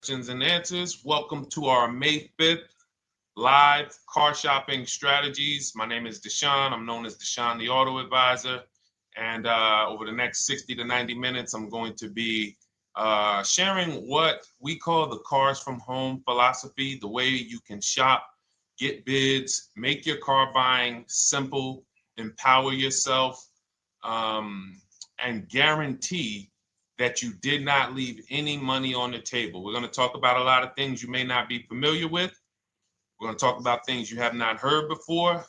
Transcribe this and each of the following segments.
questions and answers. Welcome to our May 5th live car shopping strategies. My name is Deshone. I'm known as Deshone the Auto Advisor. And over the next 60 to 90 minutes, I'm going to be sharing what we call the cars from home philosophy, the way you can shop, get bids, make your car buying simple, empower yourself, and guarantee that you did not leave any money on the table. We're going to talk about a lot of things you may not be familiar with. We're going to talk about things you have not heard before.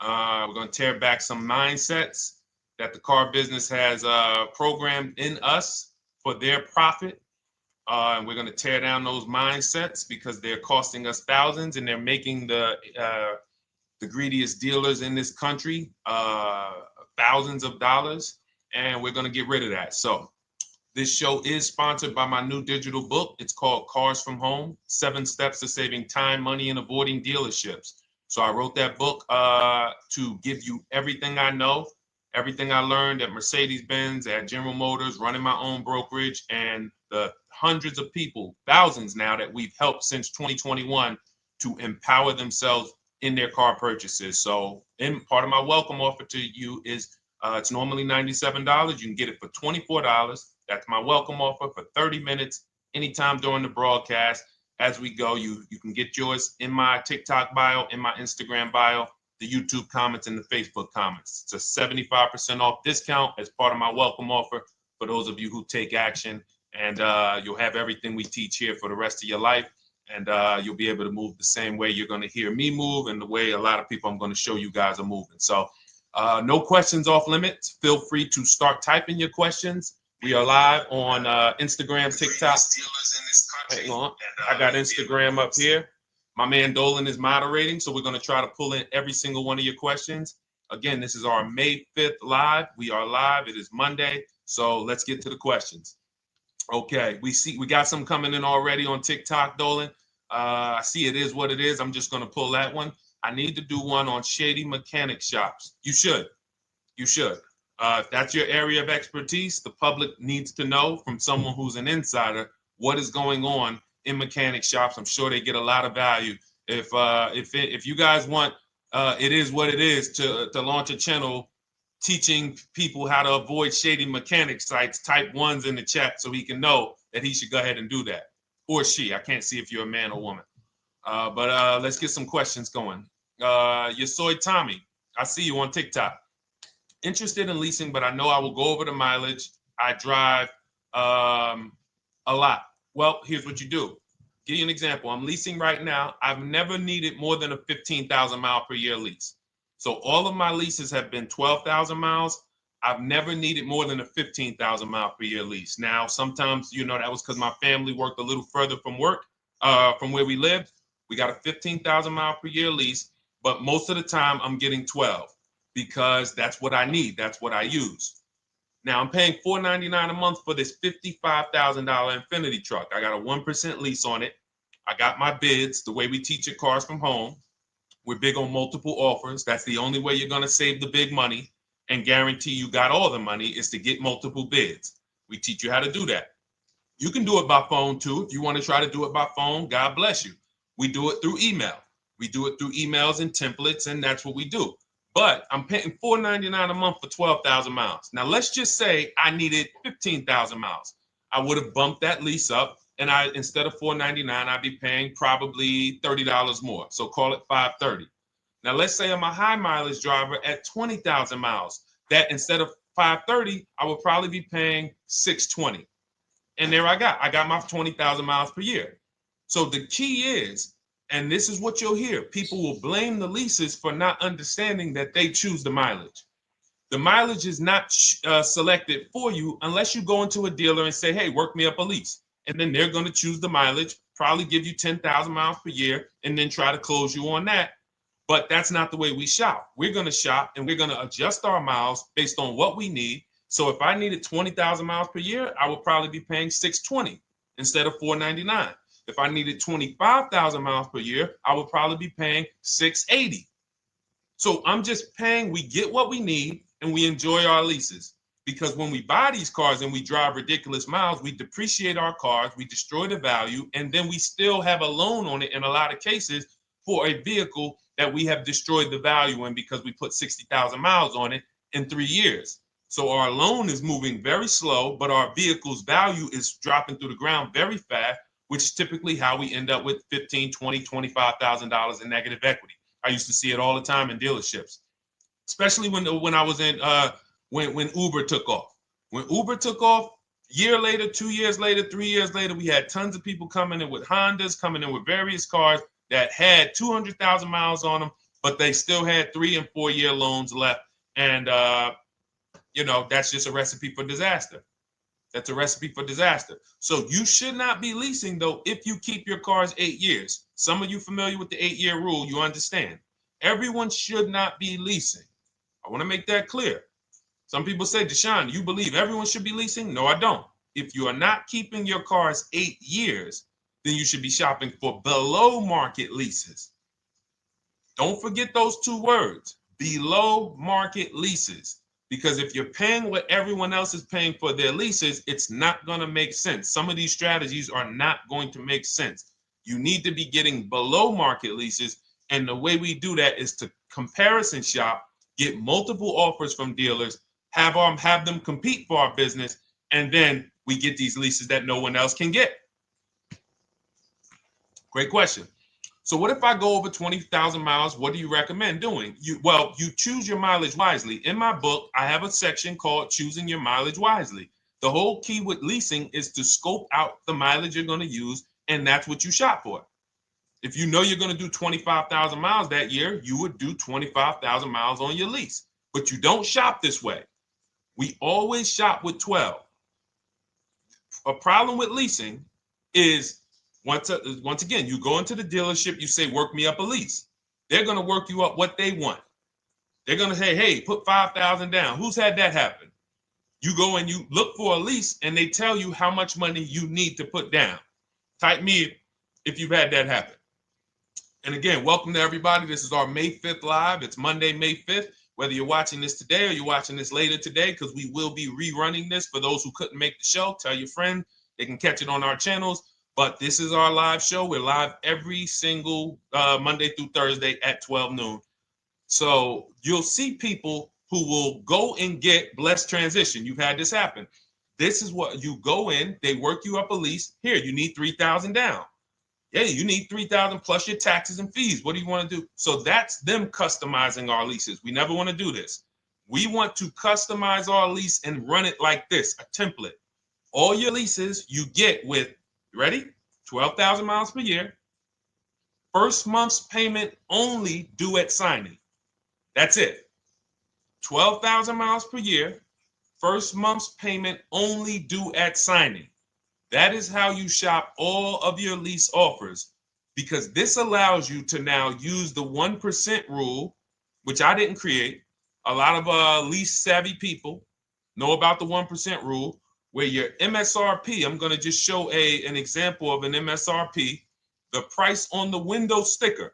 We're going to tear back some mindsets that the car business has programmed in us for their profit. And we're going to tear down those mindsets because they're costing us thousands and they're making the greediest dealers in this country thousands of dollars. And we're going to get rid of that. So this show is sponsored by my new digital book. It's called Cars from Home, 7 Steps to Saving Time, Money, and Avoiding Dealerships. So I wrote that book to give you everything I know, everything I learned at Mercedes-Benz, at General Motors, running my own brokerage, and the hundreds of people, thousands now, that we've helped since 2021 to empower themselves in their car purchases. So part of my welcome offer to you is it's normally $97. You can get it for $24. That's my welcome offer for 30 minutes, anytime during the broadcast. As we go, you can get yours in my TikTok bio, in my Instagram bio, the YouTube comments, and the Facebook comments. It's a 75% off discount as part of my welcome offer for those of you who take action. And you'll have everything we teach here for the rest of your life. And you'll be able to move the same way you're going to hear me move and the way a lot of people I'm going to show you guys are moving. So no questions off limits. Feel free to start typing your questions. We are live on Instagram, TikTok. Hang on. I got Instagram up here. My man Dolan is moderating, so we're going to try to pull in every single one of your questions. Again, this is our May 5th live. We are live. It is Monday, so let's get to the questions. Okay, we got some coming in already on TikTok, Dolan. I see it is what it is. I'm just going to pull that one. I need to do one on shady mechanic shops. You should. If that's your area of expertise, the public needs to know from someone who's an insider what is going on in mechanic shops. I'm sure they get a lot of value. If you guys want, it is what it is to launch a channel teaching people how to avoid shady mechanic sites, type ones in the chat so he can know that he should go ahead and do that. Or she. I can't see if you're a man or woman. But let's get some questions going. Yosoy Tommy, I see you on TikTok. Interested in leasing, but I know I will go over the mileage. I drive a lot. Well, here's what you do. Give you an example. I'm leasing right now. I've never needed more than a 15,000 mile per year lease. So all of my leases have been 12,000 miles. I've never needed more than a 15,000 mile per year lease. Now, sometimes, that was because my family worked a little further from where we lived. We got a 15,000 mile per year lease, but most of the time I'm getting 12 because that's what I need. That's what I use. Now I'm paying $499 a month for this $55,000 Infiniti truck. I got a 1% lease on it. I got my bids, the way we teach at Cars from Home. We're big on multiple offers. That's the only way you're going to save the big money and guarantee you got all the money is to get multiple bids. We teach you how to do that. You can do it by phone too. If you want to try to do it by phone, God bless you. We do it through email. We do it through emails and templates, and that's what we do. But I'm paying $499 a month for 12,000 miles. Now, let's just say I needed 15,000 miles. I would have bumped that lease up, and instead of $499, I'd be paying probably $30 more. So call it $530. Now, let's say I'm a high mileage driver at 20,000 miles. That instead of $530, I would probably be paying $620. And there I got my 20,000 miles per year. So the key is, and this is what you'll hear, people will blame the leases for not understanding that they choose the mileage. The mileage is not selected for you unless you go into a dealer and say, hey, work me up a lease. And then they're going to choose the mileage, probably give you 10,000 miles per year, and then try to close you on that. But that's not the way we shop. We're going to shop and we're going to adjust our miles based on what we need. So if I needed 20,000 miles per year, I would probably be paying $620 instead of $499. If I needed 25,000 miles per year, I would probably be paying $680. So I'm just paying, we get what we need and we enjoy our leases. because when we buy these cars and we drive ridiculous miles, we depreciate our cars, we destroy the value, and then we still have a loan on it in a lot of cases for a vehicle that we have destroyed the value in because we put 60,000 miles on it in 3 years. So our loan is moving very slow, but our vehicle's value is dropping through the ground very fast, which is typically how we end up with $15,000, $20,000, $25,000 in negative equity. I used to see it all the time in dealerships, especially when I was in when Uber took off. When Uber took off, year later, 2 years later, 3 years later, we had tons of people coming in with Hondas, coming in with various cars that had 200,000 miles on them, but they still had 3 and 4 year loans left. And, that's just a recipe for disaster. That's a recipe for disaster. So you should not be leasing, though, if you keep your cars 8 years. Some of you familiar with the 8-year rule, you understand. Everyone should not be leasing. I want to make that clear. Some people say, Deshone, you believe everyone should be leasing? No, I don't. If you are not keeping your cars 8 years, then you should be shopping for below market leases. Don't forget those 2 words, below market leases. Because if you're paying what everyone else is paying for their leases, it's not going to make sense. Some of these strategies are not going to make sense. You need to be getting below market leases. And the way we do that is to comparison shop, get multiple offers from dealers, have them compete for our business, and then we get these leases that no one else can get. Great question. So what if I go over 20,000 miles? What do you recommend doing? You choose your mileage wisely. In my book, I have a section called Choosing Your Mileage Wisely. The whole key with leasing is to scope out the mileage you're going to use, and that's what you shop for. If you know you're going to do 25,000 miles that year, you would do 25,000 miles on your lease. But you don't shop this way. We always shop with 12. A problem with leasing is once again, you go into the dealership, you say, work me up a lease. They're going to work you up what they want. They're going to say, hey, put 5,000 down. Who's had that happen? You go and you look for a lease and they tell you how much money you need to put down. Type me if you've had that happen. And again, welcome to everybody. This is our May 5th live. It's Monday, May 5th. Whether you're watching this today or you're watching this later today, because we will be rerunning this for those who couldn't make the show. Tell your friend they can catch it on our channels. But this is our live show. We're live every single Monday through Thursday at 12 noon. So you'll see people who will go and get blessed transition. You've had this happen. This is what you go in. They work you up a lease. Here, you need 3,000 down. Yeah, you need 3,000 plus your taxes and fees. What do you want to do? So that's them customizing our leases. We never want to do this. We want to customize our lease and run it like this, a template. All your leases you get with, ready? 12,000 miles per year. First month's payment only due at signing. That's it. 12,000 miles per year. First month's payment only due at signing. That is how you shop all of your lease offers, because this allows you to now use the 1% rule, which I didn't create. A lot of lease savvy people know about the 1% rule, where your MSRP, I'm going to just show an example of an MSRP, the price on the window sticker.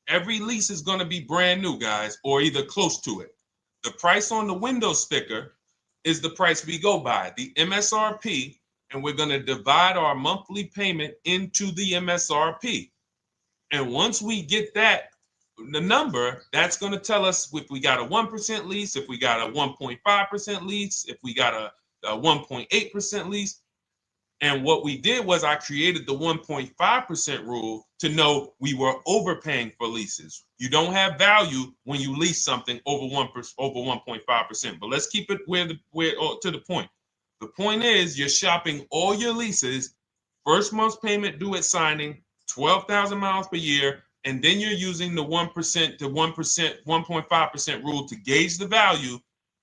Every lease is going to be brand new, guys, or either close to it. The price on the window sticker is the price we go by, the MSRP, and we're going to divide our monthly payment into the MSRP. And once we get that, the number, that's going to tell us if we got a 1% lease, if we got a 1.5% lease, if we got a 1.8% lease. And what we did was I created the 1.5% rule to know we were overpaying for leases. You don't have value when you lease something over 1.5%. But let's keep it to the point. The point is you're shopping all your leases, first month's payment due at signing, 12,000 miles per year, and then you're using the 1% to 1.5% rule to gauge the value.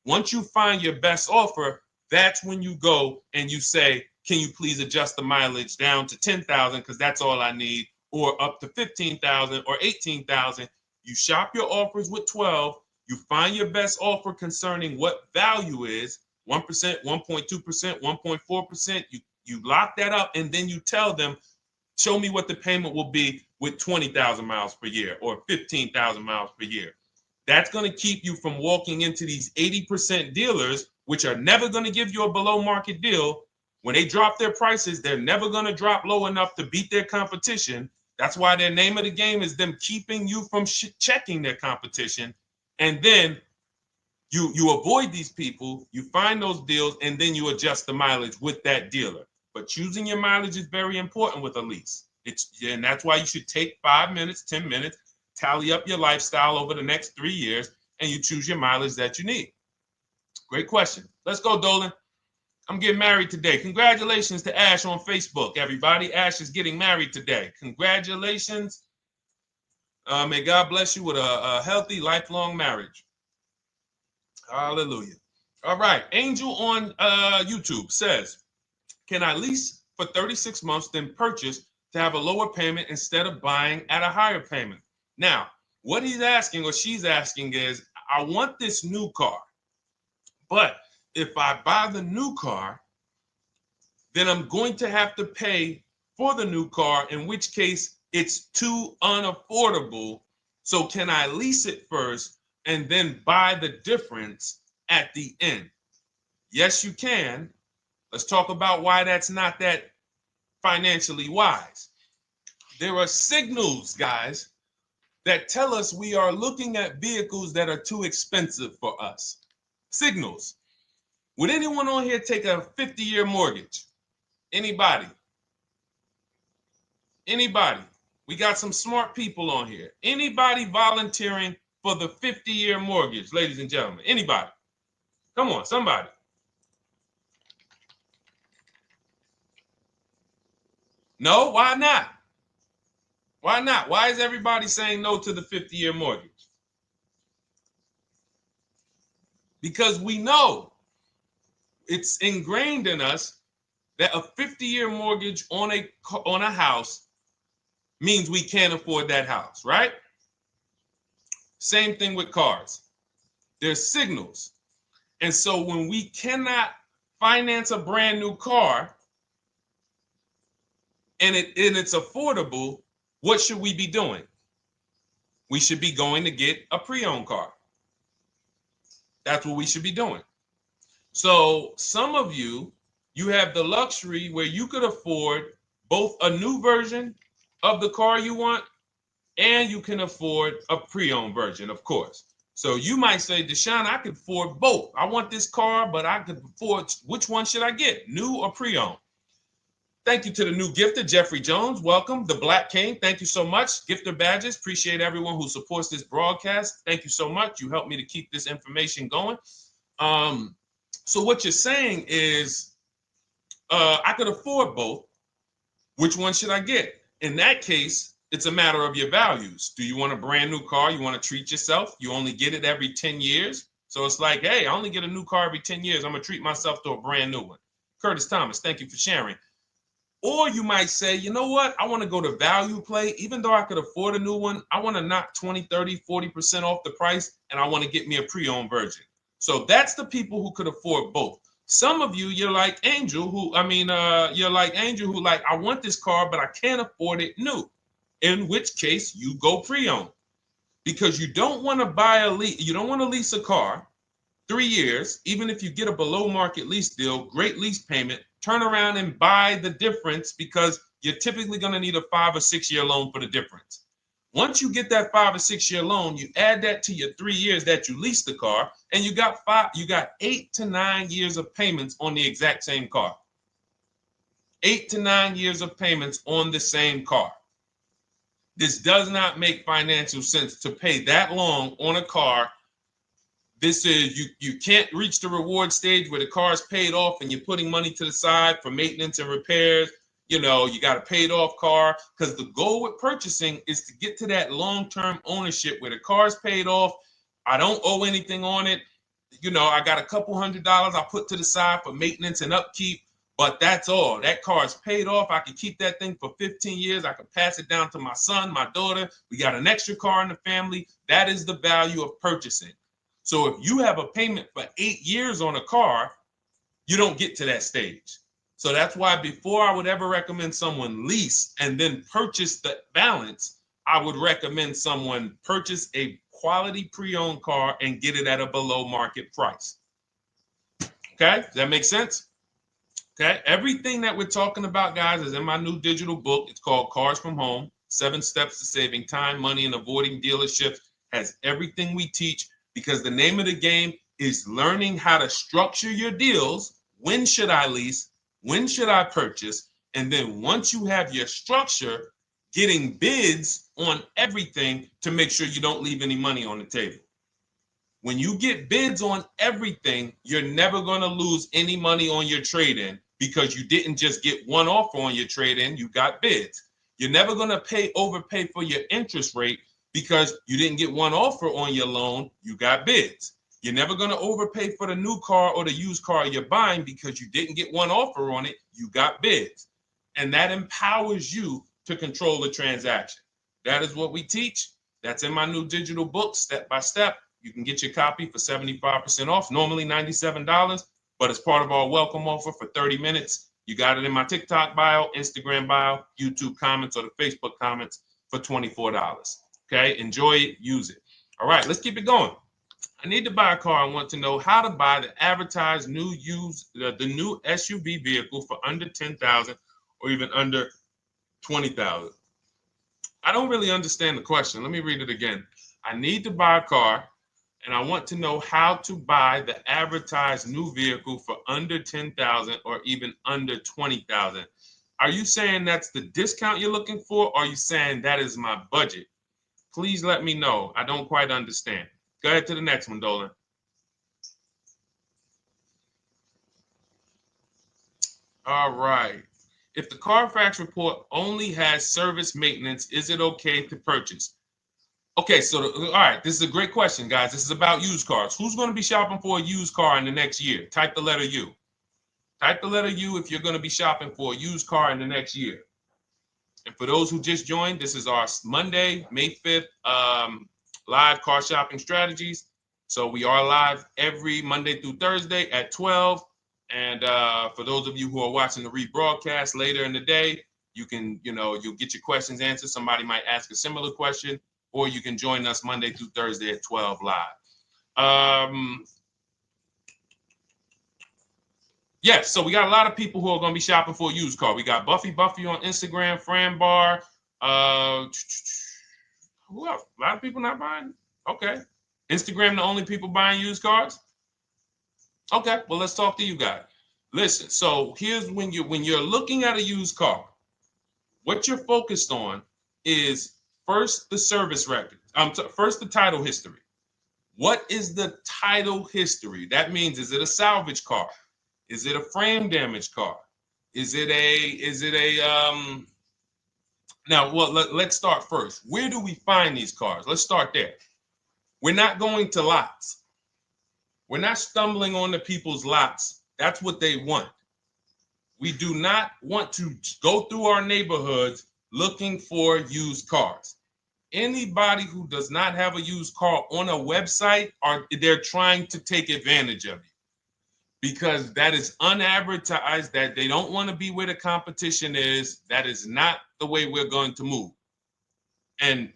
Once you find your best offer, that's when you go and you say, can you please adjust the mileage down to 10,000 because that's all I need, or up to 15,000 or 18,000. You shop your offers with 12. You find your best offer concerning what value is, 1%, 1.2%, 1.4%. You lock that up, and then you tell them, show me what the payment will be with 20,000 miles per year or 15,000 miles per year. That's going to keep you from walking into these 80% dealers which are never going to give you a below market deal, when they drop their prices, they're never going to drop low enough to beat their competition. That's why their name of the game is them keeping you from checking their competition. And then you avoid these people, you find those deals, and then you adjust the mileage with that dealer. But choosing your mileage is very important with a lease. And that's why you should take 5 minutes, 10 minutes, tally up your lifestyle over the next 3 years, and you choose your mileage that you need. Great question. Let's go, Dolan. I'm getting married today. Congratulations to Ash on Facebook, everybody. Ash is getting married today. Congratulations. May God bless you with a healthy, lifelong marriage. Hallelujah. All right. Angel on YouTube says, can I lease for 36 months, then purchase to have a lower payment instead of buying at a higher payment? Now, what he's asking or she's asking is, I want this new car, but if I buy the new car, then I'm going to have to pay for the new car, in which case it's too unaffordable. So can I lease it first and then buy the difference at the end? Yes, you can. Let's talk about why that's not that financially wise. There are signals, guys, that tell us we are looking at vehicles that are too expensive for us. Signals. Would anyone on here take a 50-year mortgage? Anybody? Anybody? We got some smart people on here. Anybody volunteering for the 50-year mortgage, ladies and gentlemen? Anybody? Come on, somebody. No, why not? Why not? Why is everybody saying no to the 50-year mortgage? Because we know it's ingrained in us that a 50-year mortgage on a house means we can't afford that house, right? Same thing with cars. There's signals. And so when we cannot finance a brand new car and it's affordable, what should we be doing? We should be going to get a pre-owned car. That's what we should be doing. So some of you have the luxury where you could afford both a new version of the car you want, and you can afford a pre-owned version, of course. So you might say, Deshone, I could afford both. I want this car, but I could afford, which one should I get, new or pre-owned? Thank you to the new gifter, Jeffrey Jones. Welcome. The Black King. Thank you so much. Gifter badges. Appreciate everyone who supports this broadcast. Thank you so much. You helped me to keep this information going. So what you're saying is, I could afford both. Which one should I get? In that case, it's a matter of your values. Do you want a brand new car? You want to treat yourself? You only get it every 10 years. So it's like, hey, I only get a new car every 10 years. I'm going to treat myself to a brand new one. Curtis Thomas, thank you for sharing. Or you might say, you know what? I want to go to value play. Even though I could afford a new one, I want to knock 20, 30, 40% off the price, and I want to get me a pre-owned version. So that's the people who could afford both. Some of you, you're like Angel, who like, I want this car, but I can't afford it new. In which case you go pre-owned, because you don't want to you don't want to lease a car 3 years, even if you get a below market lease deal, great lease payment, turn around and buy the difference, because you're typically going to need a 5 or 6 year loan for the difference. Once you get that 5 or 6 year loan, you add that to your 3 years that you leased the car, and you got 8 to 9 years of payments on the exact same car. 8 to 9 years of payments on the same car. This does not make financial sense to pay that long on a car. This is, you can't reach the reward stage where the car is paid off and you're putting money to the side for maintenance and repairs. You know, you got a paid off car, because the goal with purchasing is to get to that long-term ownership where the car is paid off. I don't owe anything on it. You know, I got a couple $100 I put to the side for maintenance and upkeep, but that's all. That car is paid off. I can keep that thing for 15 years. I can pass it down to my son, my daughter. We got an extra car in the family. That is the value of purchasing. So if you have a payment for 8 years on a car, you don't get to that stage. So that's why before I would ever recommend someone lease and then purchase the balance, I would recommend someone purchase a quality pre-owned car and get it at a below market price. Okay, does that make sense? Okay, everything that we're talking about, guys, is in my new digital book. It's called Cars from Home, 7 Steps to Saving Time, Money, and Avoiding Dealerships. Has everything we teach, because the name of the game is learning how to structure your deals. When should I lease? When should I purchase? And then once you have your structure, getting bids on everything to make sure you don't leave any money on the table. When you get bids on everything, you're never going to lose any money on your trade-in, because you didn't just get one offer on your trade-in, you got bids. You're never going to overpay for your interest rate, because you didn't get one offer on your loan, you got bids. You're never going to overpay for the new car or the used car you're buying, because you didn't get one offer on it, you got bids. And that empowers you to control the transaction. That is what we teach. That's in my new digital book, step by step. You can get your copy for 75% off, normally $97, but it's part of our welcome offer for 30 minutes. You got it in my TikTok bio, Instagram bio, YouTube comments, or the Facebook comments for $24. Okay, enjoy it, use it. All right, let's keep it going. I need to buy a car. I want to know how to buy the advertised new the new SUV vehicle for under $10,000 or even under $20,000. I don't really understand the question. Let me read it again. I need to buy a car, and I want to know how to buy the advertised new vehicle for under $10,000 or even under $20,000. Are you saying that's the discount you're looking for, or are you saying that is my budget? Please let me know. I don't quite understand. Go ahead to the next one, Dolan. All right. If the Carfax report only has service maintenance, is it okay to purchase? Okay, so all right, this is a great question, guys. This is about used cars. Who's going to be shopping for a used car in the next year? Type the letter U. Type the letter U if you're going to be shopping for a used car in the next year. And for those who just joined, this is our Monday, May 5th, live car shopping strategies. So we are live every Monday through Thursday at 12. And for those of you who are watching the rebroadcast later in the day, you can, you'll get your questions answered. Somebody might ask a similar question, or you can join us Monday through Thursday at 12 live. Yes, so we got a lot of people who are going to be shopping for a used car. We got Buffy on Instagram, Fran Bar. Who else? A lot of people not buying? Okay. Instagram, the only people buying used cars? Okay, well, let's talk to you guys. Listen, so here's when you're looking at a used car, what you're focused on is first the service record. First the title history. What is the title history? That means, is it a salvage car? Is it a frame damage car? Is it a now, well, let's start first. Where do we find these cars? Let's start there. We're not going to lots. We're not stumbling onto people's lots. That's what they want. We do not want to go through our neighborhoods looking for used cars. Anybody who does not have a used car on a website, they're trying to take advantage of you, because that is unadvertised, that they don't want to be where the competition is. That is not the way we're going to move. And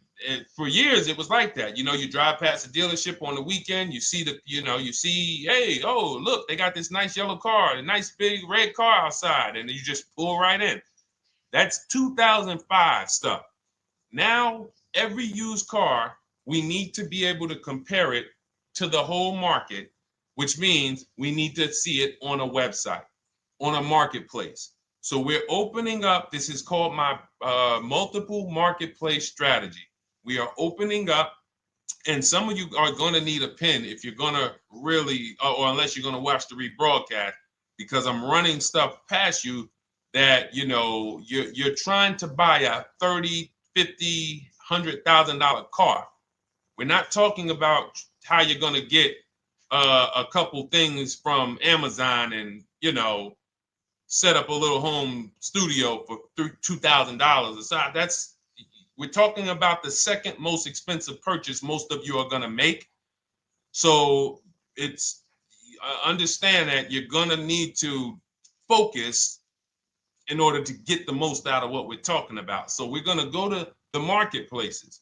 for years, it was like that. You drive past a dealership on the weekend, you see, hey, oh, look, they got this nice yellow car, a nice big red car outside, and you just pull right in. That's 2005 stuff. Now, every used car, we need to be able to compare it to the whole market, which means we need to see it on a website, on a marketplace. So we're opening up, this is called my multiple marketplace strategy. We are opening up, and some of you are going to need a pen if you're going to really, or unless you're going to watch the rebroadcast, because I'm running stuff past you that, you're trying to buy a $30,000, $50,000, $100,000 car. We're not talking about how you're going to get a couple things from Amazon and, set up a little home studio for $2,000. We're talking about the second most expensive purchase most of you are going to make. So it's understand that you're going to need to focus in order to get the most out of what we're talking about. So we're going to go to the marketplaces.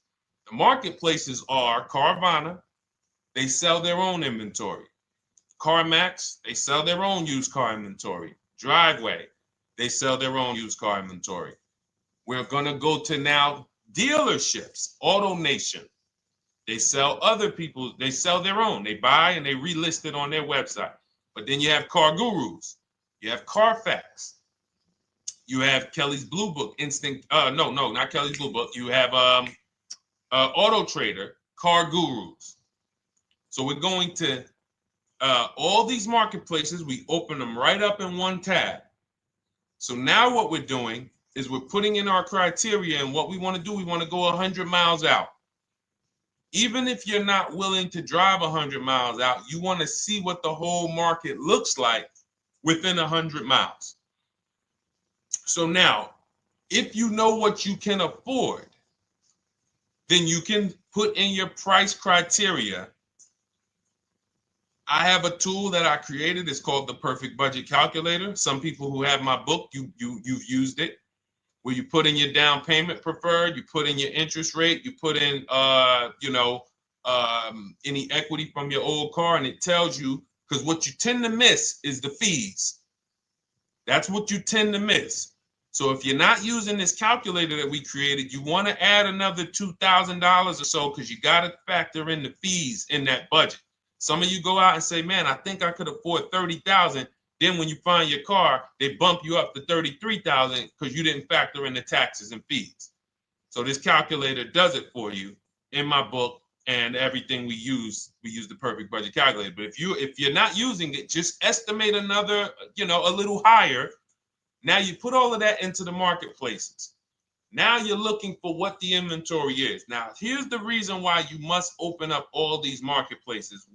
The marketplaces are Carvana. They sell their own inventory. CarMax, they sell their own used car inventory. Driveway, they sell their own used car inventory. We're going to go to now dealerships. AutoNation, they sell other people's, they sell their own. They buy and they relist it on their website. But then you have Car Gurus, you have Carfax, you have Kelly's Blue Book, no, not Kelly's Blue Book. You have Auto Trader, Car Gurus. So we're going to all these marketplaces, we open them right up in one tab. So now what we're doing is we're putting in our criteria, and what we want to do, we want to go 100 miles out. Even if you're not willing to drive 100 miles out, you want to see what the whole market looks like within 100 miles. So now, if you know what you can afford, then you can put in your price criteria. I have a tool that I created. It's called the Perfect Budget Calculator. Some people who have my book, you've used it, where you put in your down payment preferred, you put in your interest rate, you put in any equity from your old car, and it tells you, because what you tend to miss is the fees. That's what you tend to miss. So if you're not using this calculator that we created, you want to add another $2,000 or so, because you got to factor in the fees in that budget. Some of you go out and say, man, I think I could afford $30,000. Then when you find your car, they bump you up to $33,000 because you didn't factor in the taxes and fees. So this calculator does it for you in my book, and everything we use the Perfect Budget Calculator. But if you're not using it, just estimate another, a little higher. Now you put all of that into the marketplaces. Now you're looking for what the inventory is. Now, here's the reason why you must open up all these marketplaces.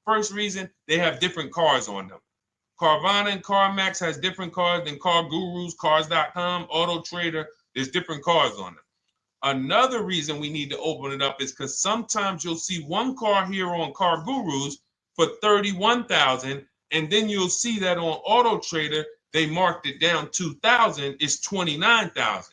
First reason, they have different cars on them. Carvana and CarMax has different cars than Car Gurus, Cars.com, Auto Trader. There's different cars on them. Another reason we need to open it up is because sometimes you'll see one car here on Car Gurus for $31,000, and then you'll see that on Auto Trader they marked it down $2,000. It's $29,000.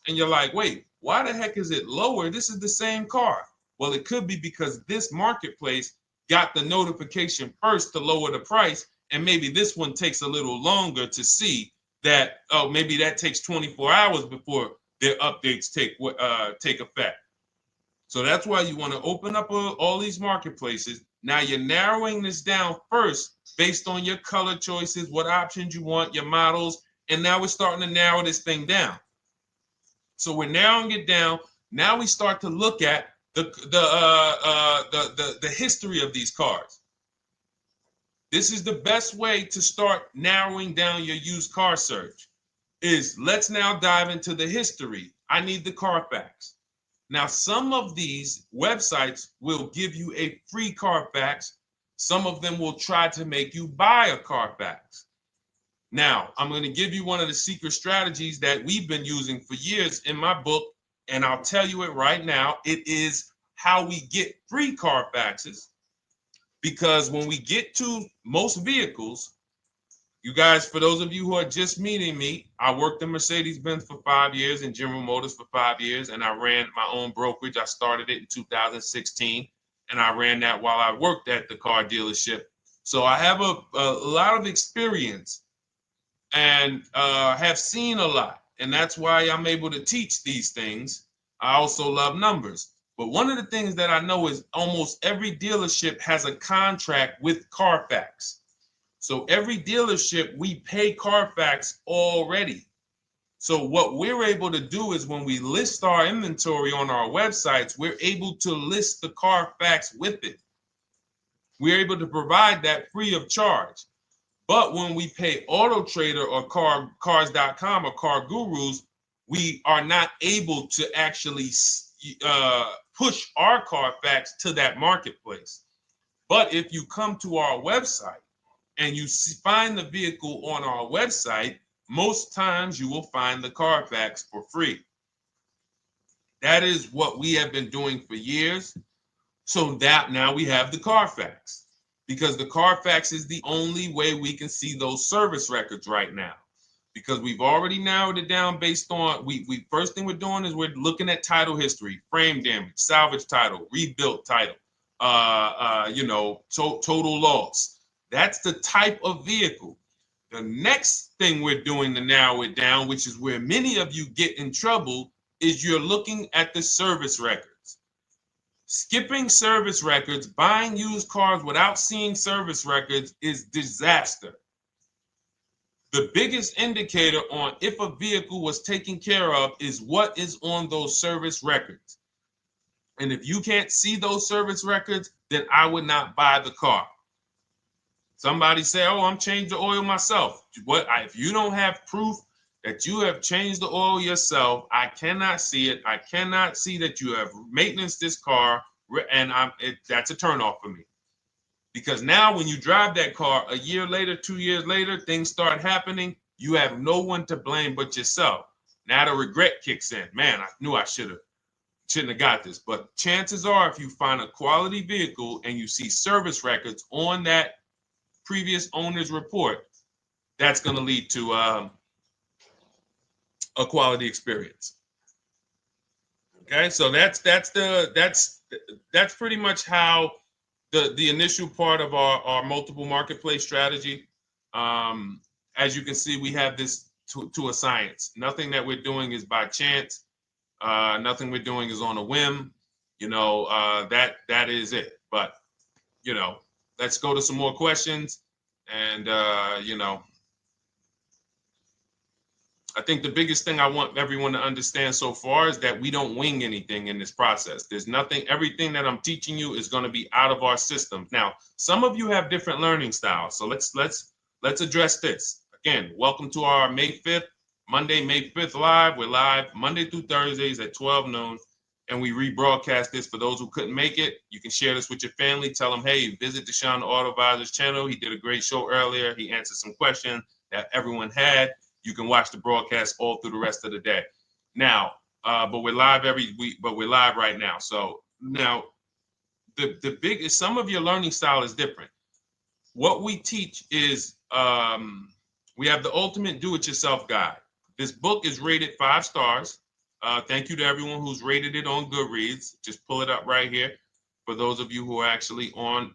And you're like, wait, why the heck is it lower? This is the same car. Well, it could be because this marketplace got the notification first to lower the price, and maybe this one takes a little longer to see that, oh, maybe that takes 24 hours before their updates take effect. So that's why you want to open up all these marketplaces. Now you're narrowing this down first based on your color choices, what options you want, your models, and now we're starting to narrow this thing down. So we're narrowing it down. Now we start to look at the history of these cars. This is the best way to start narrowing down your used car search. Let's now dive into the history. I need the Carfax. Now, some of these websites will give you a free Carfax. Some of them will try to make you buy a Carfax. Now, I'm going to give you one of the secret strategies that we've been using for years in my book, and I'll tell you it right now. It is how we get free Carfaxes, because when we get to most vehicles, you guys, for those of you who are just meeting me, I worked in Mercedes-Benz for 5 years and General Motors for 5 years, and I ran my own brokerage. I started it in 2016, and I ran that while I worked at the car dealership. So I have a lot of experience and have seen a lot, and that's why I'm able to teach these things. I also love numbers. But one of the things that I know is almost every dealership has a contract with Carfax. So every dealership, we pay Carfax already. So what we're able to do is when we list our inventory on our websites, we're able to list the Carfax with it. We're able to provide that free of charge. But when we pay Auto Trader or Cars.com or Car Gurus, we are not able to actually push our Carfax to that marketplace. But if you come to our website and you find the vehicle on our website, most times you will find the Carfax for free. That is what we have been doing for years. So that now we have the Carfax, because the Carfax is the only way we can see those service records right now, because we've already narrowed it down based on, first thing we're doing is we're looking at title history, frame damage, salvage title, rebuilt title, total loss. That's the type of vehicle. The next thing we're doing to narrow it down, which is where many of you get in trouble, is you're looking at the service records. Skipping service records, buying used cars without seeing service records is disaster. The biggest indicator on if a vehicle was taken care of is what is on those service records. And if you can't see those service records, then I would not buy the car. Somebody say, oh, I'm changing the oil myself. If you don't have proof that you have changed the oil yourself, I cannot see it. I cannot see that you have maintenance this car, and that's a turnoff for me. Because now when you drive that car a year later, 2 years later, things start happening. You have no one to blame but yourself. Now the regret kicks in. Man, I knew I shouldn't have got this. But chances are, if you find a quality vehicle and you see service records on that previous owner's report, that's going to lead to a quality experience. Okay, so that's pretty much how the initial part of our multiple marketplace strategy. As you can see, we have this to a science. Nothing that we're doing is by chance. Nothing we're doing is on a whim. That is it. But let's go to some more questions. And I think the biggest thing I want everyone to understand so far is that we don't wing anything in this process. There's nothing, everything that I'm teaching you is going to be out of our system. Now, some of you have different learning styles. So let's address this. Again, welcome to our May 5th, Monday, May 5th live. We're live Monday through Thursdays at 12 noon. And we rebroadcast this for those who couldn't make it. You can share this with your family. Tell them, hey, visit Deshone the Auto Advisor's channel. He did a great show earlier. He answered some questions that everyone had. You can watch the broadcast all through the rest of the day. Now, but we're live every week, but we're live right now. So now the biggest, some of your learning style is different. What we teach is we have the ultimate do-it-yourself guide. This book is rated 5 stars. Thank you to everyone who's rated it on Goodreads. Just pull it up right here. For those of you who are actually on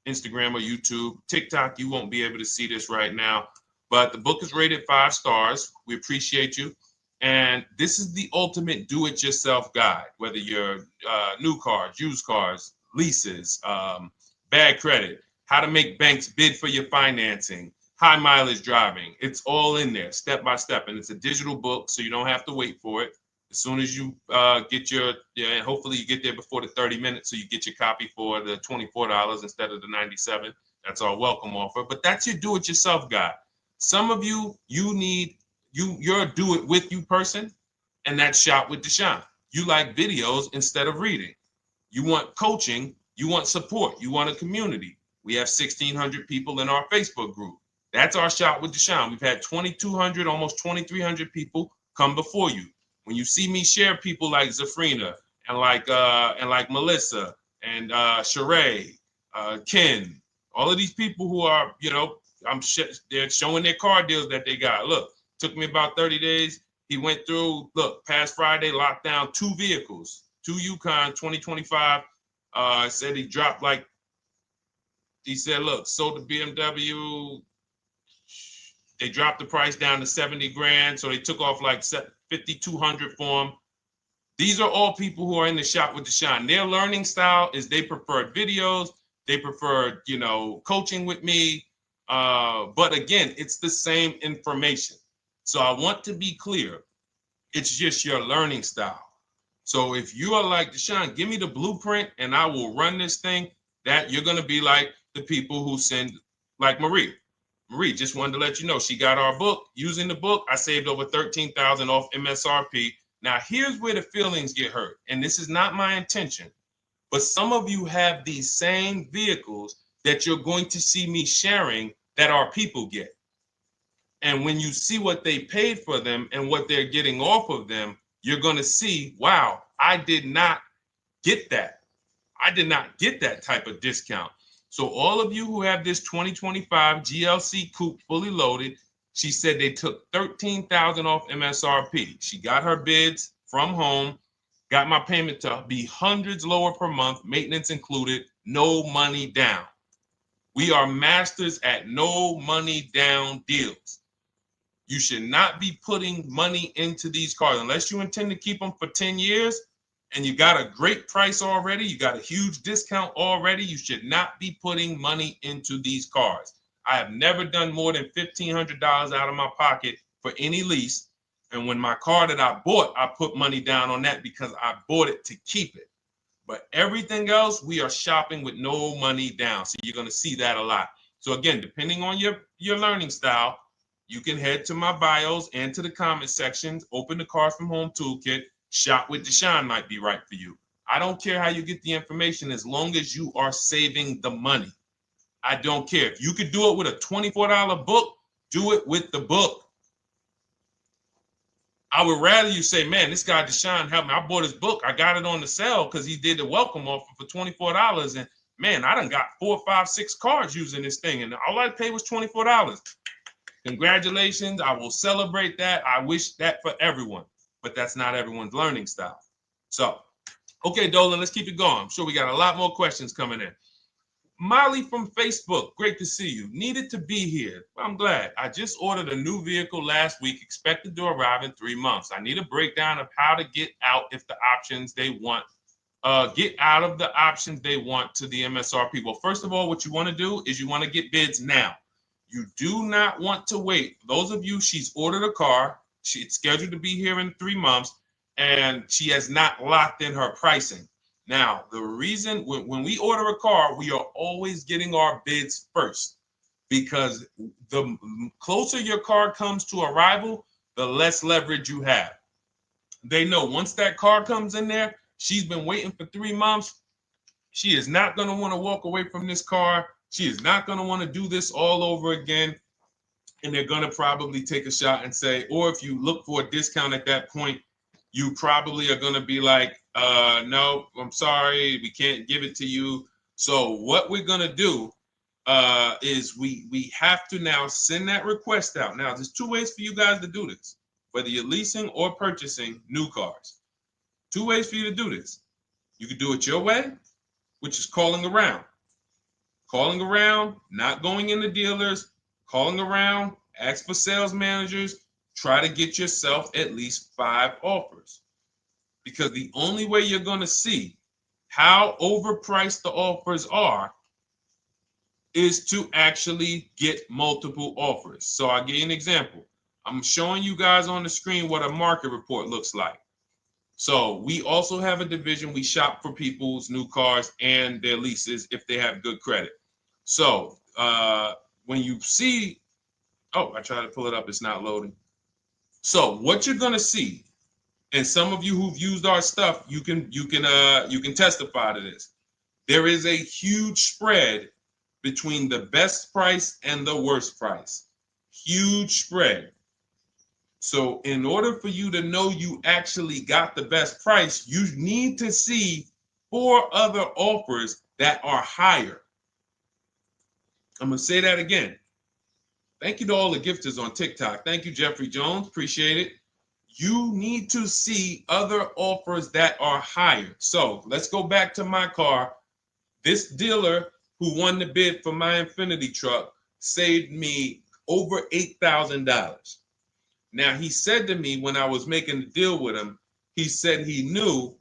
Instagram or YouTube, TikTok, you won't be able to see this right now. But the book is rated 5 stars. We appreciate you. And this is the ultimate do-it-yourself guide, whether you're new cars, used cars, leases, bad credit, how to make banks bid for your financing, high mileage driving. It's all in there, step by step. And it's a digital book, so you don't have to wait for it. As soon as you get hopefully you get there before the 30 minutes, so you get your copy for the $24 instead of the $97. That's our welcome offer. But that's your do-it-yourself guide. Some of you, you're a do-it-with-you person, and that's Shop with Deshone. You like videos instead of reading. You want coaching. You want support. You want a community. We have 1,600 people in our Facebook group. That's our Shop with Deshone. We've had 2,200, almost 2,300 people come before you. When you see me share people like Zafrina and like Melissa and Sheree, Ken, all of these people who are, they're showing their car deals that they got. Look, took me about 30 days. He went through, past Friday, locked down 2 vehicles, 2 Yukon 2025. Said he dropped he said, look, sold the BMW. They dropped the price down to 70 grand. So they took off like 5,200 for him. These are all people who are in the Shop with Deshone. Their learning style is they preferred videos. They preferred, coaching with me. But again, it's the same information. So I want to be clear. It's just your learning style. So if you are like Deshone, give me the blueprint and I will run this thing. That you're going to be like the people who send, like Marie. Marie just wanted to let you know she got our book. Using the book, I saved over $13,000 off MSRP. Now, here's where the feelings get hurt. And this is not my intention. But some of you have these same vehicles that you're going to see me sharing that our people get. And when you see what they paid for them and what they're getting off of them, you're going to see, wow, I did not get that. I did not get that type of discount. So all of you who have this 2025 GLC coupe fully loaded, she said they took $13,000 off MSRP. She got her bids from home, got my payment to be hundreds lower per month, maintenance included, no money down. We are masters at no money down deals. You should not be putting money into these cars unless you intend to keep them for 10 years and you got a great price already. You got a huge discount already. You should not be putting money into these cars. I have never done more than $1,500 out of my pocket for any lease. And when my car that I bought, I put money down on that because I bought it to keep it. But everything else, we are shopping with no money down. So you're going to see that a lot. So again, depending on your learning style, you can head to my bios and to the comment sections, open the Cars from Home Toolkit, Shop with Deshone might be right for you. I don't care how you get the information as long as you are saving the money. I don't care. If you could do it with a $24 book, do it with the book. I would rather you say, man, this guy Deshone helped me. I bought his book. I got it on the sale because he did the welcome offer for $24. And man, I done got 4, 5, 6 cars using this thing. And all I paid was $24. Congratulations. I will celebrate that. I wish that for everyone. But that's not everyone's learning style. So, okay, Dolan, let's keep it going. I'm sure we got a lot more questions coming in. Molly from Facebook, great to see you. Needed to be here. I'm glad. I just ordered a new vehicle last week, expected to arrive in 3 months. I need a breakdown of how to get out if the options they want, get out of the options they want to the MSRP. Well, first of all, what you want to do is you want to get bids now. You do not want to wait. Those of you, she's ordered a car. It's scheduled to be here in 3 months, and she has not locked in her pricing. Now, the reason when we order a car, we are always getting our bids first because the closer your car comes to arrival, the less leverage you have. They know once that car comes in there, she's been waiting for 3 months. She is not going to want to walk away from this car. She is not going to want to do this all over again. And they're going to probably take a shot and say, or if you look for a discount at that point, you probably are going to be like, no, I'm sorry, we can't give it to you. So what we're going to do is we have to now send that request out. Now, there's 2 ways for you guys to do this, whether you're leasing or purchasing new cars. 2 ways for you to do this. You can do it your way, which is calling around. Calling around, not going into dealers, calling around, ask for sales managers, try to get yourself at least 5 offers. Because the only way you're going to see how overpriced the offers are is to actually get multiple offers. So I'll give you an example. I'm showing you guys on the screen what a market report looks like. So we also have a division. We shop for people's new cars and their leases if they have good credit. So when you see, oh, I tried to pull it up. It's not loading. So what you're going to see, and some of you who've used our stuff, you can testify to this. There is a huge spread between the best price and the worst price. Huge spread. So in order for you to know you actually got the best price, you need to see 4 other offers that are higher. I'm going to say that again. Thank you to all the gifters on TikTok. Thank you, Jeffrey Jones. Appreciate it. You need to see other offers that are higher. So let's go back to my car. This dealer who won the bid for my Infinity truck saved me over $8,000. Now, he said to me when I was making the deal with him, he said he knew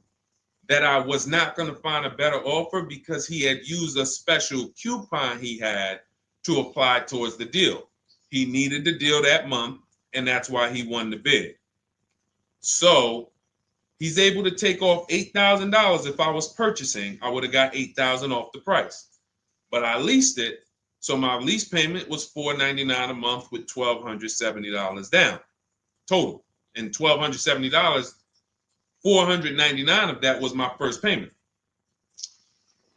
that I was not going to find a better offer because he had used a special coupon he had to apply towards the deal. He needed the deal that month, and that's why he won the bid. So he's able to take off $8,000. If I was purchasing, I would have got $8,000 off the price. But I leased it, so my lease payment was $499 a month with $1,270 down total. And $1,270, $499 of that was my first payment.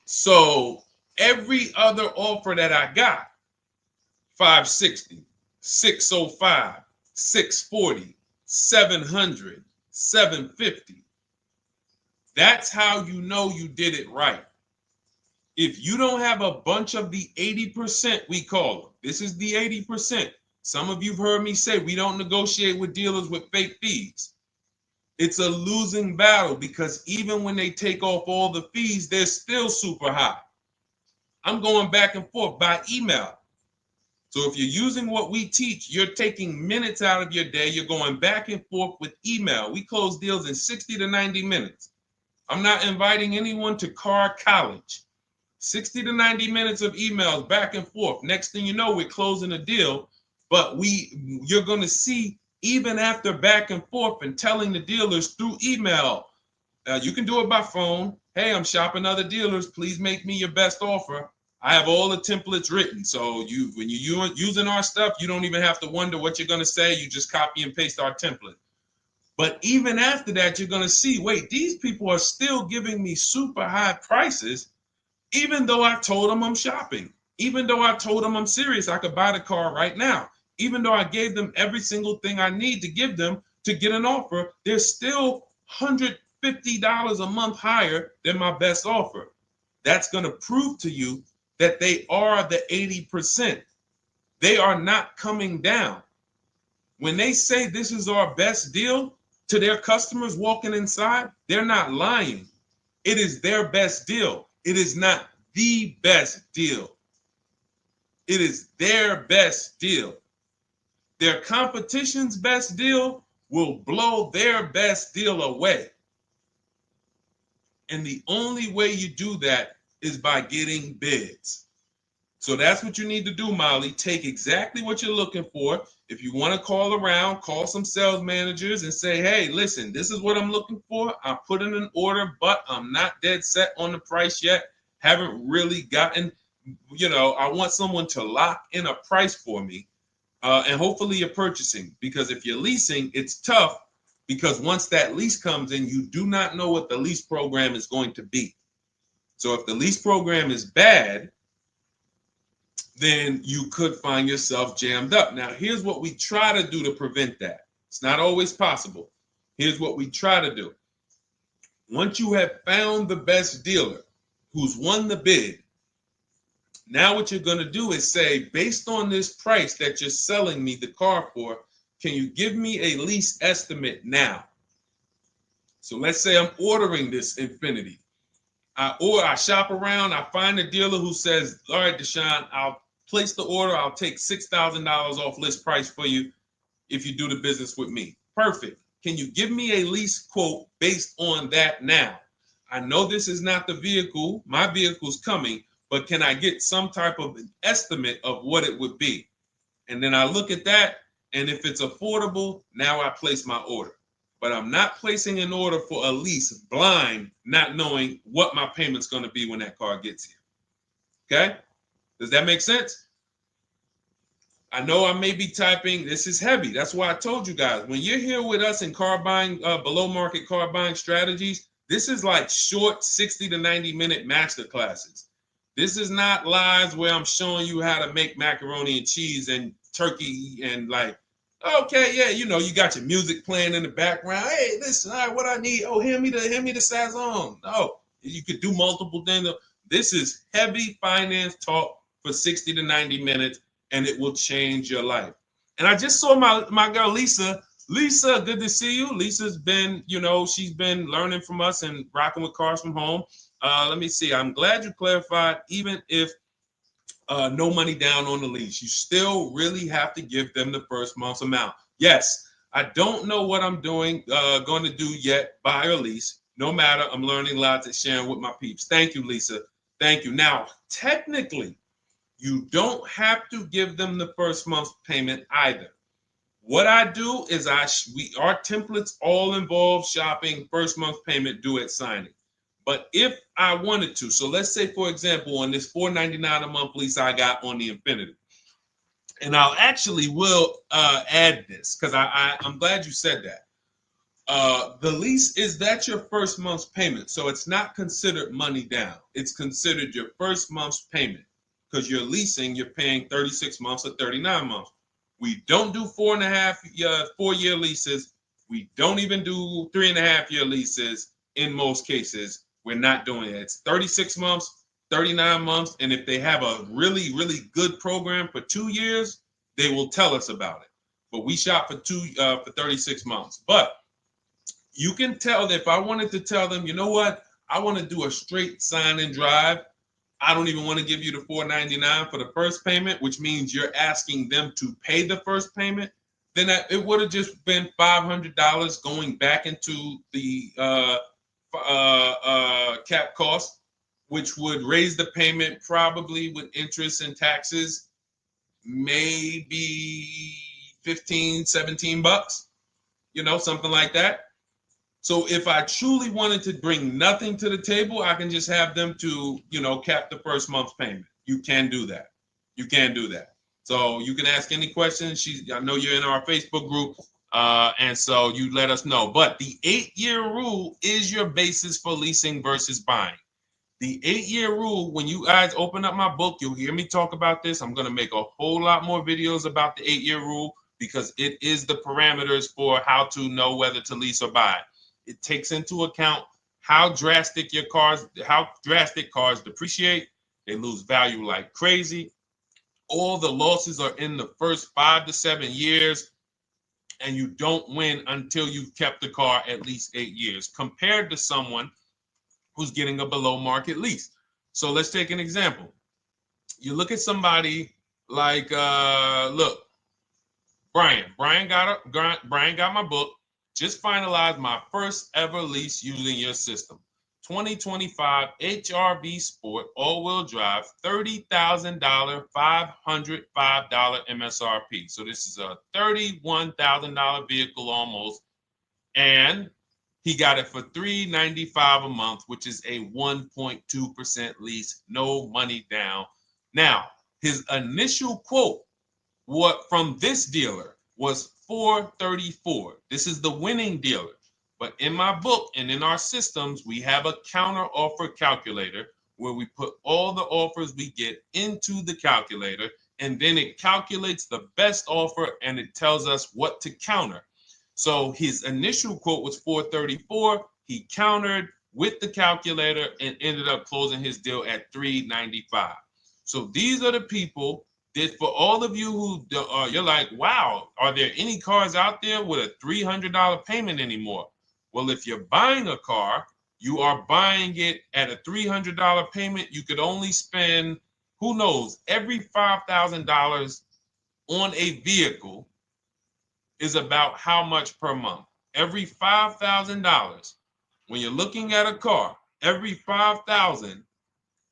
So every other offer that I got, 560, 605, 640, 700, 750. That's how you know you did it right. If you don't have a bunch of the 80%, we call them. This is the 80%. Some of you've heard me say we don't negotiate with dealers with fake fees. It's a losing battle because even when they take off all the fees, they're still super high. I'm going back and forth by email. So if you're using what we teach, you're taking minutes out of your day. You're going back and forth with email. We close deals in 60 to 90 minutes. I'm not inviting anyone to car college. 60 to 90 minutes of emails back and forth. Next thing you know, we're closing a deal. But you're going to see, even after back and forth and telling the dealers through email, you can do it by phone. Hey, I'm shopping other dealers. Please make me your best offer. I have all the templates written. So when you're using our stuff, you don't even have to wonder what you're going to say. You just copy and paste our template. But even after that, you're going to see, wait, these people are still giving me super high prices, even though I told them I'm shopping, even though I told them I'm serious, I could buy the car right now, even though I gave them every single thing I need to give them to get an offer, they're still $150 a month higher than my best offer. That's going to prove to you that they are the 80%. They are not coming down. When they say this is our best deal to their customers walking inside, they're not lying. It is their best deal. It is not the best deal. It is their best deal. Their competition's best deal will blow their best deal away. And the only way you do that is by getting bids. So that's what you need to do, Molly. Take exactly what you're looking for. If you want to call around, call some sales managers and say, hey, listen, this is what I'm looking for. I put in an order, but I'm not dead set on the price yet. Haven't really gotten, I want someone to lock in a price for me. And hopefully you're purchasing, because if you're leasing, it's tough, because once that lease comes in, you do not know what the lease program is going to be. So if the lease program is bad, then you could find yourself jammed up. Now, here's what we try to do to prevent that. It's not always possible. Here's what we try to do. Once you have found the best dealer who's won the bid, now what you're going to do is say, based on this price that you're selling me the car for, can you give me a lease estimate now? So let's say I'm ordering this Infiniti. I shop around, I find a dealer who says, all right, Deshone, I'll place the order. I'll take $6,000 off list price for you if you do the business with me. Perfect. Can you give me a lease quote based on that now? I know this is not the vehicle. My vehicle's coming, but can I get some type of an estimate of what it would be? And then I look at that, and if it's affordable, now I place my order. But I'm not placing an order for a lease blind, not knowing what my payment's going to be when that car gets here. Okay? Does that make sense? I know I may be typing, this is heavy. That's why I told you guys, when you're here with us in car buying, below market car buying strategies, this is like short 60 to 90 minute master classes. This is not lives where I'm showing you how to make macaroni and cheese and turkey and like, okay, yeah, you got your music playing in the background. Hey, listen, all right, what I need? Oh, hand me the Sazon. No, you could do multiple things. This is heavy finance talk for 60 to 90 minutes, and it will change your life. And I just saw my girl, Lisa. Lisa, good to see you. Lisa's been, she's been learning from us and rocking with cars from home. Let me see. I'm glad you clarified, even if no money down on the lease, you still really have to give them the first month's amount. Yes, I don't know what I'm going to do yet, buy or lease. No matter, I'm learning lots and sharing with my peeps. Thank you, Lisa. Thank you. Now, technically, you don't have to give them the first month's payment either. What I do is our templates all involve shopping, first month payment due at signing. But if I wanted to, so let's say, for example, on this $499 a month lease I got on the Infiniti, and I'll actually will add this because I'm glad you said that. The lease that's your first month's payment, so it's not considered money down. It's considered your first month's payment because you're leasing, you're paying 36 months or 39 months. We don't do 4-year leases. We don't even do 3.5-year leases in most cases. We're not doing it. It's 36 months, 39 months. And if they have a really, really good program for 2 years, they will tell us about it. But we shop for 36 months. But you can tell that if I wanted to tell them, you know what, I want to do a straight sign and drive. I don't even want to give you the $499 for the first payment, which means you're asking them to pay the first payment, then it would have just been $500 going back into the cap cost, which would raise the payment probably with interest and taxes, maybe 15, 17 bucks, something like that. So if I truly wanted to bring nothing to the table, I can just have them to, cap the first month's payment. You can do that. You can do that. So you can ask any questions. I know you're in our Facebook group, and so you let us know. But the 8-year rule is your basis for leasing versus buying. The 8-year rule, when you guys open up my book, you'll hear me talk about this. I'm going to make a whole lot more videos about the 8-year rule because it is the parameters for how to know whether to lease or buy. It takes into account how drastic cars depreciate. They lose value like crazy. All the losses are in the first 5 to 7 years, and you don't win until you've kept the car at least 8 years, compared to someone who's getting a below market lease. So let's take an example. You look at somebody like, look, Brian. Brian got my book. Just finalized my first ever lease using your system. 2025 HRV Sport all-wheel drive, $30,000, $505 MSRP. So this is a $31,000 vehicle almost, and he got it for $395 a month, which is a 1.2% lease, no money down. Now, his initial quote from this dealer was $434. This is the winning dealer. But in my book and in our systems, we have a counter offer calculator where we put all the offers we get into the calculator, and then it calculates the best offer and it tells us what to counter. So his initial quote was $434. He countered with the calculator and ended up closing his deal at $395. So these are the people that, for all of you who you're like, wow, are there any cars out there with a $300 payment anymore? Well, if you're buying a car, you are buying it at a $300 payment. You could only spend, who knows, every $5,000 on a vehicle is about how much per month? Every $5,000. When you're looking at a car, every $5,000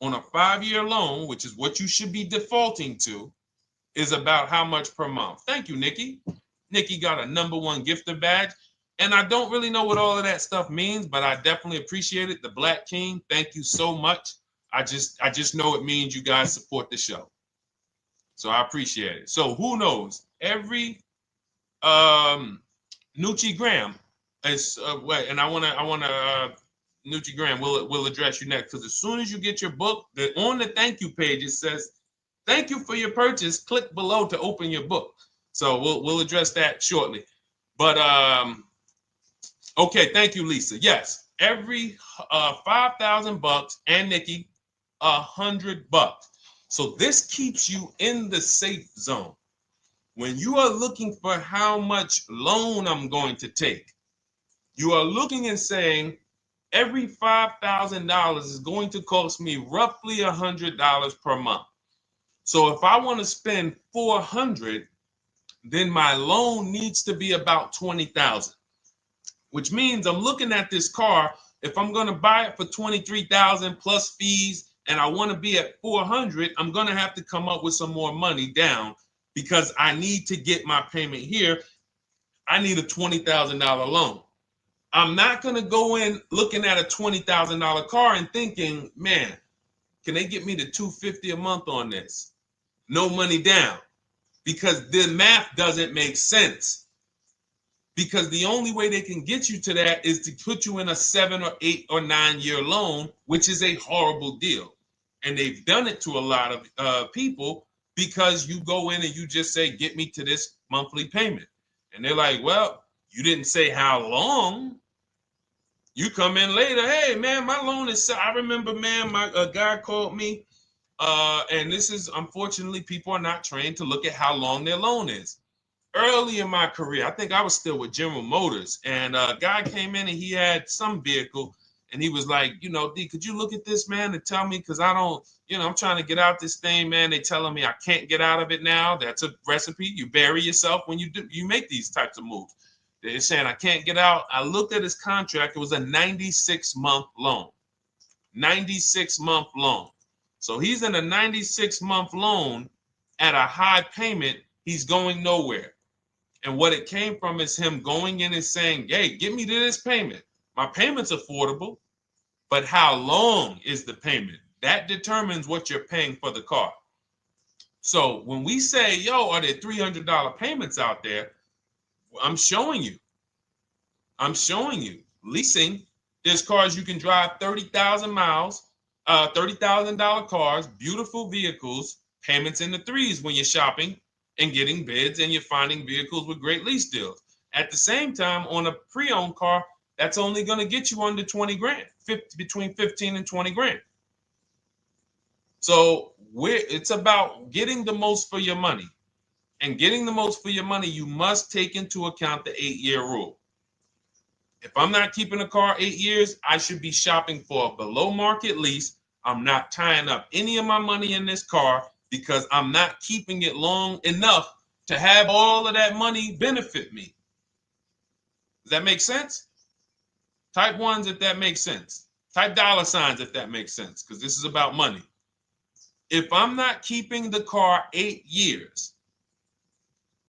on a 5-year loan, which is what you should be defaulting to, is about how much per month. Thank you, Nikki. Nikki got a #1 gifter badge. And I don't really know what all of that stuff means, but I definitely appreciate it. The Black King, thank you so much. I just know it means you guys support the show. So I appreciate it. So who knows? Every Nucci Graham is and I wanna Nucci Graham will address you next, because as soon as you get your book, on the thank you page it says, "Thank you for your purchase. Click below to open your book." So we'll address that shortly. But okay, thank you, Lisa. Yes, every $5,000, and Nikki, $100. So this keeps you in the safe zone. When you are looking for how much loan I'm going to take, you are looking and saying, every $5,000 is going to cost me roughly $100 per month. So if I want to spend $400, then my loan needs to be about $20,000, which means I'm looking at this car. If I'm going to buy it for $23,000 plus fees, and I want to be at $400, I'm going to have to come up with some more money down, because I need to get my payment here. I need a $20,000 loan. I'm not going to go in looking at a $20,000 car and thinking, man, can they get me to $250 a month on this? No money down, because the math doesn't make sense. Because the only way they can get you to that is to put you in a 7 or 8 or 9 year loan, which is a horrible deal. And they've done it to a lot of people, because you go in and you just say, get me to this monthly payment. And they're like, well, you didn't say how long. You come in later, hey, man, my loan is, I remember, man, a guy called me, and this is, unfortunately, people are not trained to look at how long their loan is. Early in my career, I think I was still with General Motors, and a guy came in and he had some vehicle, And he was like, you know, D, could you look at this, man, and tell me, because I don't, you know, I'm trying to get out this thing, man. They telling me I can't get out of it now. That's a recipe. You bury yourself when you make these types of moves. They're saying I can't get out. I looked at his contract. It was a 96-month loan. 96-month loan. So he's in a 96-month loan at a high payment. He's going nowhere. And what it came from is him going in and saying, hey, get me to this payment. My payment's affordable, but how long is the payment? That determines what you're paying for the car. So when we say, yo, are there $300 payments out there? I'm showing you. Leasing, there's cars you can drive 30,000 miles, $30,000 cars, beautiful vehicles, payments in the threes when you're shopping and getting bids, and you're finding vehicles with great lease deals. At the same time, on a pre-owned car, that's only going to get you under 20 grand, between 15 and 20 grand. So it's about getting the most for your money. And getting the most for your money, you must take into account the 8-year rule. If I'm not keeping a car 8 years, I should be shopping for a below market lease. I'm not tying up any of my money in this car because I'm not keeping it long enough to have all of that money benefit me. Does that make sense? Type ones if that makes sense. Type dollar signs if that makes sense, because this is about money. If I'm not keeping the car 8 years,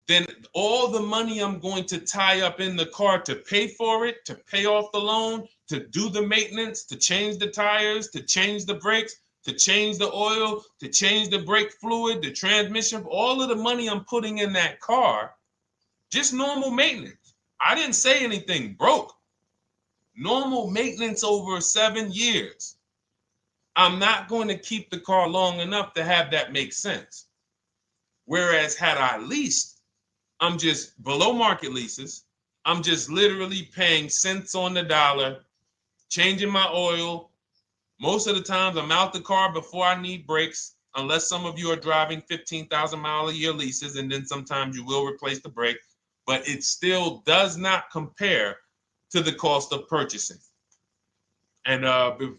then all the money I'm going to tie up in the car to pay for it, to pay off the loan, to do the maintenance, to change the tires, to change the brakes, to change the oil, to change the brake fluid, the transmission, all of the money I'm putting in that car, just normal maintenance. I didn't say anything broke. Normal maintenance over 7 years. I'm not going to keep the car long enough to have that make sense. Whereas had I leased, I'm just below market leases. I'm just literally paying cents on the dollar, changing my oil. Most of the times I'm out the car before I need brakes, unless some of you are driving 15,000 mile a year leases, and then sometimes you will replace the brake, but it still does not compare to the cost of purchasing. And,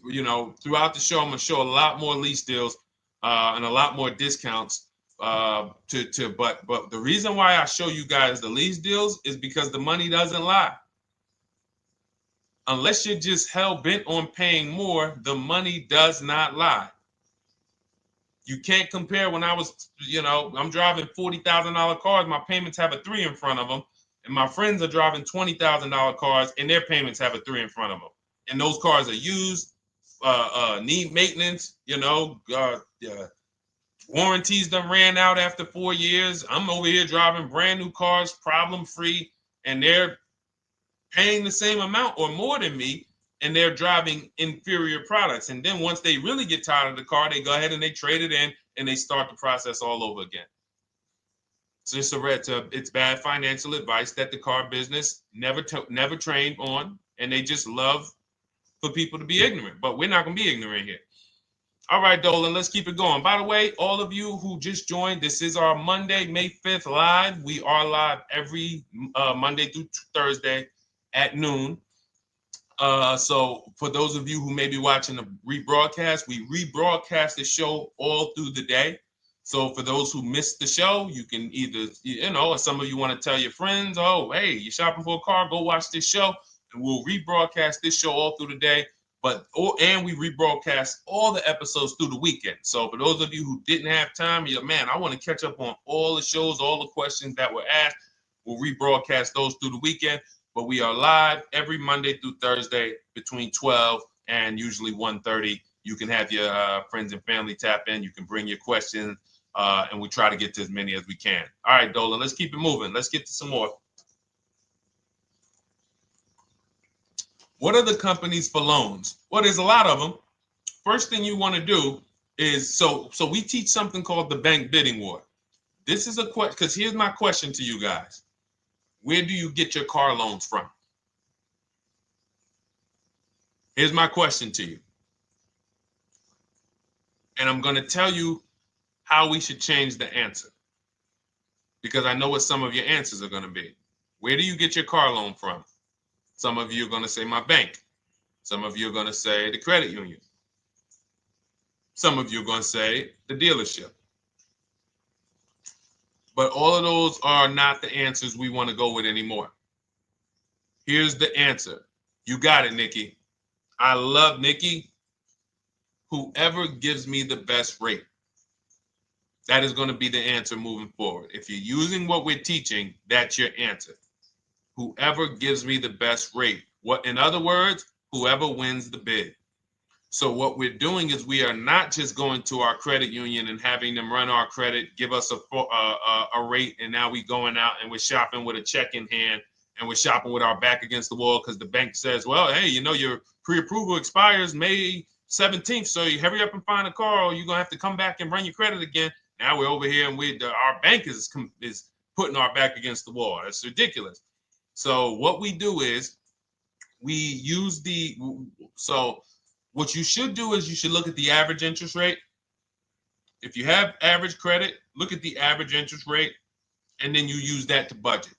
you know, throughout the show, I'm going to show a lot more lease deals and a lot more discounts. But the reason why I show you guys the lease deals is because the money doesn't lie. Unless you're just hell bent on paying more, the money does not lie. You can't compare when I was, you know, I'm driving $40,000 cars. My payments have a 3 in front of them. And my friends are driving $20,000 cars and their payments have a 3 in front of them. And those cars are used, need maintenance, you know, warranties done ran out after 4 years. I'm over here driving brand new cars, problem free, and they're paying the same amount or more than me, and they're driving inferior products. And then once they really get tired of the car, they go ahead and they trade it in and they start the process all over again. So it's bad financial advice that the car business never trained on, and they just love for people to be ignorant. But we're not going to be ignorant here. All right, Dolan, let's keep it going. By the way, all of you who just joined, this is our Monday, May 5th live. We are live every Monday through Thursday at noon. So for those of you who may be watching the rebroadcast, we rebroadcast the show all through the day. So for those who missed the show, you can either, you know, or some of you want to tell your friends, oh, hey, you're shopping for a car, go watch this show. And we'll rebroadcast this show all through the day. And we rebroadcast all the episodes through the weekend. So for those of you who didn't have time, you're like, man, I want to catch up on all the shows, all the questions that were asked. We'll rebroadcast those through the weekend. But we are live every Monday through Thursday between 12 and usually 1:30. You can have your friends and family tap in. You can bring your questions, and we try to get to as many as we can. All right, Dolan, let's keep it moving. Let's get to some more. What are the companies for loans? Well, there's a lot of them. First thing you want to do is, so we teach something called the bank bidding war. This is a question, because here's my question to you guys. Where do you get your car loans from? Here's my question to you. And I'm going to tell you how we should change the answer, because I know what some of your answers are going to be. Where do you get your car loan from? Some of you are going to say my bank. Some of you are going to say the credit union. Some of you are going to say the dealership. But all of those are not the answers we want to go with anymore. Here's the answer. You got it, Nikki. I love Nikki. Whoever gives me the best rate. That is going to be the answer moving forward. If you're using what we're teaching, that's your answer. Whoever gives me the best rate. What, in other words, whoever wins the bid. So what we're doing is we are not just going to our credit union and having them run our credit, give us a rate, and now we going out and we're shopping with a check in hand and we're shopping with our back against the wall because the bank says, well, hey, you know, your pre-approval expires May 17th, so you hurry up and find a car or you're going to have to come back and run your credit again. Now we're over here and our bank is putting our back against the wall. That's ridiculous. So what we do is we use what you should do is you should look at the average interest rate. If you have average credit, look at the average interest rate, and then you use that to budget.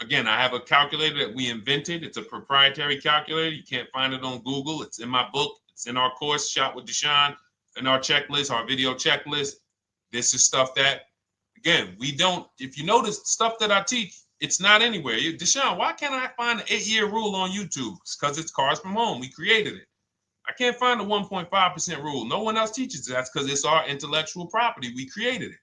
Again, I have a calculator that we invented. It's a proprietary calculator. You can't find it on Google. It's in my book. It's in our course, Shop with Deshone, in our checklist, our video checklist. This is stuff that, again, we don't, if you notice stuff that I teach, it's not anywhere. Deshone, why can't I find an 8-year rule on YouTube? It's because it's Cars from Home. We created it. I can't find the 1.5% rule. No one else teaches that because it's our intellectual property. We created it.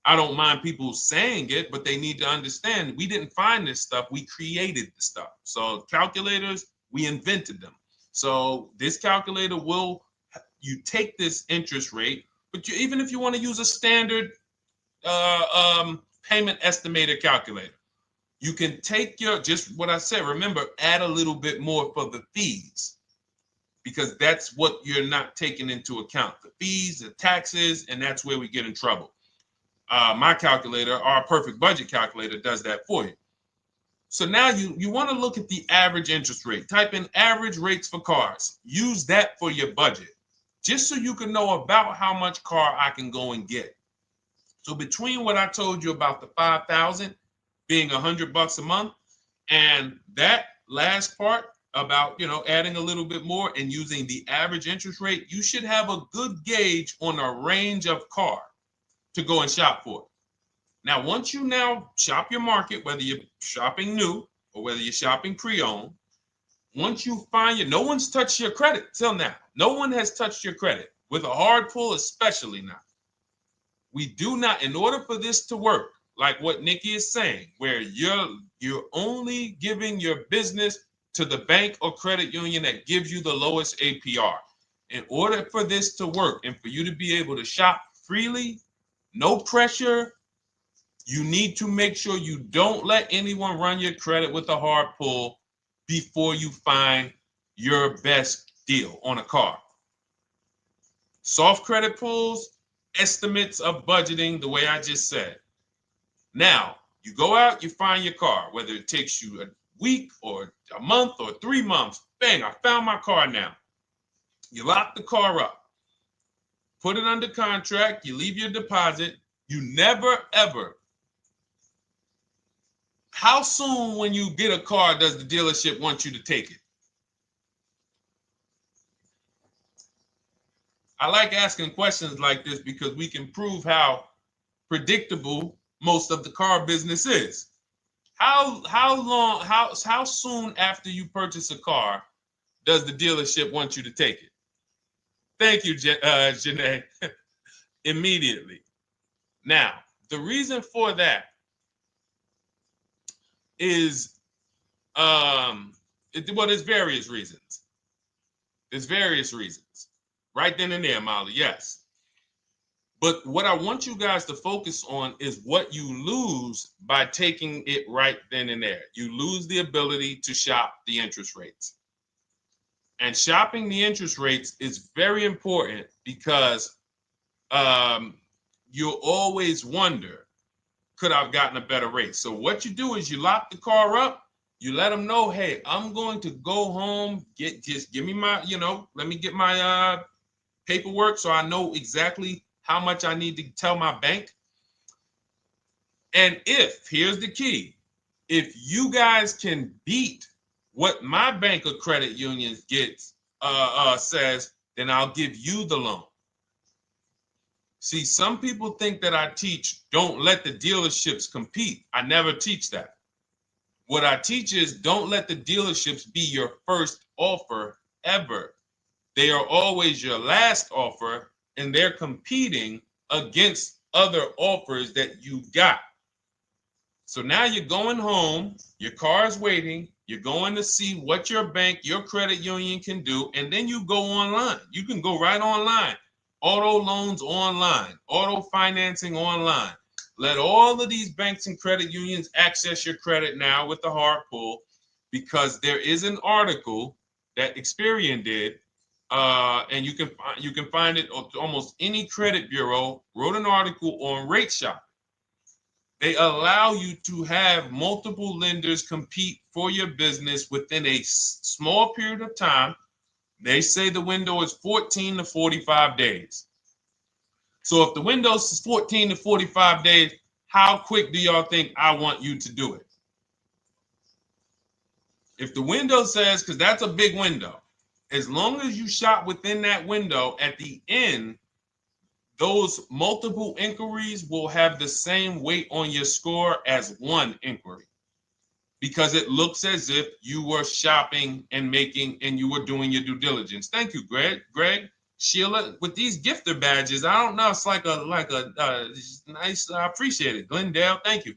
I don't mind people saying it, but they need to understand we didn't find this stuff. We created the stuff. So calculators, we invented them. So this calculator you take this interest rate, but even if you want to use a standard payment estimator calculator, you can take just what I said. Remember, add a little bit more for the fees, because that's what you're not taking into account. The fees, the taxes, and that's where we get in trouble. My calculator, our perfect budget calculator, does that for you. So now you want to look at the average interest rate. Type in average rates for cars. Use that for your budget, just so you can know about how much car I can go and get. So between what I told you about the 5,000 being $100 a month, and that last part about, adding a little bit more and using the average interest rate, you should have a good gauge on a range of car to go and shop for. Now, once you now shop your market, whether you're shopping new or whether you're shopping pre-owned, once you find no one's touched your credit till now. No one has touched your credit with a hard pull, especially not. We do not, in order for this to work, like what Nikki is saying, where you're only giving your business to the bank or credit union that gives you the lowest APR. In order for this to work and for you to be able to shop freely, no pressure, you need to make sure you don't let anyone run your credit with a hard pull before you find your best deal on a car. Soft credit pulls, estimates of budgeting, the way I just said. Now, you go out, you find your car, whether it takes you a week or a month or 3 months. Bang, I found my car now. You lock the car up, put it under contract, you leave your deposit. You never, ever. How soon when you get a car does the dealership want you to take it? I like asking questions like this because we can prove how predictable most of the car business is. How soon after you purchase a car does the dealership want you to take it? Thank you, Janae. Immediately. Now, the reason for that is, there's various reasons. There's various reasons. Right then and there, Molly, yes. But what I want you guys to focus on is what you lose by taking it right then and there. You lose the ability to shop the interest rates. And shopping the interest rates is very important because you'll always wonder, could I have gotten a better rate? So what you do is you lock the car up, you let them know, hey, I'm going to go home, just give me my, let me get my paperwork so I know exactly how much I need to tell my bank. And here's the key, if you guys can beat what my bank or credit union gets says, then I'll give you the loan. See, some people think that I teach don't let the dealerships compete. I never teach that. What I teach is don't let the dealerships be your first offer ever. They are always your last offer, and they're competing against other offers that you got. So now you're going home, your car's waiting, you're going to see what your bank, your credit union can do, and then you go online. You can go right online. Auto loans online, auto financing online. Let all of these banks and credit unions access your credit now with the hard pull, because there is an article that Experian did, and you can find it at almost any credit bureau, wrote an article on rate shopping. They allow you to have multiple lenders compete for your business within a small period of time. They say the window is 14 to 45 days. So if the window is 14 to 45 days, how quick do y'all think I want you to do it? If the window says, because that's a big window, as long as you shop within that window, at the end, those multiple inquiries will have the same weight on your score as one inquiry, because it looks as if you were shopping and you were doing your due diligence. Thank you, Greg, Sheila, with these gifter badges. I don't know. It's like a nice. I appreciate it, Glendale. Thank you.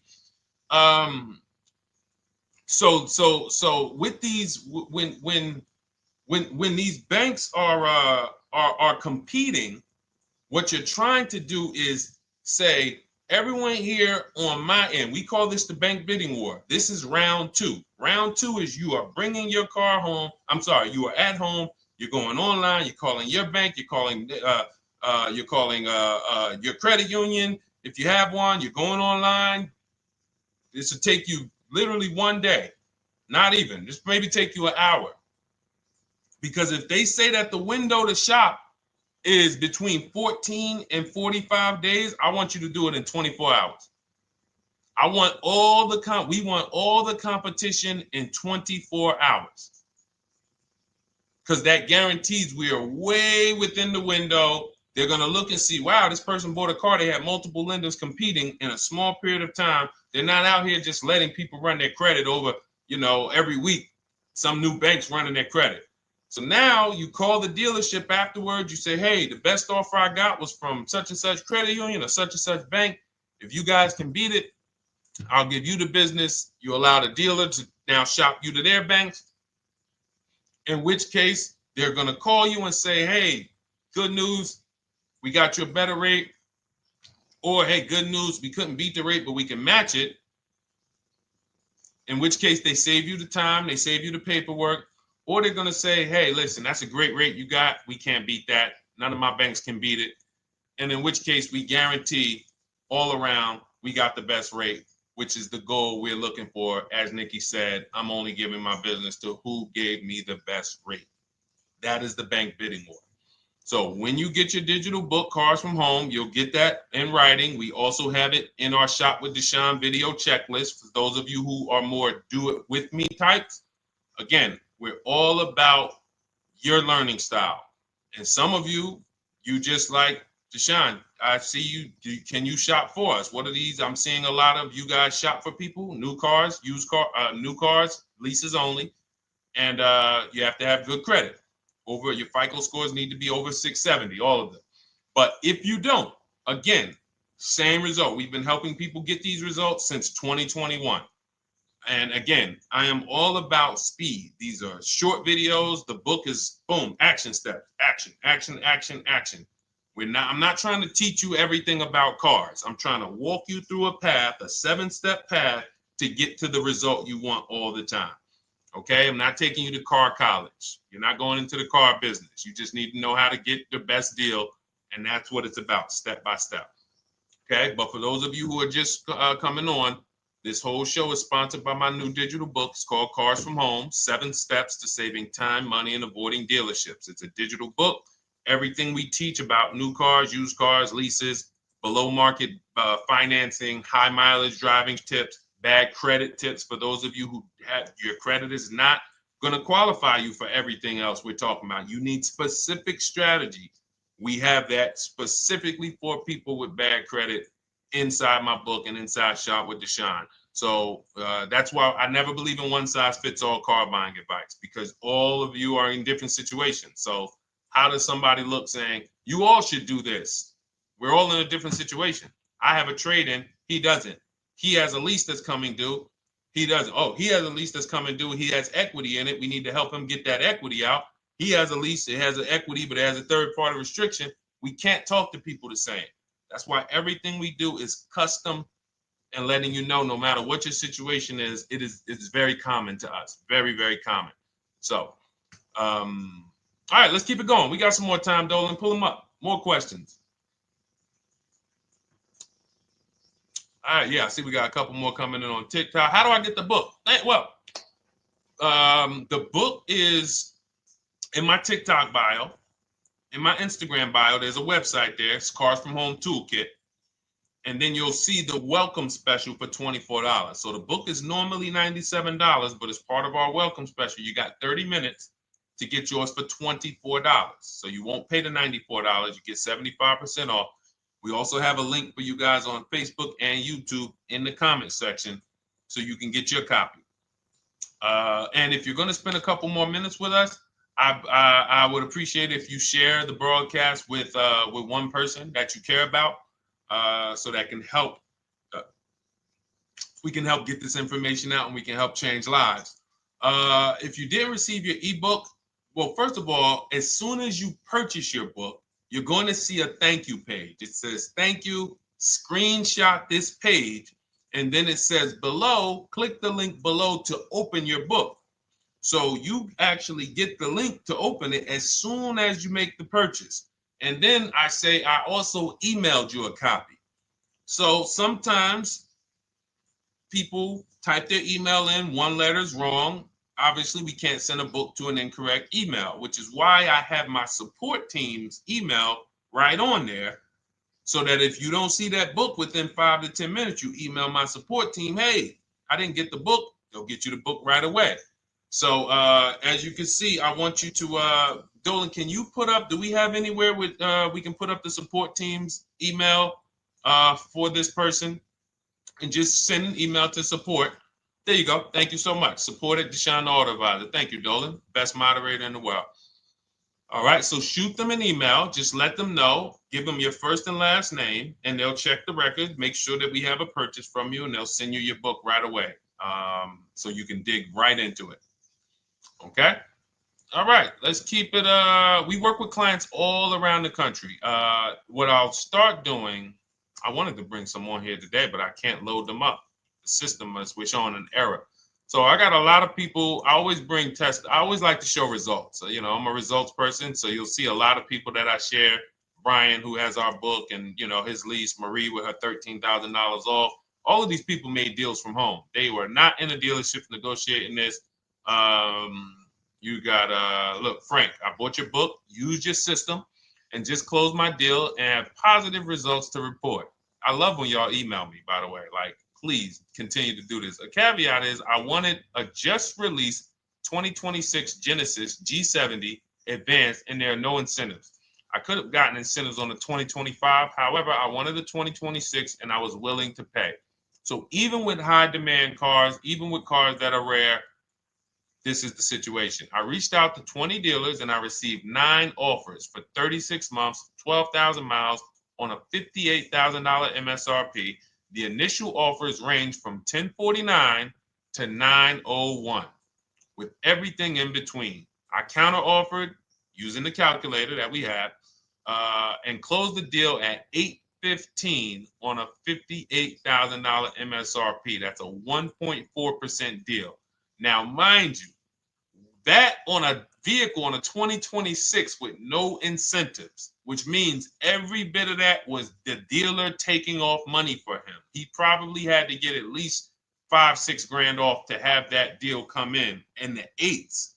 So with these, when these banks are competing, what you're trying to do is say, everyone here on my end, we call this the bank bidding war. This is round two. Round two is you are bringing your car home. I'm sorry, you are at home. You're going online. You're calling your bank. You're calling your credit union. If you have one, you're going online. This will take you literally one day, not even. This maybe take you an hour. Because if they say that the window to shop is between 14 and 45 days, I want you to do it in 24 hours. We want all the competition in 24 hours. Because that guarantees we are way within the window. They're going to look and see, wow, this person bought a car. They had multiple lenders competing in a small period of time. They're not out here just letting people run their credit over, every week. Some new banks running their credit. So now you call the dealership afterwards. You say, hey, the best offer I got was from such and such credit union or such and such bank. If you guys can beat it, I'll give you the business. You allow the dealer to now shop you to their banks. In which case, they're going to call you and say, hey, good news, we got you a better rate. Or, hey, good news, we couldn't beat the rate, but we can match it. In which case, they save you the time, they save you the paperwork. Or they're going to say, hey, listen, that's a great rate you got. We can't beat that. None of my banks can beat it. And in which case, we guarantee all around we got the best rate, which is the goal we're looking for. As Nikki said, I'm only giving my business to who gave me the best rate. That is the bank bidding war. So when you get your digital book, Cars from Home, you'll get that in writing. We also have it in our Shop with Deshone video checklist for those of you who are more do-it-with-me types. Again, we're all about your learning style. And some of you just like, Deshone, I see you. Can you shop for us? What are these? I'm seeing a lot of you guys shop for people, new cars, new cars, leases only. And you have to have good credit. Your FICO scores need to be over 670, all of them. But if you don't, again, same result. We've been helping people get these results since 2021. And again, I am all about speed. These are short videos. The book is boom, action steps, action, action, action, action. I'm not trying to teach you everything about cars. I'm trying to walk you through a path, a 7-step path to get to the result you want all the time. Okay, I'm not taking you to car college. You're not going into the car business. You just need to know how to get the best deal. And that's what it's about, step by step. Okay, but for those of you who are just coming on, this whole show is sponsored by my new digital book. It's called Cars from Home, 7 Steps to Saving Time, Money, and Avoiding Dealerships. It's a digital book. Everything we teach about new cars, used cars, leases, below market financing, high mileage driving tips, bad credit tips for those of you who have your credit is not going to qualify you for everything else we're talking about. You need specific strategy. We have that specifically for people with bad credit inside my book and inside Shop with Deshone. So that's why I never believe in one size fits all car buying advice, because all of you are in different situations. So how does somebody look saying, you all should do this? We're all in a different situation. I have a trade-in, he doesn't. He has a lease that's coming due, he doesn't. Oh, he has a lease that's coming due, he has equity in it, we need to help him get that equity out. He has a lease, it has an equity, but it has a third-party restriction. We can't talk to people the same. That's why everything we do is custom and letting you know, no matter what your situation is, it's very common to us. Very, very common. So, all right, let's keep it going. We got some more time, Dolan. Pull them up. More questions. All right, yeah, I see we got a couple more coming in on TikTok. How do I get the book? Well, the book is in my TikTok bio. In my Instagram bio, there's a website there. It's Cars from Home Toolkit. And then you'll see the welcome special for $24. So the book is normally $97, but as part of our welcome special, you got 30 minutes to get yours for $24. So you won't pay the $94. You get 75% off. We also have a link for you guys on Facebook and YouTube in the comment section so you can get your copy. And if you're going to spend a couple more minutes with us, I would appreciate if you share the broadcast with one person that you care about, so that can help. We can help get this information out, and we can help change lives. If you didn't receive your ebook, well, first of all, as soon as you purchase your book, you're going to see a thank you page. It says thank you. Screenshot this page, and then it says below, click the link below to open your book. So you actually get the link to open it as soon as you make the purchase. And then I say I also emailed you a copy. So sometimes people type their email in, one letter's wrong. Obviously, we can't send a book to an incorrect email, which is why I have my support team's email right on there, so that if you don't see that book within 5 to 10 minutes, you email my support team, hey, I didn't get the book. They'll get you the book right away. So as you can see, I want you to, Dolan, can you put up, do we have anywhere with, we can put up the support team's email for this person, and just send an email to support. There you go. Thank you so much. Support at Deshone the Auto Advisor. Thank you, Dolan. Best moderator in the world. All right, so shoot them an email. Just let them know. Give them your first and last name, and they'll check the record, make sure that we have a purchase from you, and they'll send you your book right away, so you can dig right into it. Okay? All right, let's keep it. We work with clients all around the country. What I'll start doing, I wanted to bring some on here today, but I can't load them up. The system is showing an error. So I got a lot of people. I always bring tests. I always like to show results. So, you know, I'm a results person. So you'll see a lot of people that I share. Brian, who has our book, and, you know, his lease, Marie with her $13,000 off. All of these people made deals from home. They were not in a dealership negotiating this. You got, look, Frank, I bought your book, used your system, and just closed my deal and have positive results to report. I love when y'all email me, by the way. Like, please continue to do this. A caveat is I wanted a just released 2026 Genesis G70 Advanced, and there are no incentives. I could have gotten incentives on the 2025. However, I wanted the 2026, and I was willing to pay. So even with high demand cars, even with cars that are rare, this is the situation. I reached out to 20 dealers, and I received 9 offers for 36 months, 12,000 miles on a $58,000 MSRP. The initial offers range from $1049 to $901, with everything in between. I counter offered using the calculator that we have, and closed the deal at $815 on a $58,000 MSRP. That's a 1.4% deal. Now, mind you, that on a vehicle on a 2026 with no incentives, which means every bit of that was the dealer taking off money for him. He probably had to get at least $5-6 grand off to have that deal come in the 8s,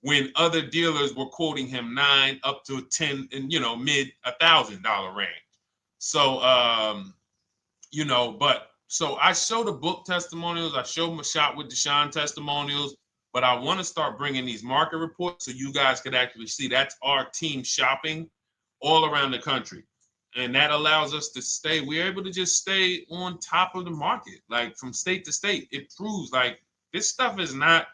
when other dealers were quoting him 9 up to 10 and, you know, mid $1,000 range. So, you know, but so I show the book testimonials. I show my Shop with Deshone testimonials. But I want to start bringing these market reports so you guys could actually see that's our team shopping all around the country. And that allows us to stay, we're able to just stay on top of the market, like from state to state. It proves like this stuff is not,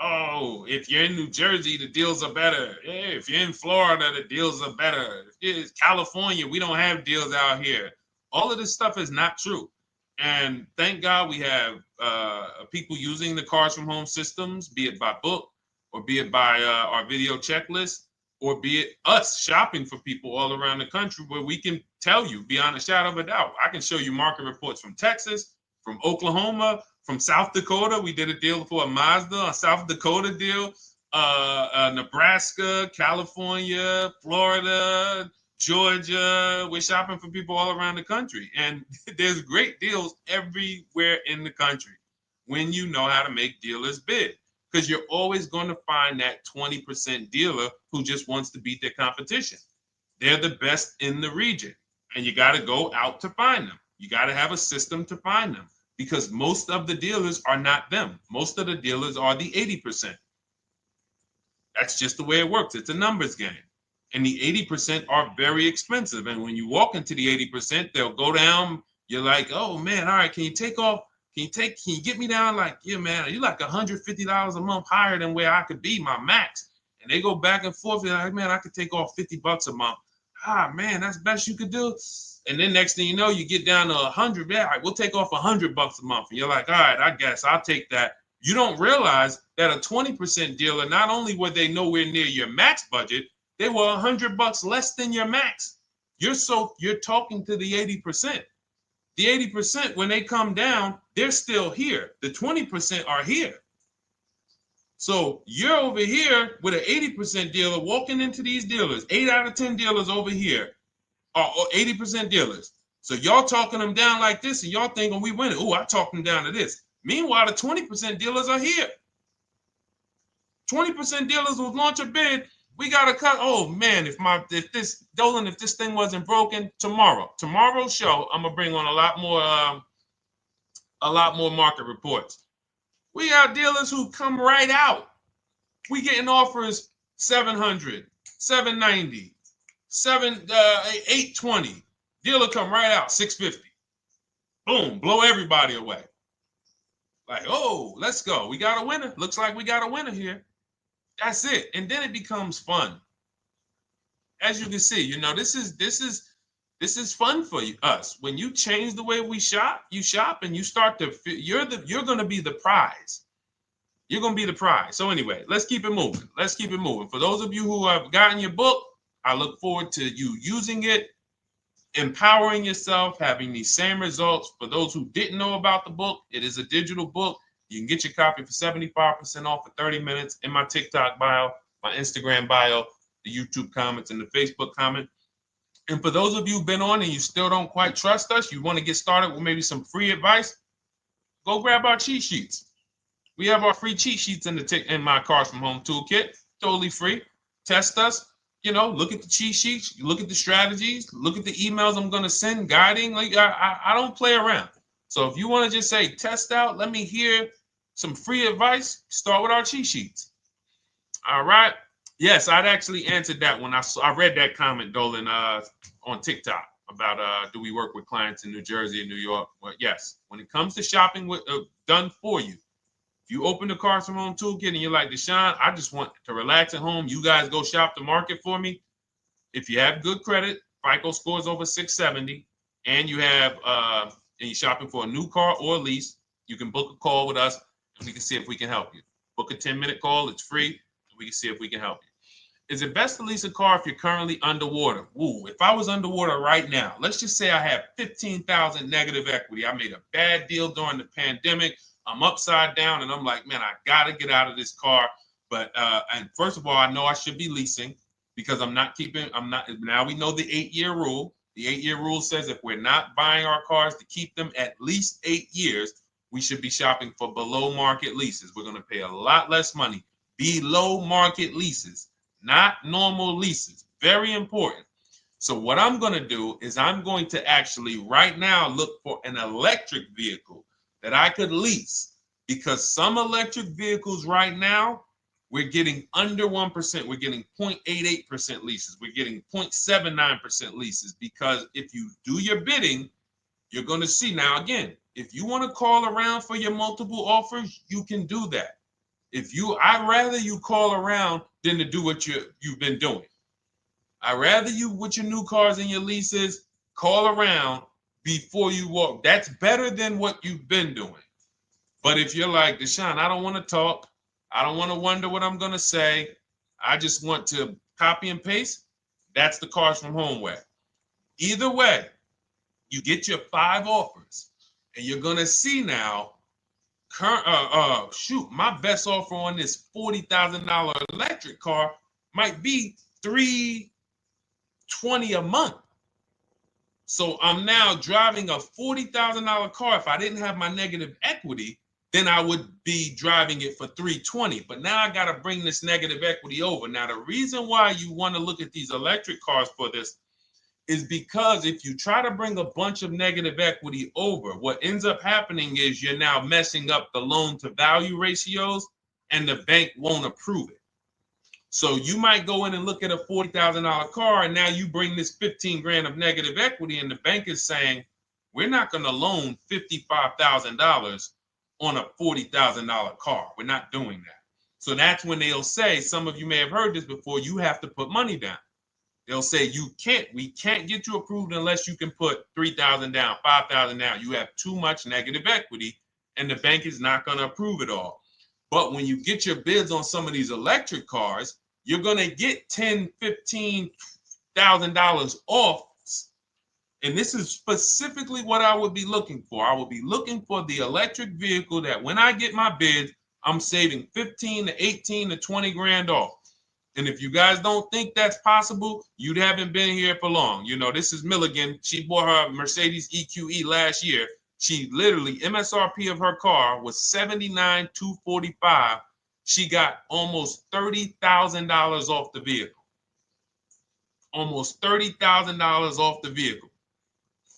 oh, if you're in New Jersey, the deals are better. Yeah, if you're in Florida, the deals are better. If it's California, we don't have deals out here. All of this stuff is not true. And thank God we have people using the Cars from Home systems, be it by book or be it by our video checklist, or be it us shopping for people all around the country where we can tell you beyond a shadow of a doubt. I can show you market reports from Texas, from Oklahoma, from South Dakota. We did a deal for a Mazda, a South Dakota deal, Nebraska, California, Florida, Georgia. We're shopping for people all around the country. And there's great deals everywhere in the country when you know how to make dealers bid. Because you're always going to find that 20% dealer who just wants to beat their competition. They're the best in the region. And you got to go out to find them. You got to have a system to find them. Because most of the dealers are not them. Most of the dealers are the 80%. That's just the way it works. It's a numbers game. And the 80% are very expensive. And when you walk into the 80%, they'll go down. You're like, oh man, all right, can you take off? Can you get me down? Like, yeah, man, you're like $150 a month higher than where I could be, my max. And they go back and forth. They're like, man, I could take off $50 a month. Ah, man, that's the best you could do. And then next thing you know, you get down to 100. Yeah, all right, we'll take off $100 a month. And you're like, all right, I guess I'll take that. You don't realize that a 20% dealer, not only were they nowhere near your max budget, they were $100 less than your max. You're talking to the 80%. The 80%, when they come down, they're still here. The 20% are here. So you're over here with an 80% dealer walking into these dealers. 8 out of 10 dealers over here are 80% dealers. So y'all talking them down like this, and y'all thinking we winning. Oh, I talked them down to this. Meanwhile, the 20% dealers are here. 20% dealers will launch a bid. We gotta cut. Oh man, if this thing wasn't broken, tomorrow's show, I'm gonna bring on a lot more market reports. We got dealers who come right out. We getting offers 700, 790, 820. Dealer come right out 650. Boom, blow everybody away. Like, oh, let's go. We got a winner. Looks like we got a winner here. That's it. And then it becomes fun. As you can see, this is fun for us. When you change the way we shop, you shop and you start to you're going to be the prize. You're going to be the prize. So anyway, let's keep it moving. For those of you who have gotten your book, I look forward to you using it, empowering yourself, having these same results. For those who didn't know about the book, it is a digital book. You can get your copy for 75% off for 30 minutes in my TikTok bio, my Instagram bio, the YouTube comments, and the Facebook comment. And for those of you who've been on and you still don't quite trust us, you want to get started with maybe some free advice, go grab our cheat sheets. We have our free cheat sheets in my Cars from Home toolkit, totally free. Test us. Look at the cheat sheets, look at the strategies, look at the emails I'm going to send, guiding. Like I don't play around. So if you want to just say, test out, let me hear some free advice, start with our cheat sheets. All right. Yes, I'd actually answered that when I read that comment, Dolan, on TikTok about do we work with clients in New Jersey and New York? Well, yes. When it comes to shopping done for you, if you open the Cars from Home toolkit and you're like, Deshone, I just want to relax at home. You guys go shop the market for me. If you have good credit, FICO scores over 670, and you have and you're shopping for a new car or a lease, you can book a call with us and we can see if we can help you. Book a 10-minute call. It's free. And we can see if we can help you. Is it best to lease a car if you're currently underwater? Ooh, if I was underwater right now, let's just say I have 15,000 negative equity. I made a bad deal during the pandemic. I'm upside down and I'm like, man, I got to get out of this car. But and first of all, I know I should be leasing because now we know the 8-year rule. The 8-year rule says if we're not buying our cars to keep them at least 8 years, we should be shopping for below market leases. We're going to pay a lot less money. Below market leases, not normal leases. Very important. So what I'm going to do is I'm going to actually right now look for an electric vehicle that I could lease because some electric vehicles right now, we're getting under 1%. We're getting 0.88% leases. We're getting 0.79% leases, because if you do your bidding, you're going to see. Now, again, if you want to call around for your multiple offers, you can do that. I'd rather you call around than to do what you've been doing. I'd rather you, with your new cars and your leases, call around before you walk. That's better than what you've been doing. But if you're like, Deshone, I don't want to talk. I don't want to wonder what I'm going to say. I just want to copy and paste. That's the Cars from Home way. Either way, you get your 5 offers, and you're going to see now, my best offer on this $40,000 electric car might be $320 a month. So I'm now driving a $40,000 car. If I didn't have my negative equity, then I would be driving it for $320. But now I got to bring this negative equity over. Now, the reason why you want to look at these electric cars for this is because if you try to bring a bunch of negative equity over, what ends up happening is you're now messing up the loan to value ratios, and the bank won't approve it. So you might go in and look at a $40,000 car, and now you bring this 15 grand of negative equity, and the bank is saying, we're not going to loan $55,000 on a $40,000 car. We're not doing that. So that's when they'll say, some of you may have heard this before, you have to put money down. They'll say, we can't get you approved unless you can put $3,000 down, $5,000 down. You have too much negative equity, and the bank is not going to approve it all. But when you get your bids on some of these electric cars, you're going to get $10,000, $15,000 off. And this is specifically what I would be looking for. I would be looking for the electric vehicle that when I get my bids, I'm saving 15 to 18 to 20 grand off. And if you guys don't think that's possible, you haven't been here for long. You know, this is Milligan. She bought her Mercedes EQE last year. She literally, MSRP of her car was $79,245. She got almost $30,000 off the vehicle. Almost $30,000 off the vehicle.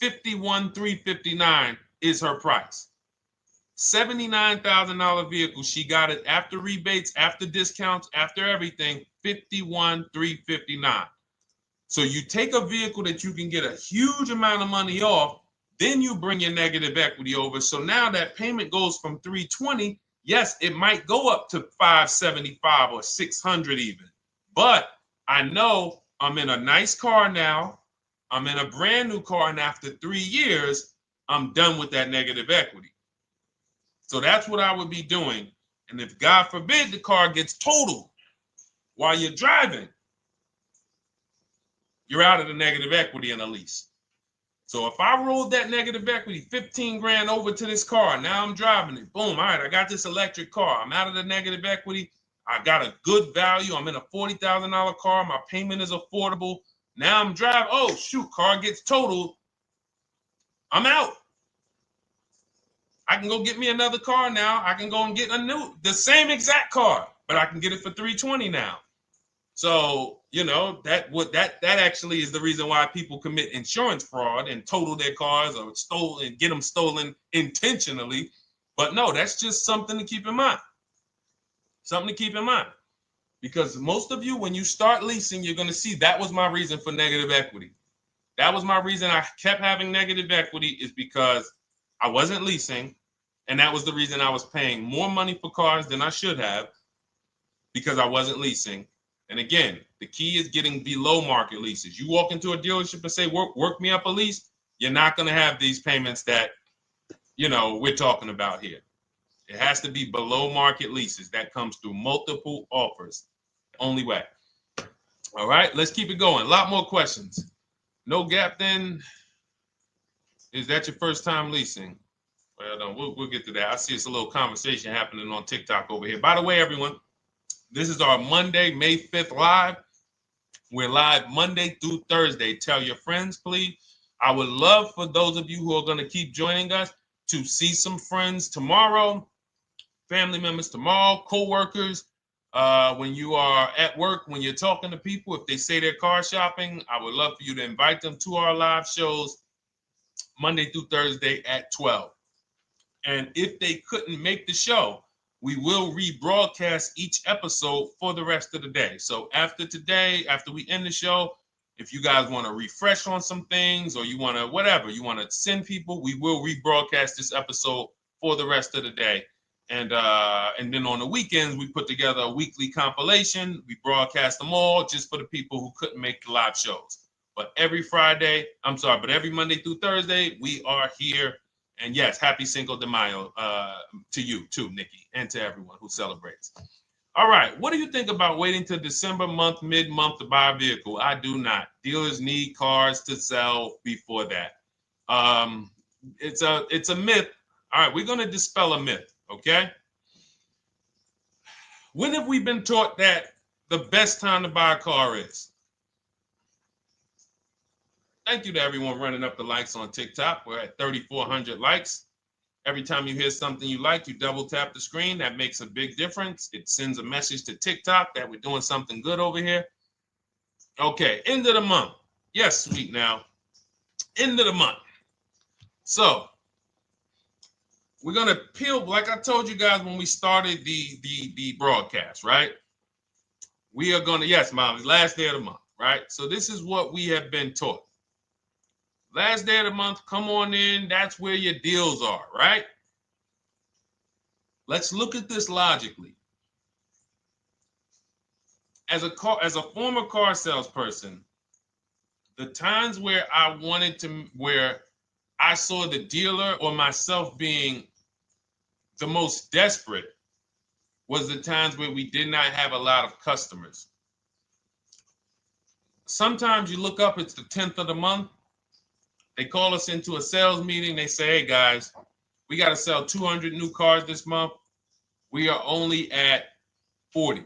$51,359 is her price. $79,000 vehicle. She got it after rebates, after discounts, after everything. $51,359. So you take a vehicle that you can get a huge amount of money off, then you bring your negative equity over. So now that payment goes from $320. Yes, it might go up to $575 or $600 even. But I know I'm in a nice car now. I'm in a brand new car, and after 3 years, I'm done with that negative equity. So that's what I would be doing. And if God forbid the car gets totaled while you're driving, you're out of the negative equity in a lease. So if I rolled that negative equity, 15 grand over to this car, now I'm driving it. Boom. All right, I got this electric car. I'm out of the negative equity. I got a good value. I'm in a $40,000 car. My payment is affordable. Now I'm driving. Oh, shoot, car gets totaled. I'm out. I can go get me another car now. I can go and get the same exact car, but I can get it for $320 now. So, you know, that actually is the reason why people commit insurance fraud and total their cars or get them stolen intentionally. But no, that's just something to keep in mind. Something to keep in mind. Because most of you, when you start leasing, you're going to see that was my reason for negative equity. That was my reason I kept having negative equity, is because I wasn't leasing, and that was the reason I was paying more money for cars than I should have, because I wasn't leasing. And again, the key is getting below market leases. You walk into a dealership and say, work me up a lease, you're not going to have these payments that, you know, we're talking about here. It has to be below market leases. That comes through multiple offers. Only way. All right, let's keep it going. A lot more questions. No gap then. Is that your first time leasing? Well, no, we'll get to that. I see it's a little conversation happening on TikTok over here. By the way, everyone, this is our Monday, May 5th live. We're live Monday through Thursday. Tell your friends, please. I would love for those of you who are going to keep joining us to see some friends tomorrow, family members tomorrow, co-workers. When you are at work, when you're talking to people, if they say they're car shopping, I would love for you to invite them to our live shows Monday through Thursday at 12. And if they couldn't make the show, we will rebroadcast each episode for the rest of the day. So after today, after we end the show, if you guys want to refresh on some things or you want to whatever, you want to send people, we will rebroadcast this episode for the rest of the day. And then on the weekends, we put together a weekly compilation. We broadcast them all just for the people who couldn't make the live shows. But every Monday through Thursday, we are here. And yes, happy Cinco de Mayo to you too, Nikki, and to everyone who celebrates. All right, what do you think about waiting till December month, mid-month to buy a vehicle? I do not. Dealers need cars to sell before that. It's a myth. All right, we're going to dispel a myth, okay? When have we been taught that the best time to buy a car is? Thank you to everyone running up the likes on TikTok. We're at 3,400 likes. Every time you hear something you like, you double tap the screen. That makes a big difference. It sends a message to TikTok that we're doing something good over here. Okay, end of the month. Yes, sweet now. End of the month. So we're gonna peel, like I told you guys when we started the broadcast, right? We are gonna, yes, Molly, last day of the month, right? So this is what we have been taught. Last day of the month, come on in. That's where your deals are, right? Let's look at this logically. As a former car salesperson, the times where where I saw the dealer or myself being the most desperate was the times where we did not have a lot of customers. Sometimes you look up, it's the 10th of the month. They call us into a sales meeting. They say, hey, guys, we got to sell 200 new cars this month. We are only at 40.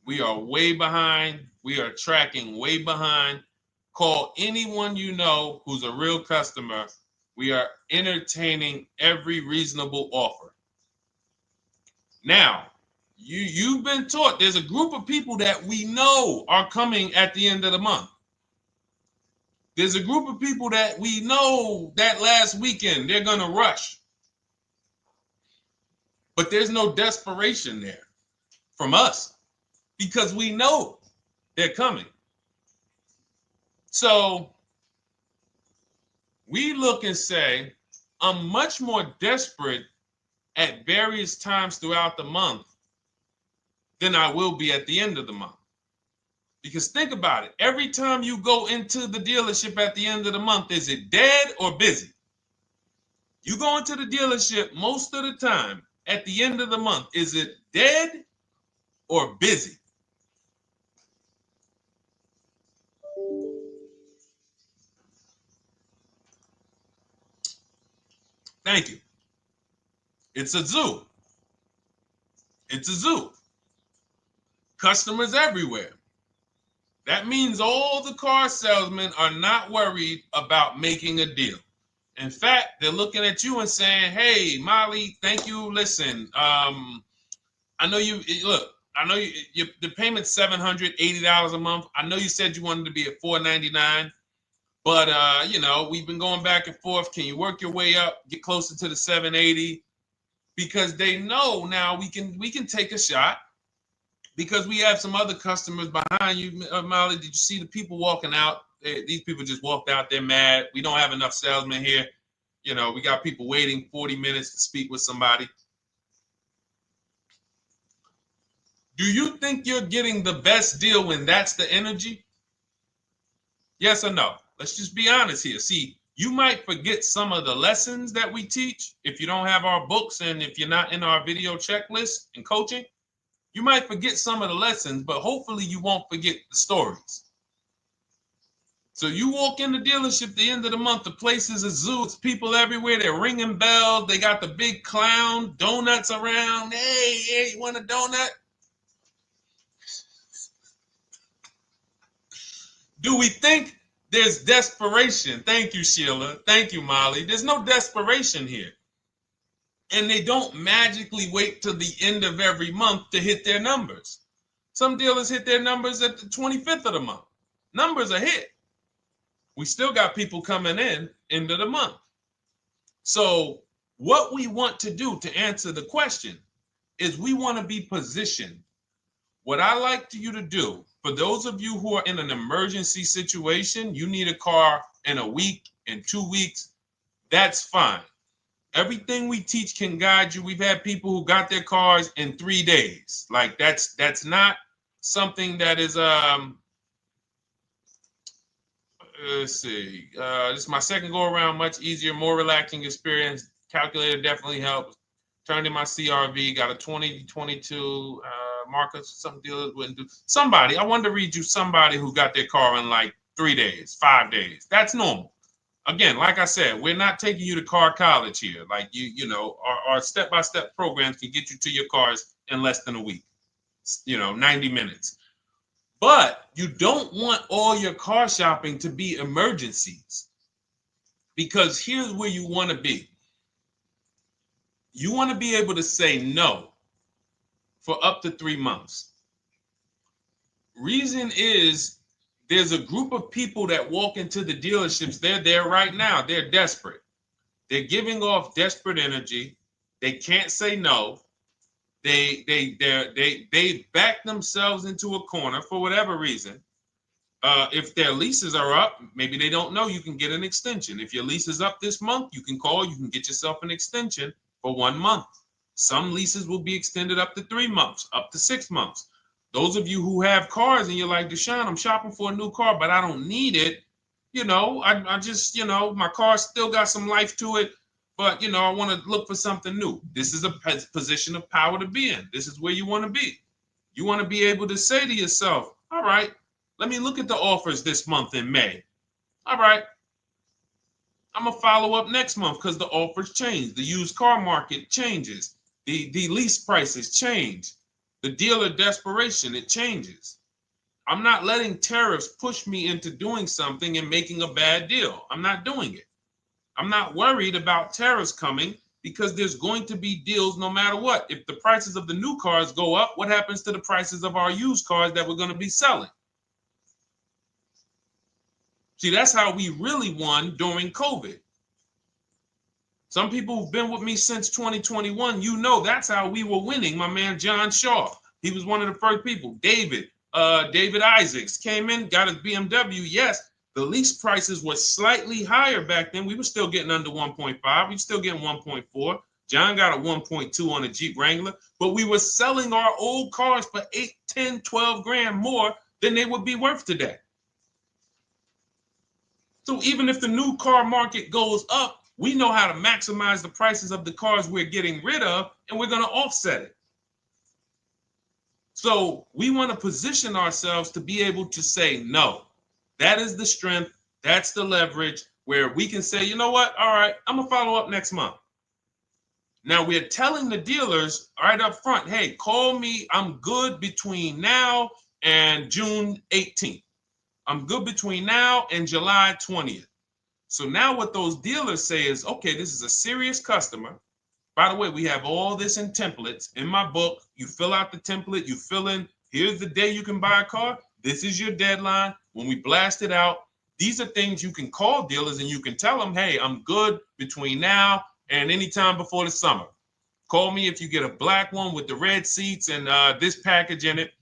We are way behind. We are tracking way behind. Call anyone you know who's a real customer. We are entertaining every reasonable offer. Now, you've been taught there's a group of people that we know are coming at the end of the month. There's a group of people that we know that last weekend they're going to rush. But there's no desperation there from us because we know they're coming. So we look and say, I'm much more desperate at various times throughout the month than I will be at the end of the month. Because think about it. Every time you go into the dealership at the end of the month, is it dead or busy? You go into the dealership most of the time at the end of the month, is it dead or busy? Thank you. It's a zoo. It's a zoo. Customers everywhere. That means all the car salesmen are not worried about making a deal. In fact, they're looking at you and saying, hey, Molly, thank you. Listen, I know you, look, I know the payment's $780 a month. I know you said you wanted to be at $499, but, we've been going back and forth. Can you work your way up, get closer to the $780? Because they know now we can take a shot. Because we have some other customers behind you, Molly. Did you see the people walking out? These people just walked out. They're mad. We don't have enough salesmen here. We got people waiting 40 minutes to speak with somebody. Do you think you're getting the best deal when that's the energy? Yes or no? Let's just be honest here. See, you might forget some of the lessons that we teach if you don't have our books and if you're not in our video checklist and coaching. You might forget some of the lessons, but hopefully you won't forget the stories. So you walk in the dealership at the end of the month, the place is a zoo. It's people everywhere. They're ringing bells. They got the big clown, donuts around. Hey, you want a donut? Do we think there's desperation? Thank you, Sheila. Thank you, Molly. There's no desperation here. And they don't magically wait till the end of every month to hit their numbers. Some dealers hit their numbers at the 25th of the month. Numbers are hit. We still got people coming in end of the month. So What we want to do to answer the question is we want to be positioned. What I like you to do, for those of you who are in an emergency situation, you need a car in a week, in 2 weeks, that's fine. Everything we teach can guide you. We've had people who got their cars in 3 days. Like that's not something that is let's see. This is my second go around, much easier, more relaxing experience. Calculator definitely helps. Turned in my CRV, got a 2022 Marcus, some dealers wouldn't do. Somebody, I wanted to read you somebody who got their car in like 3 days, 5 days. That's normal. Again, like I said, we're not taking you to car college here. Like you know, our step-by-step programs can get you to your cars in less than a week, 90 minutes. But you don't want all your car shopping to be emergencies, because here's where you want to be. You want to be able to say no for up to 3 months. Reason is, there's a group of people that walk into the dealerships. They're there right now. They're desperate. They're giving off desperate energy. They can't say no. They back themselves into a corner for whatever reason. If their leases are up, maybe they don't know you can get an extension. If your lease is up this month, you can call. You can get yourself an extension for 1 month. Some leases will be extended up to 3 months, up to 6 months. Those of you who have cars and you're like, Deshone, I'm shopping for a new car, but I don't need it. I just, my car still got some life to it, but, I want to look for something new. This is a position of power to be in. This is where you want to be. You want to be able to say to yourself, all right, let me look at the offers this month in May. All right, I'm going to follow up next month because the offers change. The used car market changes. The lease prices change. The dealer desperation, it changes. I'm not letting tariffs push me into doing something and making a bad deal. I'm not doing it. I'm not worried about tariffs coming, because there's going to be deals no matter what. If the prices of the new cars go up, what happens to the prices of our used cars that we're going to be selling? See, that's how we really won during COVID. Some people who've been with me since 2021, that's how we were winning. My man John Shaw, he was one of the first people. David Isaacs came in, got his BMW. Yes, the lease prices were slightly higher back then. We were still getting under 1.5. We were still getting 1.4. John got a 1.2 on a Jeep Wrangler, but we were selling our old cars for 8, 10, 12 grand more than they would be worth today. So even if the new car market goes up, we know how to maximize the prices of the cars we're getting rid of, and we're going to offset it. So we want to position ourselves to be able to say no. That is the strength. That's the leverage where we can say, you know what? All right, I'm going to follow up next month. Now we're telling the dealers right up front, hey, call me. I'm good between now and June 18th. I'm good between now and July 20th. So now what those dealers say is, okay, this is a serious customer. By the way, we have all this in templates in my book. You fill out the template, you fill in, here's the day you can buy a car. This is your deadline. When we blast it out, these are things you can call dealers and you can tell them, hey, I'm good between now and anytime before the summer. Call me if you get a black one with the red seats and this package in it.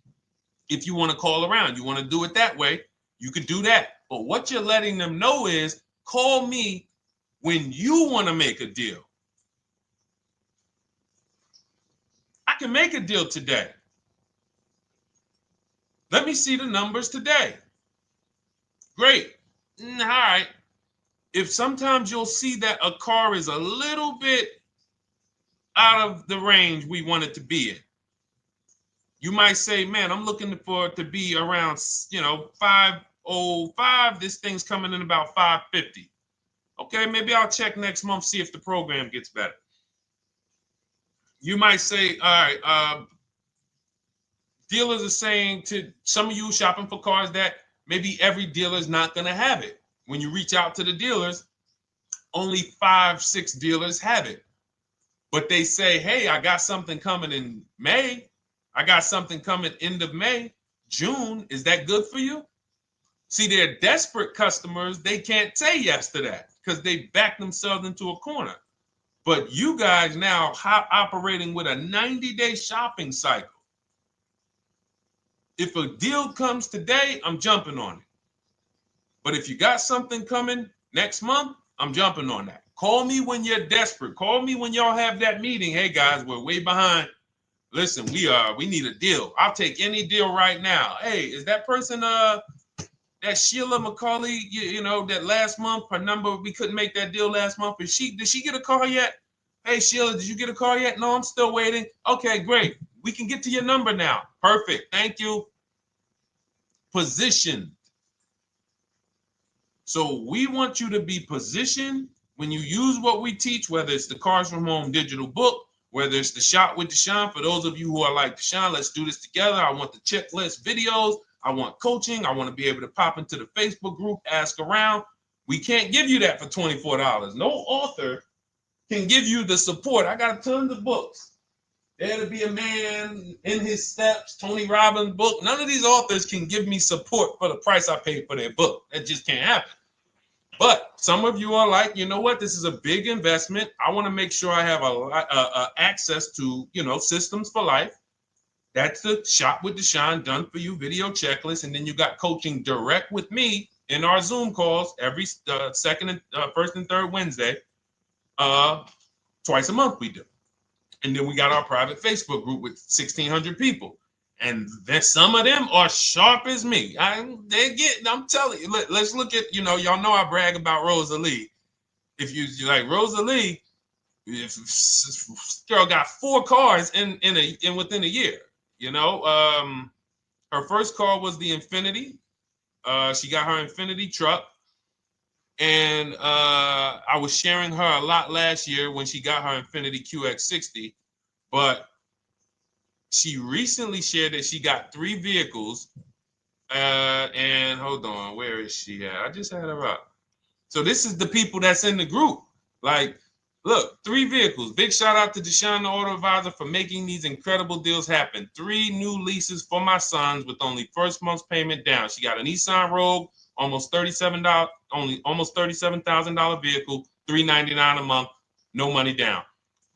If you want to call around, you want to do it that way, you could do that. But what you're letting them know is, call me when you want to make a deal. I can make a deal today. Let me see the numbers today. Great. All right. If sometimes you'll see that a car is a little bit out of the range we want it to be in, you might say, man, I'm looking for it to be around, 505. This thing's coming in about 550. Okay, maybe I'll check next month, see if the program gets better. You might say, all right, dealers are saying to some of you shopping for cars that maybe every dealer is not going to have it. When you reach out to the dealers, only 5, 6 dealers have it. But they say, hey, I got something coming in May. I got something coming end of May, June. Is that good for you? See, they're desperate customers. They can't say yes to that because they back themselves into a corner. But you guys now operating with a 90-day shopping cycle. If a deal comes today, I'm jumping on it. But if you got something coming next month, I'm jumping on that. Call me when you're desperate. Call me when y'all have that meeting. Hey guys, we're way behind. Listen, we need a deal. I'll take any deal right now. Hey, is that person that Sheila McCauley, you know, that last month, her number, we couldn't make that deal last month. Did she get a call yet? Hey Sheila, did you get a call yet? No, I'm still waiting. Okay, great. We can get to your number now. Perfect. Thank you. Positioned. So we want you to be positioned when you use what we teach, whether it's the Cars from Home digital book, whether it's the Shop with Deshone. For those of you who are like, Deshone, let's do this together. I want the checklist videos. I want coaching. I want to be able to pop into the Facebook group, ask around. We can't give you that for $24. No author can give you the support. I got tons of books. There to Be a Man, In His Steps, Tony Robbins' book. None of these authors can give me support for the price I paid for their book. That just can't happen. But some of you are like, you know what? This is a big investment. I want to make sure I have access to, you know, systems for life. That's the Shop with Deshone done for you video checklist. And then you got coaching direct with me in our Zoom calls every first and third Wednesday. Twice a month we do. And then we got our private Facebook group with 1,600 people. And then some of them are sharp as me. I'm telling you, let's look at, you know, y'all know I brag about Rosalie. If you like Rosalie, if girl got 4 cars in within a year, you know. Her first car was the Infinity. She got her Infinity truck. And I was sharing her a lot last year when she got her Infinity QX60, but she recently shared that she got 3 vehicles. And hold on, where is she at? I just had her up. So this is the people that's in the group. Like, look, 3 vehicles. Big shout out to Deshone the Auto Advisor for making these incredible deals happen. 3 new leases for my sons with only first month's payment down. She got a Nissan Rogue, almost $37,000 vehicle, $399 a month, no money down.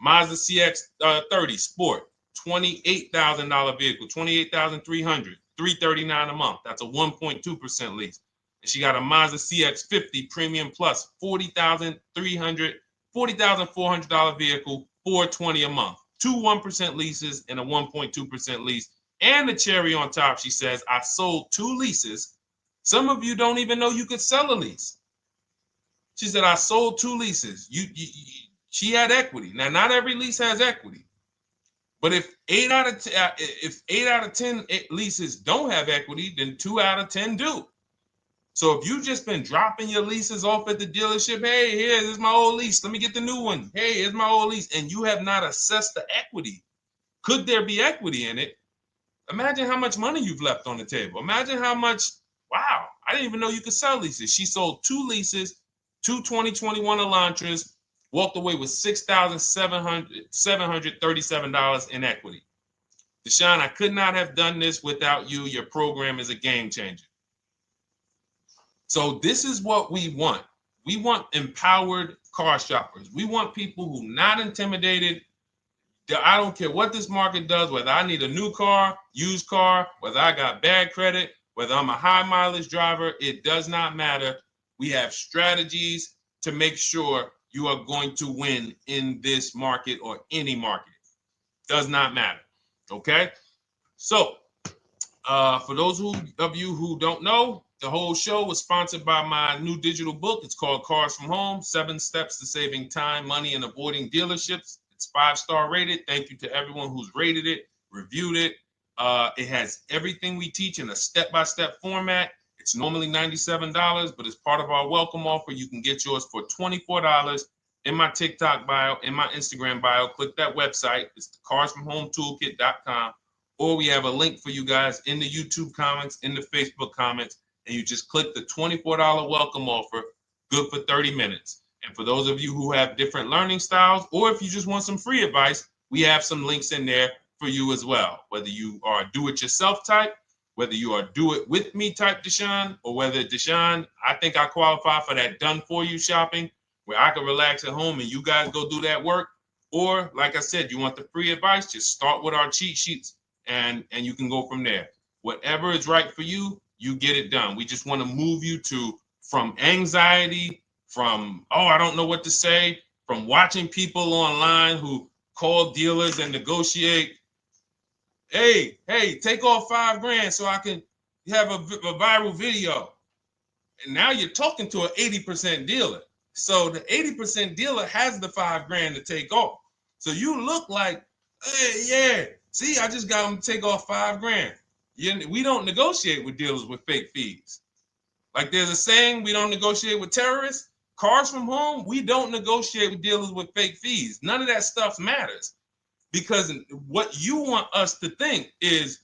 Mazda CX-30 Sport, $28,000 vehicle, $28,300, $339 a month. That's a 1.2% lease. And she got a Mazda CX-50 Premium Plus, $40,400 vehicle, $420 a month. 2 1% leases and a 1.2% lease. And the cherry on top, she says, I sold 2 leases. Some of you don't even know you could sell a lease. She said, I sold 2 leases. She had equity. Now, not every lease has equity. But if 8 out of 10 leases don't have equity, then 2 out of 10 do. So if you've just been dropping your leases off at the dealership, hey, here's my old lease. Let me get the new one. Hey, here's my old lease. And you have not assessed the equity. Could there be equity in it? Imagine how much money you've left on the table. Imagine how much, wow, I didn't even know you could sell leases. She sold 2 leases, 2 2021 Elantras, walked away with $6,737 in equity. Deshone, I could not have done this without you. Your program is a game changer. So this is what we want. We want empowered car shoppers. We want people who are not intimidated. I don't care what this market does, whether I need a new car, used car, whether I got bad credit, whether I'm a high mileage driver, it does not matter. We have strategies to make sure you are going to win in this market or any market. Does not matter. Okay? So, for those of you who don't know, the whole show was sponsored by my new digital book. It's called Cars from Home, 7 Steps to Saving Time, Money, and Avoiding Dealerships. It's 5-star rated. Thank you to everyone who's rated it, reviewed it. It has everything we teach in a step-by-step format. It's normally $97, but as part of our welcome offer, you can get yours for $24 in my TikTok bio, in my Instagram bio. Click that website. It's the carsfromhometoolkit.com. Or we have a link for you guys in the YouTube comments, in the Facebook comments, and you just click the $24 welcome offer, good for 30 minutes. And for those of you who have different learning styles, or if you just want some free advice, we have some links in there for you as well. Whether you are a do-it-yourself type, whether you are do-it-with-me type Deshone, or whether Deshone, I think I qualify for that done-for-you shopping, where I can relax at home and you guys go do that work. Or like I said, you want the free advice, just start with our cheat sheets and you can go from there. Whatever is right for you, you get it done. We just want to move you from anxiety, from, oh, I don't know what to say, from watching people online who call dealers and negotiate. Hey, take off $5,000 so I can have a viral video. And now you're talking to an 80% dealer. So the 80% dealer has the $5,000 to take off. So you look like, hey, yeah, see, I just got them to take off $5,000. We don't negotiate with dealers with fake fees. Like there's a saying, we don't negotiate with terrorists. Cars from home, we don't negotiate with dealers with fake fees. None of that stuff matters. Because what you want us to think is,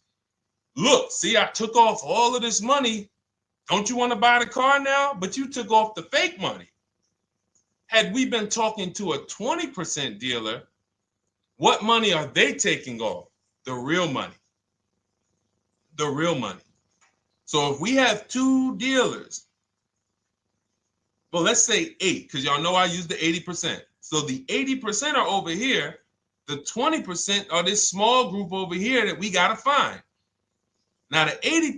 look, see, I took off all of this money. Don't you want to buy the car now? But you took off the fake money. Had we been talking to a 20% dealer, what money are they taking off? The real money. The real money. So if we have two dealers, well, let's say 8, because y'all know I use the 80%. So the 80% are over here. The 20% are this small group over here that we got to find. Now, the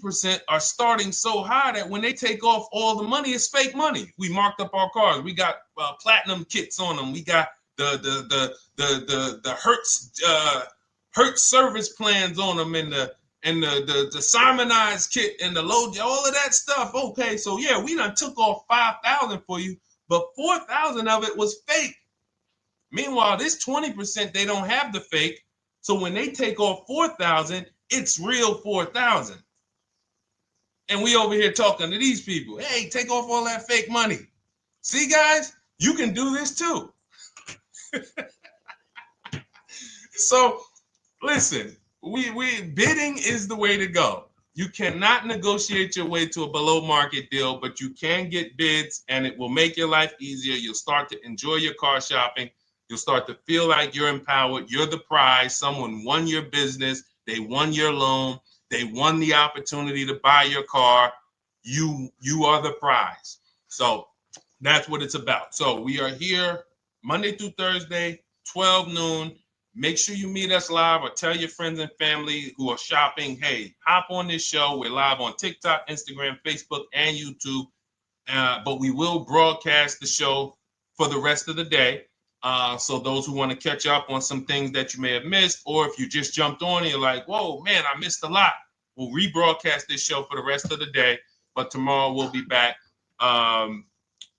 80% are starting so high that when they take off all the money, it's fake money. We marked up our cars. We got platinum kits on them. We got the Hertz service plans on them, and the Simonized kit and the low, all of that stuff. Okay, so yeah, we done took off 5,000 for you, but 4,000 of it was fake. Meanwhile, this 20%, they don't have the fake. So when they take off 4,000, it's real 4,000. And we over here talking to these people. Hey, take off all that fake money. See, guys, you can do this too. So listen, we bidding is the way to go. You cannot negotiate your way to a below market deal, but you can get bids and it will make your life easier. You'll start to enjoy your car shopping. You'll start to feel like you're empowered. You're the prize. Someone won your business. They won your loan. They won the opportunity to buy your car. You are the prize. So that's what it's about. So we are here Monday through Thursday, 12 noon. Make sure you meet us live or tell your friends and family who are shopping, hey, hop on this show. We're live on TikTok, Instagram, Facebook, and YouTube. But we will broadcast the show for the rest of the day. So those who want to catch up on some things that you may have missed, or if you just jumped on and you're like, whoa, man, I missed a lot. We'll rebroadcast this show for the rest of the day. But tomorrow we'll be back,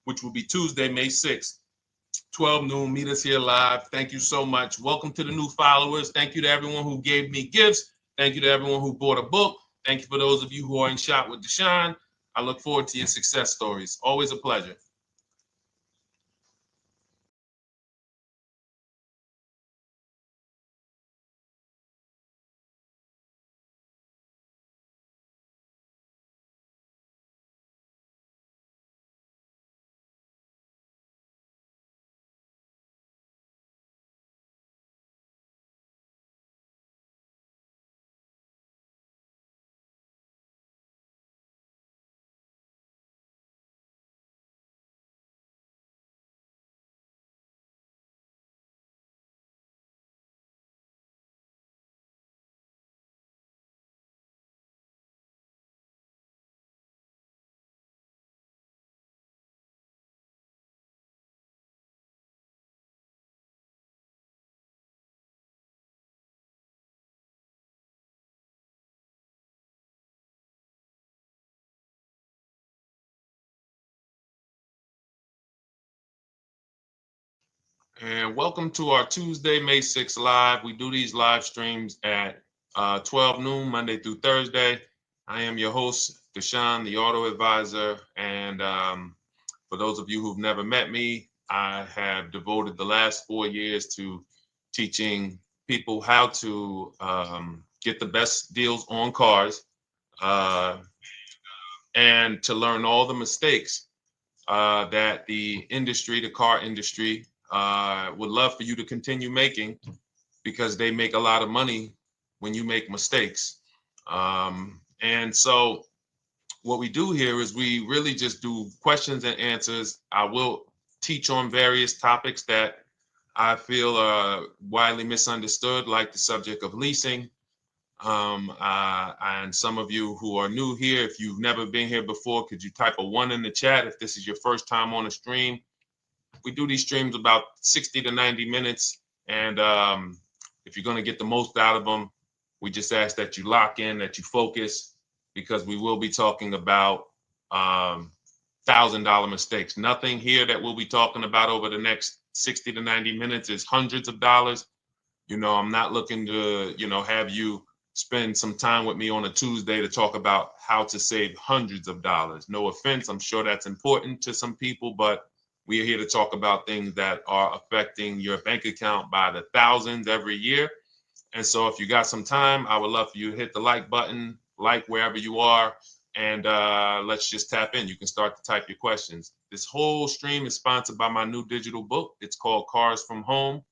which will be Tuesday, May 6th, 12 noon. Meet us here live. Thank you so much. Welcome to the new followers. Thank you to everyone who gave me gifts. Thank you to everyone who bought a book. Thank you for those of you who are in Shop with Deshone. I look forward to your success stories. Always a pleasure. And welcome to our Tuesday, May 6th live. We do these live streams at 12 noon, Monday through Thursday. I am your host, Deshone the Auto Advisor. And for those of you who've never met me, I have devoted the last 4 years to teaching people how to get the best deals on cars and to learn all the mistakes that the industry, the car industry, would love for you to continue making, because they make a lot of money when you make mistakes. And so what we do here is we really just do questions and answers. I will teach on various topics that I feel are widely misunderstood, like the subject of leasing. And some of you who are new here, if you've never been here before, could you type a 1 in the chat if this is your first time on a stream? We do these streams about 60 to 90 minutes. And if you're going to get the most out of them, we just ask that you lock in, that you focus, because we will be talking about $1,000 mistakes. Nothing here that we'll be talking about over the next 60 to 90 minutes is hundreds of dollars. You know, I'm not looking to, have you spend some time with me on a Tuesday to talk about how to save hundreds of dollars. No offense, I'm sure that's important to some people, but we are here to talk about things that are affecting your bank account by the thousands every year. And so if you got some time, I would love for you to hit the like button, like wherever you are, and let's just tap in. You can start to type your questions. This whole stream is sponsored by my new digital book. It's called Cars from Home,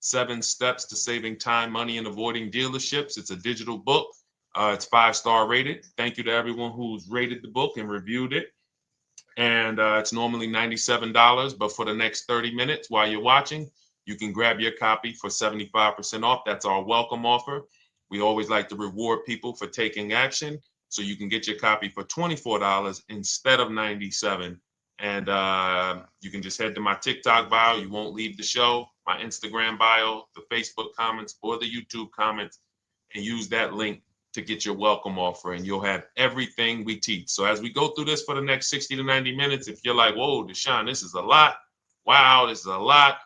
7 Steps to Saving Time, Money, and Avoiding Dealerships. It's a digital book. It's 5-star rated. Thank you to everyone who's rated the book and reviewed it. And it's normally $97, but for the next 30 minutes while you're watching, you can grab your copy for 75% off. That's our welcome offer. We always like to reward people for taking action. So you can get your copy for $24 instead of $97. And you can just head to my TikTok bio. You won't leave the show, my Instagram bio, the Facebook comments, or the YouTube comments, and use that link to get your welcome offer, and you'll have everything we teach. So as we go through this for the next 60 to 90 minutes, if you're like, whoa, Deshone, this is a lot. Wow, this is a lot.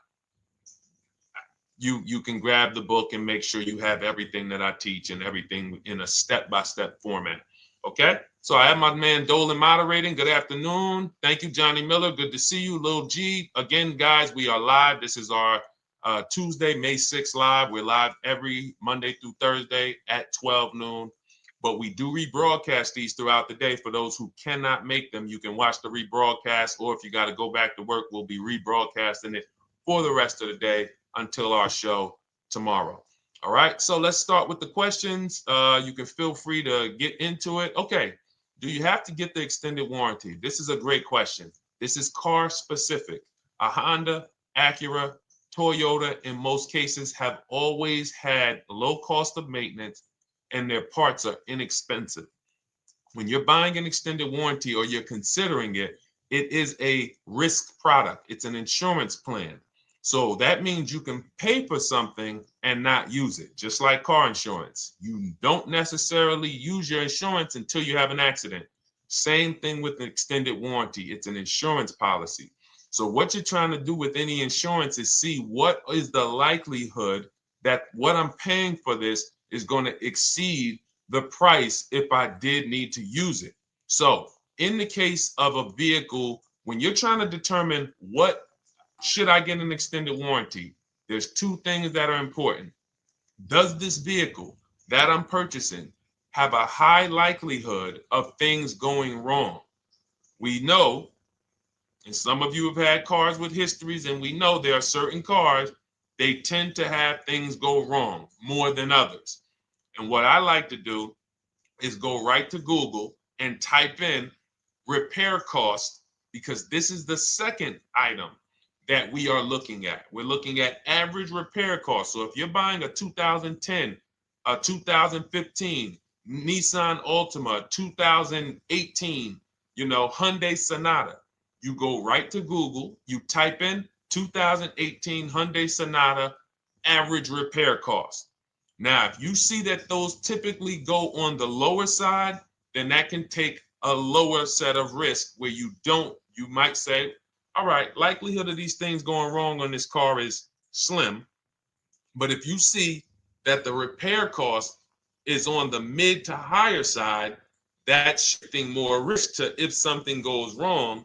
You can grab the book and make sure you have everything that I teach and everything in a step-by-step format. Okay? So I have my man Dolan moderating. Good afternoon. Thank you, Johnny Miller. Good to see you, Lil G. Again, guys, we are live. This is our Tuesday, May 6th live. We're live every Monday through Thursday at 12 noon. But we do rebroadcast these throughout the day. For those who cannot make them, you can watch the rebroadcast, or if you got to go back to work, we'll be rebroadcasting it for the rest of the day until our show tomorrow. All right, so let's start with the questions. You can feel free to get into it. Okay, do you have to get the extended warranty? This is a great question. This is car specific. A Honda, Acura, Toyota, in most cases, have always had low cost of maintenance and their parts are inexpensive. When you're buying an extended warranty or you're considering it, it is a risk product. It's an insurance plan. So that means you can pay for something and not use it, just like car insurance. You don't necessarily use your insurance until you have an accident. Same thing with an extended warranty. It's an insurance policy. So what you're trying to do with any insurance is see what is the likelihood that what I'm paying for this is going to exceed the price if I did need to use it. So in the case of a vehicle, when you're trying to determine what should I get an extended warranty, there's 2 things that are important. Does this vehicle that I'm purchasing have a high likelihood of things going wrong? We know, and some of you have had cars with histories, and we know there are certain cars, they tend to have things go wrong more than others. And what I like to do is go right to Google and type in repair cost, because this is the second item that we are looking at. We're looking at average repair cost. So if you're buying a 2010, a 2015 Nissan Altima, 2018, Hyundai Sonata, you go right to Google, you type in 2018 Hyundai Sonata average repair cost. Now, if you see that those typically go on the lower side, then that can take a lower set of risk where you might say, all right, likelihood of these things going wrong on this car is slim. But if you see that the repair cost is on the mid to higher side, that's shifting more risk to if something goes wrong,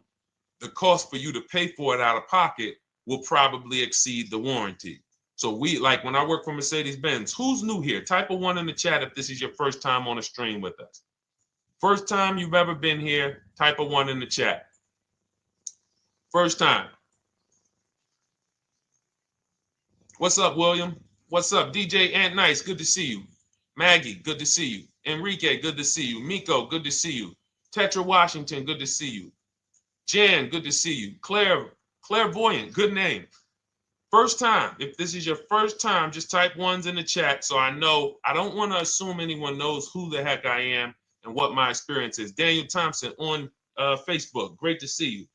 the cost for you to pay for it out of pocket will probably exceed the warranty. So when I work for Mercedes-Benz, who's new here? Type a 1 in the chat if this is your first time on a stream with us. First time you've ever been here, type a 1 in the chat. First time. What's up, William? What's up, DJ Ant Nice? Good to see you. Maggie, good to see you. Enrique, good to see you. Miko, good to see you. Tetra Washington, good to see you. Jan, good to see you. Claire, Clairvoyant, good name. First time, if this is your first time, just type ones in the chat so I know. I don't want to assume anyone knows who the heck I am and what my experience is. Daniel Thompson on Facebook, great to see you.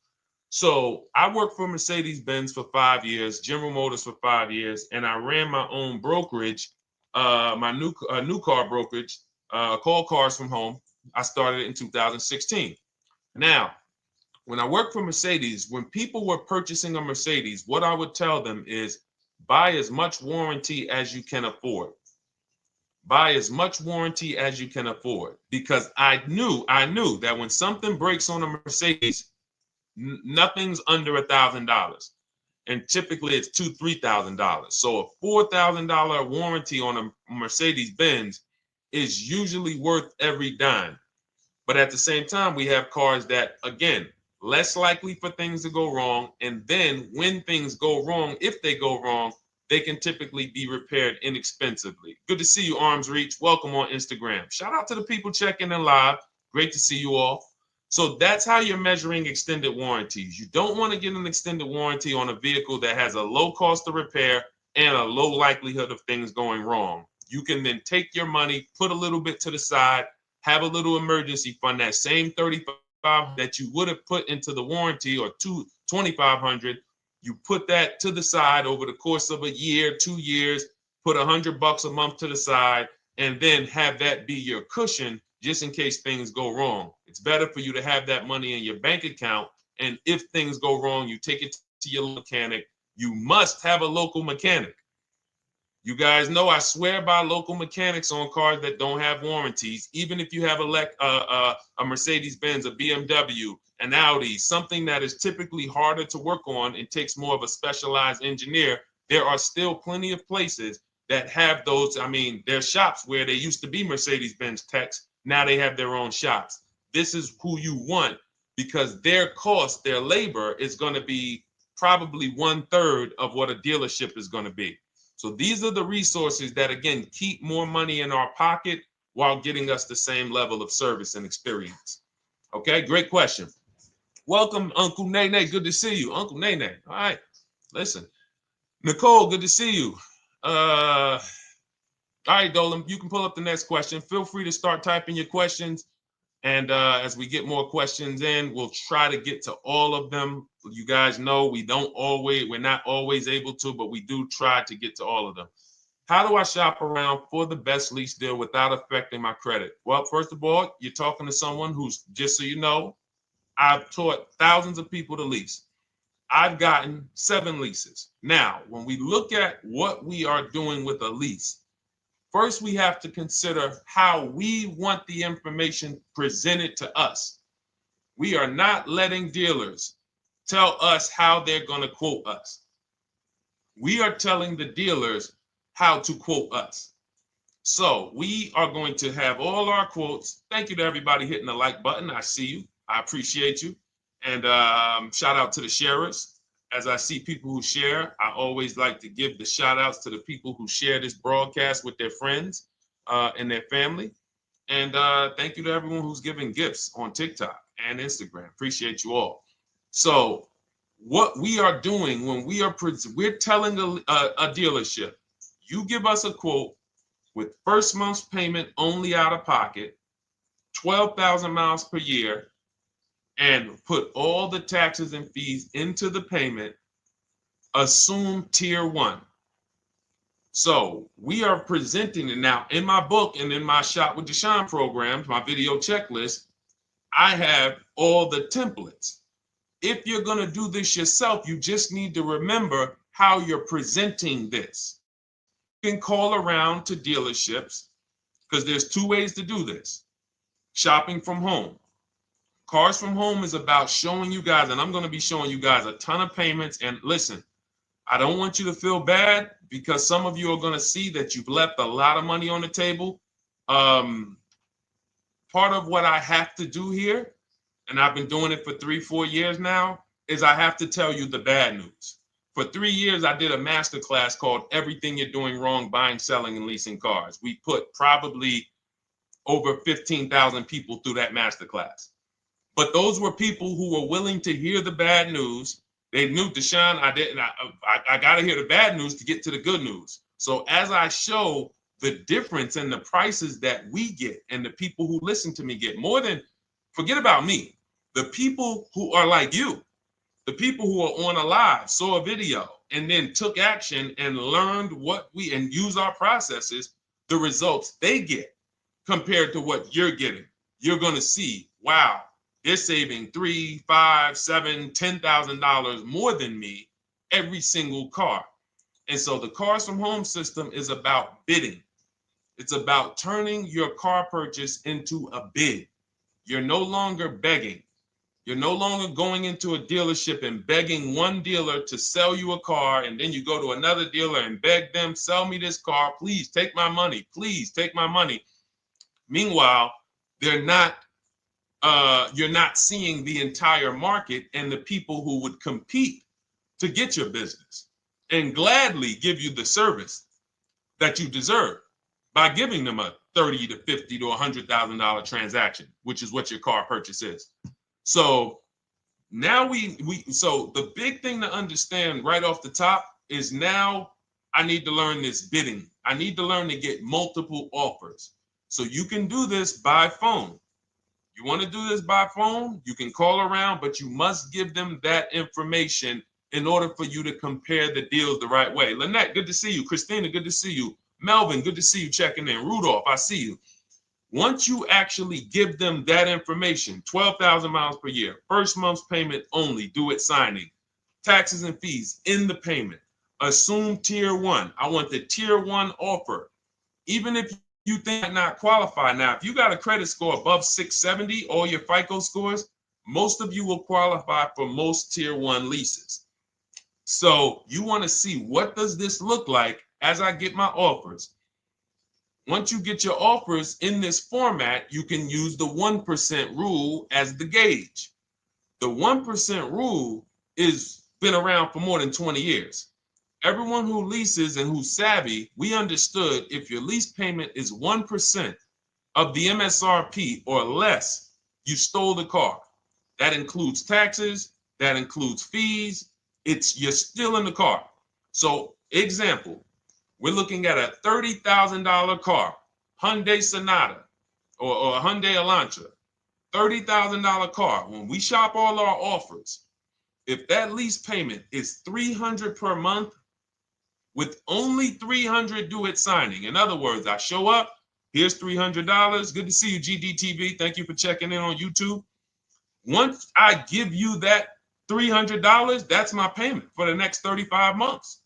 So I worked for Mercedes-Benz for 5 years, General Motors for 5 years, and I ran my own brokerage, my new car brokerage, called Cars from Home. I started it in 2016. Now, when I worked for Mercedes, when people were purchasing a Mercedes, what I would tell them is buy as much warranty as you can afford. Buy as much warranty as you can afford, because I knew that when something breaks on a Mercedes, nothing's under $1,000, and typically it's $2,000-$3,000. So a $4,000 warranty on a Mercedes Benz is usually worth every dime. But at the same time, we have cars that, again, less likely for things to go wrong. And then when things go wrong, if they go wrong, they can typically be repaired inexpensively. Good to see you, Arms Reach. Welcome on Instagram. Shout out to the people checking in live. Great to see you all. So that's how you're measuring extended warranties. You don't want to get an extended warranty on a vehicle that has a low cost of repair and a low likelihood of things going wrong. You can then take your money, put a little bit to the side, have a little emergency fund, that same $3,500 that you would have put into the warranty, or $2,500, you put that to the side over the course of a year, 2 years, put $100 a month to the side, and then have that be your cushion just in case things go wrong. It's better for you to have that money in your bank account, and if things go wrong, you take it to your mechanic. You must have a local mechanic. You guys know I swear by local mechanics on cars that don't have warranties. Even if you have a Mercedes-Benz, a BMW, an Audi, something that is typically harder to work on and takes more of a specialized engineer, there are still plenty of places that have those. I mean, there's shops where they used to be Mercedes-Benz techs. Now they have their own shops. This is who you want, because their cost, their labor is going to be probably 1/3 of what a dealership is going to be. So these are the resources that, again, keep more money in our pocket while getting us the same level of service and experience. Okay, great question. Welcome, Uncle Nene. Good to see you. Uncle Nene. All right, listen. Nicole, good to see you. All right, Dolan, you can pull up the next question. Feel free to start typing your questions. And as we get more questions in, we'll try to get to all of them. You guys know we're not always able to, but we do try to get to all of them. How do I shop around for the best lease deal without affecting my credit? Well, first of all, you're talking to someone who's, just so you know, I've taught thousands of people to lease. I've gotten 7 leases. Now, when we look at what we are doing with a lease, first, we have to consider how we want the information presented to us. We are not letting dealers tell us how they're going to quote us. We are telling the dealers how to quote us. So we are going to have all our quotes. Thank you to everybody hitting the like button. I see you. I appreciate you. And shout out to the sharers. As I see people who share, I always like to give the shout outs to the people who share this broadcast with their friends and their family. And thank you to everyone who's giving gifts on TikTok and Instagram. Appreciate you all. So what we are doing when we're telling a dealership, you give us a quote with first month's payment only out of pocket, 12,000 miles per year, and put all the taxes and fees into the payment, assume tier 1. So we are presenting it now in my book and in my Shop with Deshone programs, my video checklist. I have all the templates. If you're going to do this yourself, you just need to remember how you're presenting this. You can call around to dealerships, because there's 2 ways to do this. Shopping from home. Cars from Home is about showing you guys, and I'm going to be showing you guys a ton of payments. And listen, I don't want you to feel bad, because some of you are going to see that you've left a lot of money on the table. Part of what I have to do here, and I've been doing it for 3-4 years now, is I have to tell you the bad news. For 3 years, I did a masterclass called Everything You're Doing Wrong Buying, Selling, and Leasing Cars. We put probably over 15,000 people through that masterclass. But those were people who were willing to hear the bad news They knew, Deshone, I got to hear the bad news to get to the good news. So as I show the difference in the prices that we get and the people who listen to me get, more than, forget about me, the people who are like you, the people who are on a live, saw a video, and then took action and learned and use our processes, the results they get compared to what you're getting. You're going to see, wow, they're saving $3, $5, $7, $10,000 more than me every single car. And so the Cars from Home system is about bidding. It's about turning your car purchase into a bid. You're no longer begging. You're no longer going into a dealership and begging one dealer to sell you a car, and then you go to another dealer and beg them, sell me this car, please take my money, please take my money. Meanwhile, you're not seeing the entire market and the people who would compete to get your business and gladly give you the service that you deserve by giving them a $30 to $50 to $100,000 transaction, which is what your car purchase is. So now so the big thing to understand right off the top is, now I need to learn this bidding. I need to learn to get multiple offers. So you can do this by phone. You want to do this by phone, you can call around, but you must give them that information in order for you to compare the deals the right way. Lynette, good to see you. Christina, good to see you. Melvin, good to see you checking in. Rudolph, I see you. Once you actually give them that information, 12,000 miles per year, first month's payment only, due at signing, taxes and fees in the payment, assume tier one. I want the tier one offer. Even if you think I not qualify. Now, if you got a credit score above 670, all your FICO scores, most of you will qualify for most tier one leases. So you want to see, what does this look like as I get my offers? Once you get your offers in this format, you can use the 1% rule as the gauge. The 1% rule is been around for more than 20 years. Everyone who leases and who's savvy, we understood if your lease payment is 1% of the MSRP or less, you stole the car. That includes taxes, that includes fees. You're still in the car. So example, we're looking at a $30,000 car, Hyundai Sonata or a Hyundai Elantra, $30,000 car. When we shop all our offers, if that lease payment is $300 per month, with only $300 due at signing. In other words, I show up, here's $300. Good to see you, GDTV. Thank you for checking in on YouTube. Once I give you that $300, that's my payment for the next 35 months.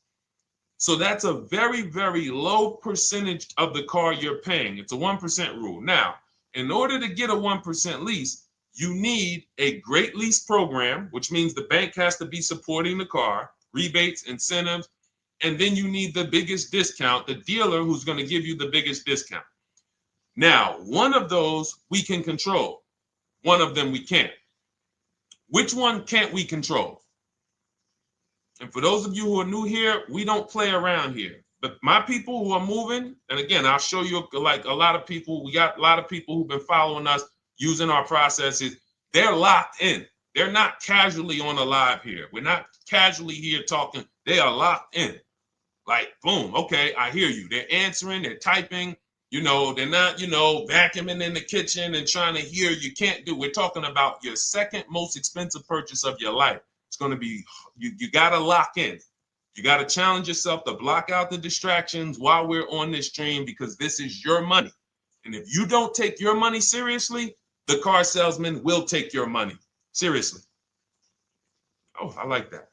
So that's a very, very low percentage of the car you're paying. It's a 1% rule. Now, in order to get a 1% lease, you need a great lease program, which means the bank has to be supporting the car, rebates, incentives, and then you need the biggest discount, the dealer who's going to give you the biggest discount. Now, one of those we can control. One of them we can't. Which one can't we control? And for those of you who are new here, we don't play around here. But my people who are moving, and again, I'll show you, like a lot of people, we got a lot of people who've been following us, using our processes. They're locked in. They're not casually on a live here. We're not casually here talking. They are locked in. Like, boom, okay, I hear you. They're answering, they're typing, they're not, vacuuming in the kitchen and trying to hear. You can't do. We're talking about your second most expensive purchase of your life. It's going to be, you got to lock in. You got to challenge yourself to block out the distractions while we're on this stream, because this is your money. And if you don't take your money seriously, the car salesman will take your money seriously. Oh, I like that.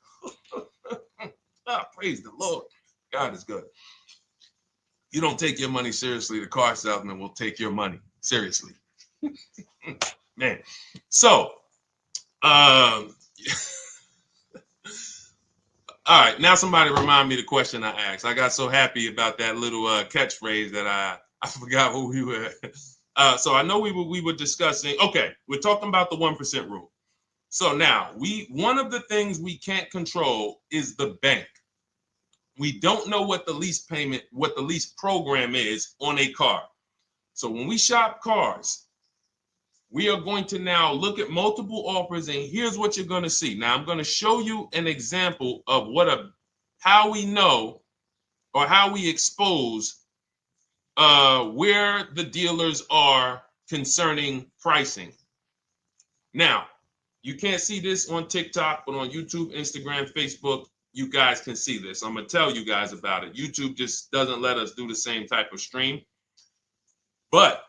Praise the Lord. God is good. You don't take your money seriously, the car salesman will take your money seriously. Man. So, all right, now somebody remind me the question I asked. I got so happy about that little catchphrase that I forgot who we were. So I know we were discussing, okay, we're talking about the 1% rule. So now, one of the things we can't control is the bank. We don't know what the lease payment, what the lease program is on a car. So when we shop cars, we are going to now look at multiple offers, and here's what you're going to see. Now, I'm going to show you an example of how we know or how we expose where the dealers are concerning pricing. Now, you can't see this on TikTok, but on YouTube, Instagram, Facebook, you guys can see this. I'm going to tell you guys about it. YouTube just doesn't let us do the same type of stream. But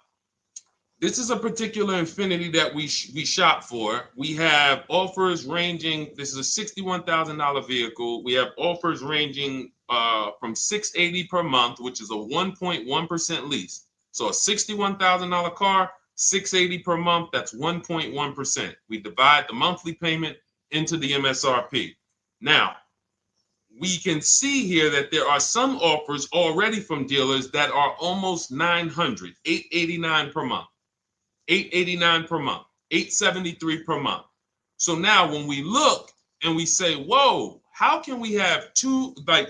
this is a particular Infiniti that we shop for. We have offers ranging, this is a $61,000 vehicle. We have offers ranging from $680 per month, which is a 1.1% lease. So a $61,000 car, $680 per month, that's 1.1%. We divide the monthly payment into the MSRP. Now, we can see here that there are some offers already from dealers that are almost $900, $889 per month. $889 per month, $873 per month. So now when we look and we say, whoa, how can we have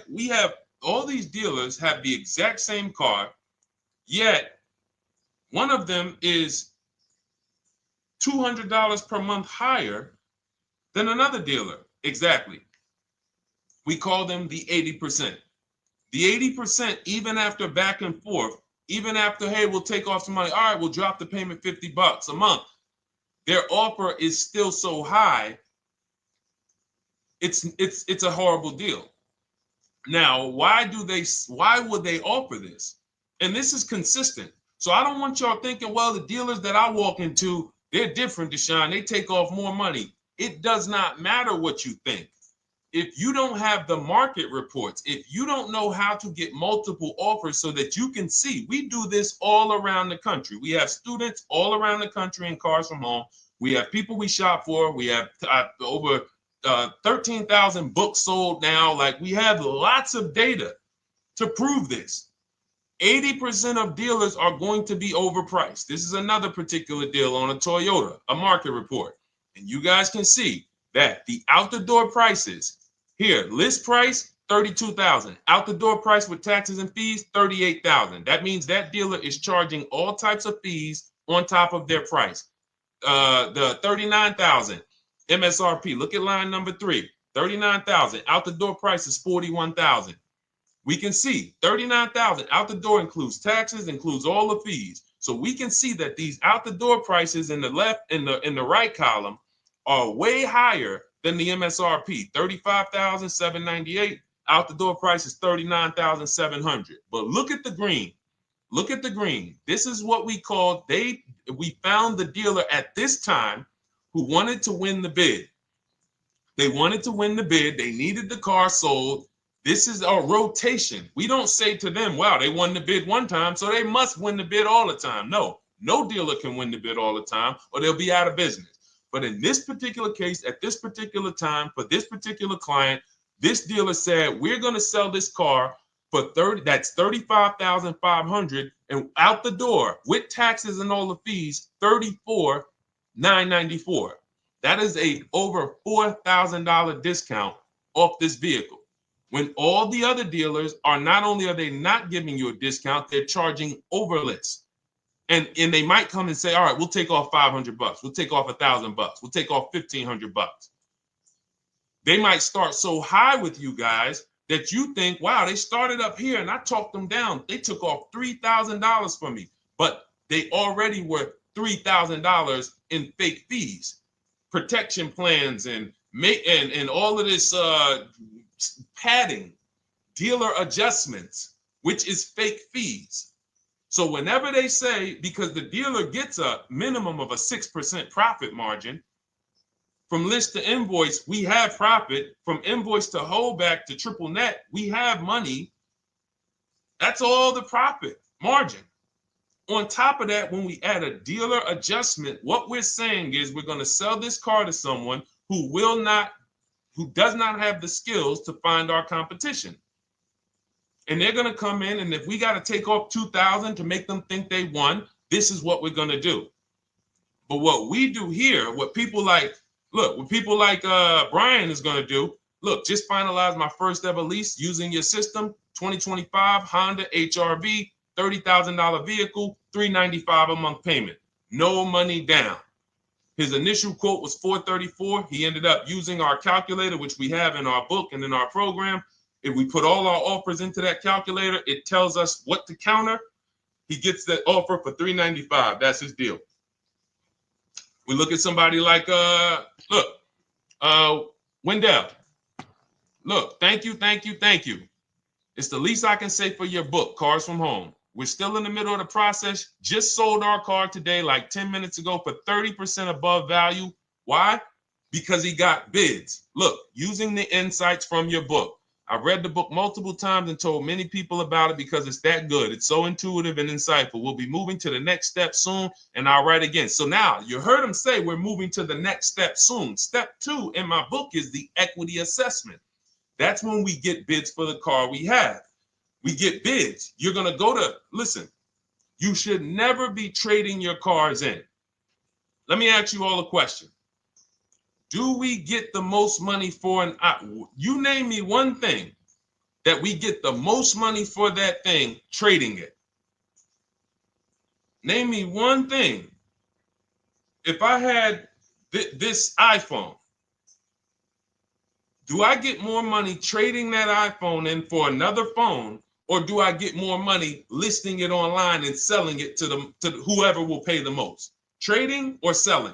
we have all these dealers have the exact same car, yet one of them is $200 per month higher than another dealer. Exactly. We call them the 80%. The 80%, even after back and forth, even after, hey, we'll take off some money. All right, we'll drop the payment $50 a month. Their offer is still so high. It's a horrible deal. Now, why would they offer this? And this is consistent. So I don't want y'all thinking, well, the dealers that I walk into, they're different, Deshone. They take off more money. It does not matter what you think. If you don't have the market reports, if you don't know how to get multiple offers so that you can see, we do this all around the country. We have students all around the country in Cars from Home. We have people we shop for. We have over 13,000 books sold now. Like, we have lots of data to prove this. 80% of dealers are going to be overpriced. This is another particular deal on a Toyota, a market report. And you guys can see that the out-the-door prices here, list price, $32,000. Out the door price with taxes and fees, $38,000. That means that dealer is charging all types of fees on top of their price. The $39,000 MSRP. Look at line number 3. $39,000. Out the door price is $41,000. We can see $39,000 out the door includes taxes, includes all the fees. So we can see that these out the door prices in the left, in the right column, are way higher than the MSRP, $35,798. Out the door price is $39,700. But look at the green. Look at the green. This is what we call, we found the dealer at this time who wanted to win the bid. They wanted to win the bid. They needed the car sold. This is a rotation. We don't say to them, wow, they won the bid one time, so they must win the bid all the time. No dealer can win the bid all the time, or they'll be out of business. But in this particular case, at this particular time, for this particular client, this dealer said, we're going to sell this car for that's $35,500, and out the door with taxes and all the fees, $34,994. That is a over $4,000 discount off this vehicle. When all the other dealers are, not only are they not giving you a discount, they're charging over list. And they might come and say, all right, we'll take off $500. We'll take off $1,000. We'll take off $1,500. They might start so high with you guys that you think, wow, they started up here and I talked them down. They took off $3,000 from me, but they already were $3,000 in fake fees, protection plans, and all of this padding, dealer adjustments, which is fake fees. So whenever they say, because the dealer gets a minimum of a 6% profit margin, from list to invoice, we have profit. From invoice to holdback to triple net, we have money. That's all the profit margin. On top of that, when we add a dealer adjustment, what we're saying is we're going to sell this car to someone who does not have the skills to find our competition. And they're going to come in, and if we got to take off $2,000 to make them think they won, this is what we're going to do. But what we do here, what people like Brian is going to do, look, just finalize my first ever lease using your system, 2025 Honda HRV, $30,000 vehicle, $395 a month payment. no money down. His initial quote was $434. He ended up using our calculator, which we have in our book and in our program. If we put all our offers into that calculator, it tells us what to counter. He gets that offer for $395. That's his deal. We look at somebody like Wendell. Look, thank you. It's the least I can say for your book, Cars from Home. We're still in the middle of the process. Just sold our car today, like 10 minutes ago, for 30% above value. Why? Because he got bids. Look, using the insights from your book. I've read the book multiple times and told many people about it because it's that good. It's so intuitive and insightful. We'll be moving to the next step soon, and I'll write again. So now you heard him say we're moving to the next step soon. Step 2 in my book is the equity assessment. That's when we get bids for the car we have. We get bids. You're going to go to, listen, you should never be trading your cars in. Let me ask you all a question. Do we get the most money for you name me one thing that we get the most money for that thing trading it. Name me one thing. If I had this iPhone, do I get more money trading that iPhone in for another phone, or do I get more money listing it online and selling it to whoever will pay the most? Trading or selling?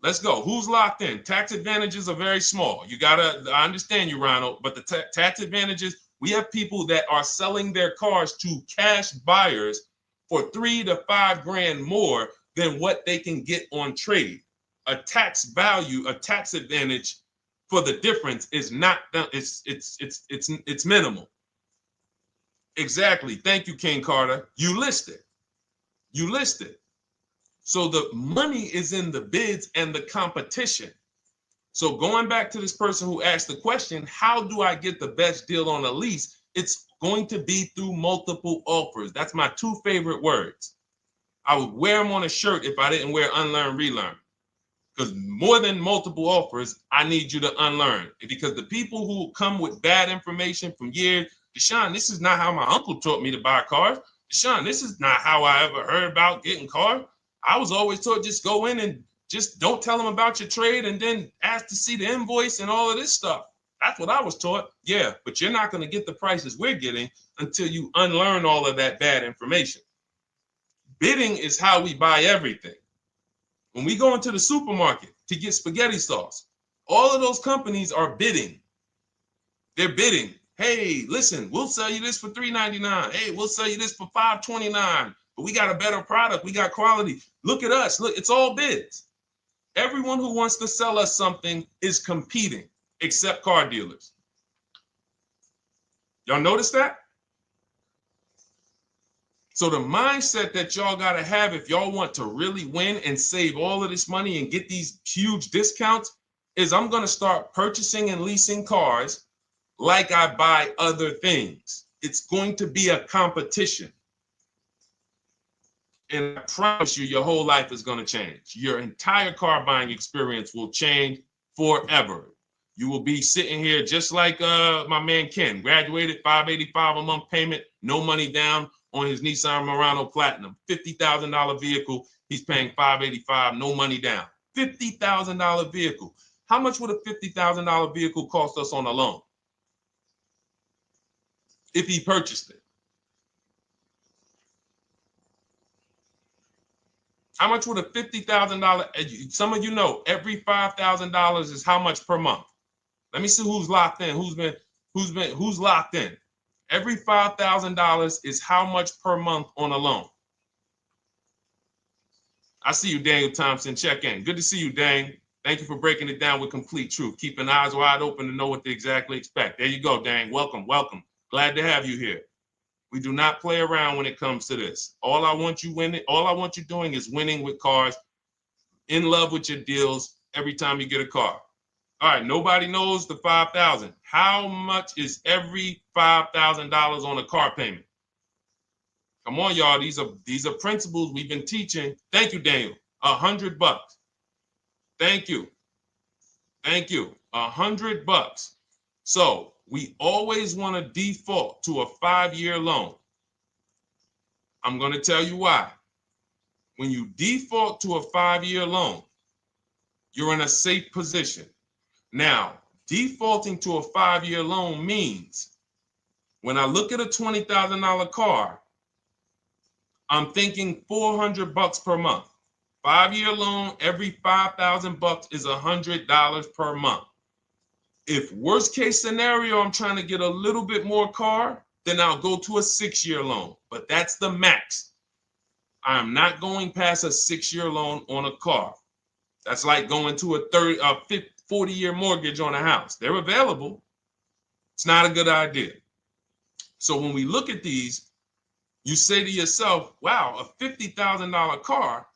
Let's go. Who's locked in? Tax advantages are very small. I understand you, Ronald, but the tax advantages, we have people that are selling their cars to cash buyers for $3 to $5 grand more than what they can get on trade. A tax advantage for the difference is not, it's minimal. Exactly. Thank you, King Carter. You listed. So the money is in the bids and the competition. So going back to this person who asked the question, how do I get the best deal on a lease? It's going to be through multiple offers. That's my 2 favorite words. I would wear them on a shirt if I didn't wear unlearn, relearn. Because more than multiple offers, I need you to unlearn. Because the people who come with bad information from years, Deshone, this is not how my uncle taught me to buy cars. Deshone, this is not how I ever heard about getting cars. I was always taught just go in and just don't tell them about your trade and then ask to see the invoice and all of this stuff. That's what I was taught. Yeah, but you're not going to get the prices we're getting until you unlearn all of that bad information. Bidding is how we buy everything. When we go into the supermarket to get spaghetti sauce, all of those companies are bidding. They're bidding. Hey, listen, we'll sell you this for $3.99. Hey, we'll sell you this for $5.29. But we got a better product. We got quality. Look at us. Look, it's all bids. Everyone who wants to sell us something is competing, except car dealers. Y'all notice that? So the mindset that y'all got to have if y'all want to really win and save all of this money and get these huge discounts is I'm going to start purchasing and leasing cars like I buy other things. It's going to be a competition. And I promise you, your whole life is going to change. Your entire car buying experience will change forever. You will be sitting here just like my man Ken, graduated, $585 a month payment, no money down on his Nissan Murano Platinum, $50,000 vehicle. He's paying $585, no money down. $50,000 vehicle. How much would a $50,000 vehicle cost us on a loan if he purchased it? How much would a $50,000? Some of you know every $5,000 is how much per month. Let me see who's locked in. Who's locked in? Every $5,000 is how much per month on a loan. I see you, Daniel Thompson. Check in. Good to see you, Dane. Thank you for breaking it down with complete truth. Keeping eyes wide open to know what to exactly expect. There you go, Dane. Welcome. Glad to have you here. We do not play around when it comes to this. All I want you doing is winning with cars, in love with your deals every time you get a car. All right, nobody knows the 5,000. How much is every $5,000 on a car payment? Come on, y'all. These are principles we've been teaching. Thank you, Daniel. $100. Thank you. $100. So we always want to default to a 5-year loan. I'm going to tell you why. when you default to a 5-year loan, you're in a safe position. Now, defaulting to a 5-year loan means when I look at a $20,000 car, I'm thinking $400 per month. 5-year loan, every $5,000 is $100 per month. If worst case scenario, I'm trying to get a little bit more car, then I'll go to a 6-year loan, but that's the max. I'm not going past a 6-year loan on a car. That's like going to a 40-year mortgage on a house. They're available. It's not a good idea. So when we look at these, you say to yourself, wow, a $50,000 car,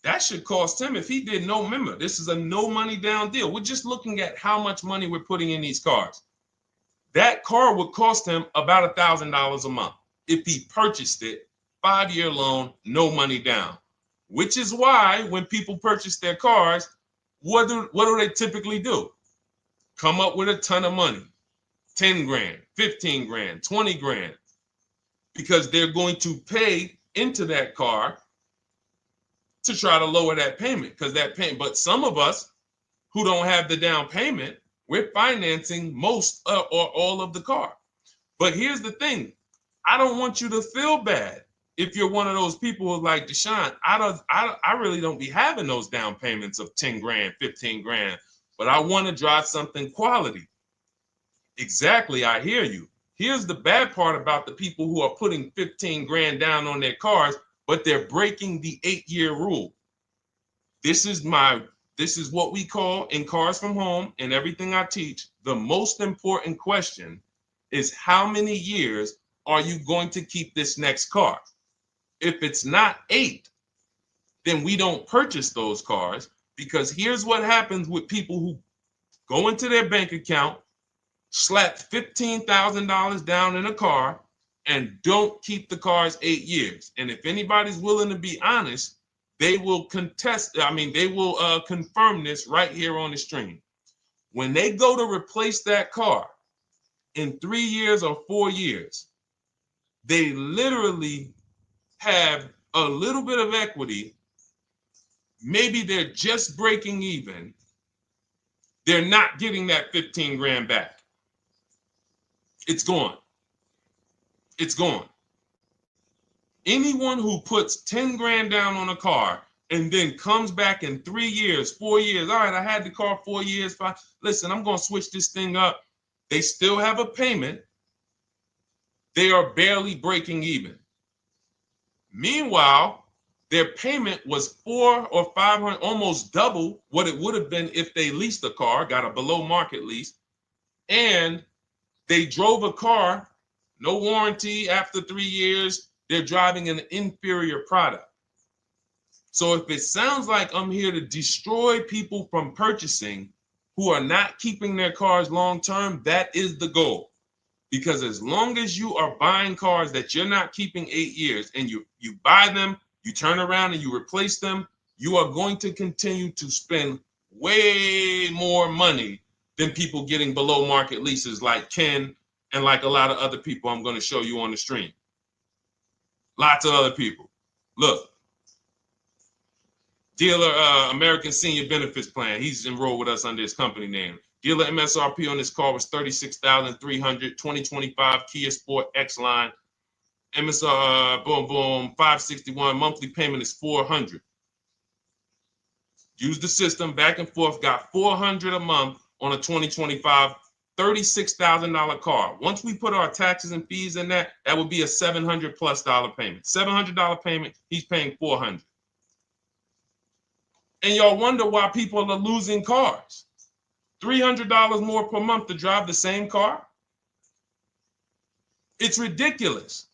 that should cost him, if he did no, remember, this is a no money down deal. We're just looking at how much money we're putting in these cars. That car would cost him about $1,000 a month if he purchased it, 5-year loan, no money down. Which is why when people purchase their cars, what do they typically do? Come up with a ton of money, 10 grand, 15 grand, 20 grand, because they're going to pay into that car to try to lower that payment, because that payment. But some of us who don't have the down payment, we're financing most or all of the car. But here's the thing. I don't want you to feel bad if you're one of those people who like Deshone. I really don't be having those down payments of 10 grand, 15 grand, but I want to drive something quality. Exactly, I hear you. Here's the bad part about the people who are putting 15 grand down on their cars, but they're breaking the 8-year rule. This is what we call in Cars from Home and everything I teach. The most important question is how many years are you going to keep this next car? If it's not 8, then we don't purchase those cars, because here's what happens with people who go into their bank account, slap $15,000 down in a car, and don't keep the cars 8 years. And if anybody's willing to be honest, they will confirm this right here on the stream. When they go to replace that car in 3 years or 4 years, they literally have a little bit of equity. Maybe they're just breaking even. They're not getting that 15 grand back. It's gone. It's gone. Anyone who puts 10 grand down on a car and then comes back in 3 years, 4 years, all right, I had the car 4 years, 5, listen, I'm going to switch this thing up. They still have a payment. They are barely breaking even. Meanwhile, their payment was 400 or 500, almost double what it would have been if they leased a car, got a below market lease, and they drove a car, no warranty after 3 years. They're driving an inferior product. So if it sounds like I'm here to destroy people from purchasing who are not keeping their cars long term, that is the goal. Because as long as you are buying cars that you're not keeping 8 years, and you buy them, you turn around and you replace them, you are going to continue to spend way more money than people getting below market leases like Ken and like a lot of other people I'm going to show you on the stream. Lots of other people. Look, dealer American Senior Benefits Plan. He's enrolled with us under his company name. Dealer MSRP on this car was $36,300. 2025 Kia Sport X line. MSR boom 561. Monthly payment is $400. Use the system back and forth. Got $400 a month on a 2025 $36,000 car. Once we put our taxes and fees in that would be a $700+ payment. $700 payment. He's paying $400. And y'all wonder why people are losing cars. $300 more per month to drive the same car? It's ridiculous.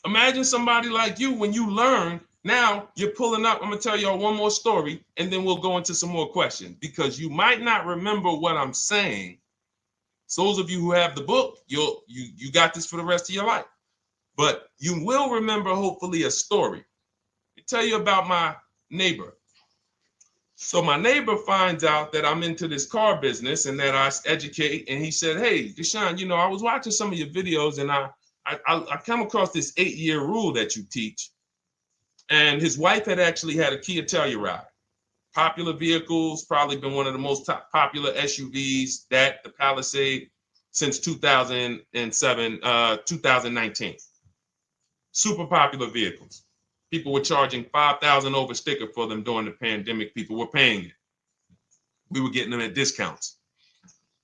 Imagine somebody like you, when you learn, now you're pulling up. I'm going to tell y'all one more story, and then we'll go into some more questions, because you might not remember what I'm saying. So those of you who have the book, you got this for the rest of your life. But you will remember, hopefully, a story. I'll tell you about my neighbor. So my neighbor finds out that I'm into this car business and that I educate. And he said, hey, Deshone, I was watching some of your videos, and I come across this 8-year rule that you teach. And his wife had actually had a Kia Telluride. Popular vehicles, probably been one of the most popular SUVs, that the Palisade, since 2007, 2019. Super popular vehicles. People were charging $5,000 over sticker for them during the pandemic. People were paying it. We were getting them at discounts.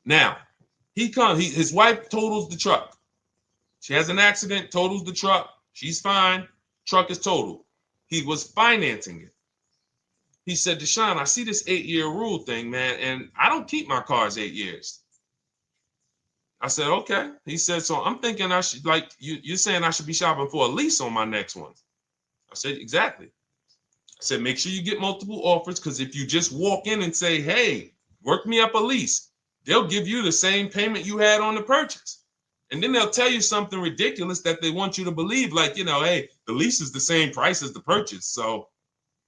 Now, his wife totals the truck. She has an accident, totals the truck. She's fine. Truck is totaled. He was financing it. He said, Deshone, I see this 8-year rule thing, man, and I don't keep my cars 8 years. I said, okay. He said, so I'm thinking I should, like, you're saying I should be shopping for a lease on my next one. I said, exactly. I said, make sure you get multiple offers, because if you just walk in and say, hey, work me up a lease, they'll give you the same payment you had on the purchase. And then they'll tell you something ridiculous that they want you to believe, like, hey, the lease is the same price as the purchase, so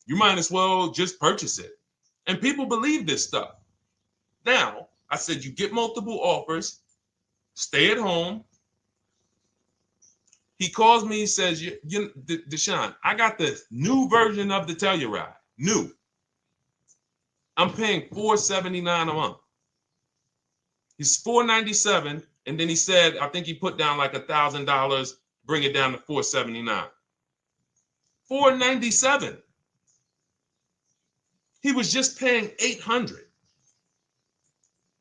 you might as well just purchase it. And people believe this stuff. Now, I said, you get multiple offers, stay at home. He calls me, he says, Deshone, I got the new version of the Telluride, new. I'm paying $479 a month. He's $497, and then he said, I think he put down like $1,000, bring it down to $479. $497. He was just paying $800.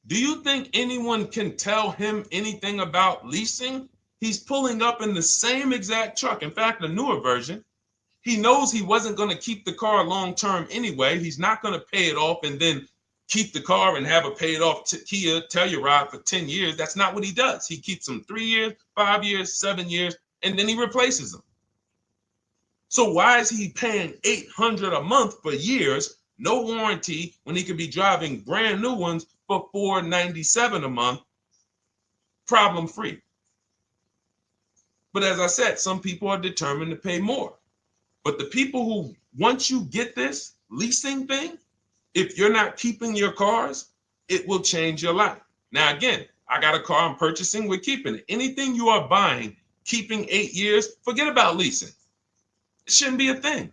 Do you think anyone can tell him anything about leasing? He's pulling up in the same exact truck. In fact, the newer version. He knows he wasn't going to keep the car long term anyway. He's not going to pay it off and then keep the car and have a paid off Kia Telluride for 10 years. That's not what he does. He keeps them 3 years, 5 years, 7 years, and then he replaces them. So why is he paying $800 a month for years, no warranty, when he could be driving brand new ones for $497 a month, problem free? But as I said, some people are determined to pay more. But the people who, once you get this leasing thing, if you're not keeping your cars, it will change your life. Now, again, I got a car I'm purchasing, we're keeping it. Anything you are buying, keeping 8 years, forget about leasing. It shouldn't be a thing.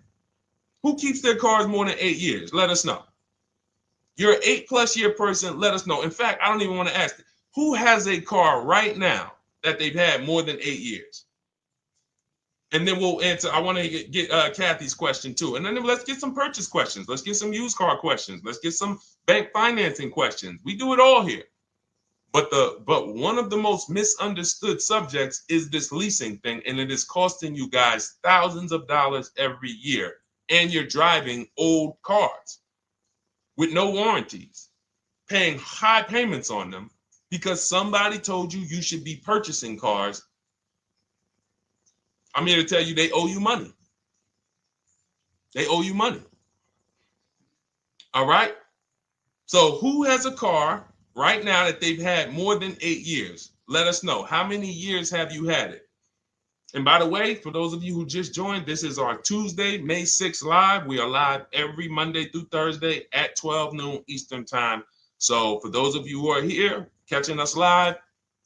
Who keeps their cars more than 8 years? Let us know. You're an 8+ year person, let us know. In fact, I don't even want to ask, who has a car right now that they've had more than 8 years? And then we'll answer. I want to get Kathy's question too. And then let's get some purchase questions. Let's get some used car questions. Let's get some bank financing questions. We do it all here. But one of the most misunderstood subjects is this leasing thing, and it is costing you guys thousands of dollars every year. And you're driving old cars with no warranties, paying high payments on them because somebody told you you should be purchasing cars. I'm here to tell you they owe you money. They owe you money. All right? So who has a car right now that they've had more than 8 years? Let us know. How many years have you had it? And by the way, for those of you who just joined, this is our Tuesday, May 6th live. We are live every Monday through Thursday at 12 noon Eastern time. So for those of you who are here catching us live,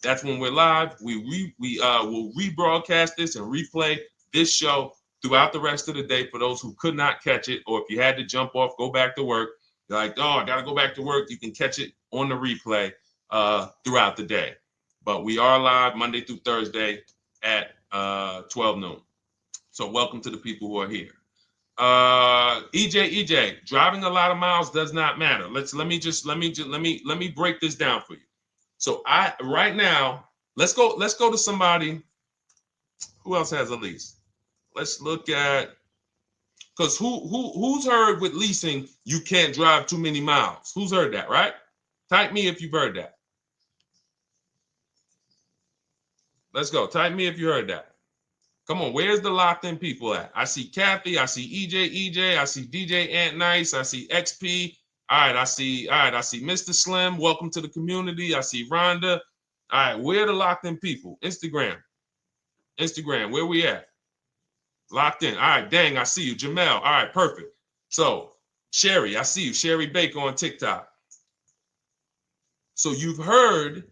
that's when we're live. We will rebroadcast this and replay this show throughout the rest of the day for those who could not catch it, or if you had to jump off, go back to work. You're like, oh, I got to go back to work. You can catch it on the replay throughout the day. But we are live Monday through Thursday at 12 noon. So welcome to the people who are here. EJ, driving a lot of miles does not matter. Let me break this down for you. So right now, let's go to somebody who else has a lease. Let's look at, because who's heard with leasing you can't drive too many miles? Who's heard that, right? Type me if you've heard that. Let's go. Type me if you heard that. Come on, where's the locked in people at? I see Kathy, I see EJ, I see DJ Ant Nice, I see XP. All right, I see Mr. Slim. Welcome to the community. I see Rhonda. All right, where are the locked in people? Instagram, where we at? Locked in. All right, dang, I see you. Jamel. All right, perfect. So, Sherry, I see you. Sherry Baker on TikTok. So you've heard,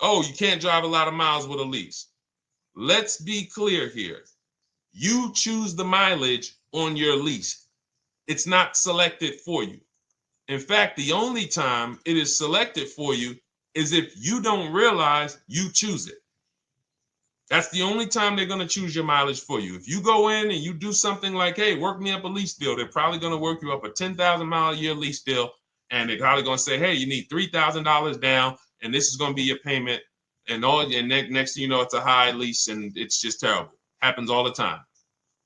oh, you can't drive a lot of miles with a lease. Let's be clear here. You choose the mileage on your lease. It's not selected for you. In fact, the only time it is selected for you is if you don't realize you choose it. That's the only time they're going to choose your mileage for you. If you go in and you do something like, hey, work me up a lease deal, they're probably going to work you up a 10,000 mile a year lease deal. And they're probably going to say, hey, you need $3,000 down, and this is going to be your payment. And next thing you know, it's a high lease, and it's just terrible. Happens all the time.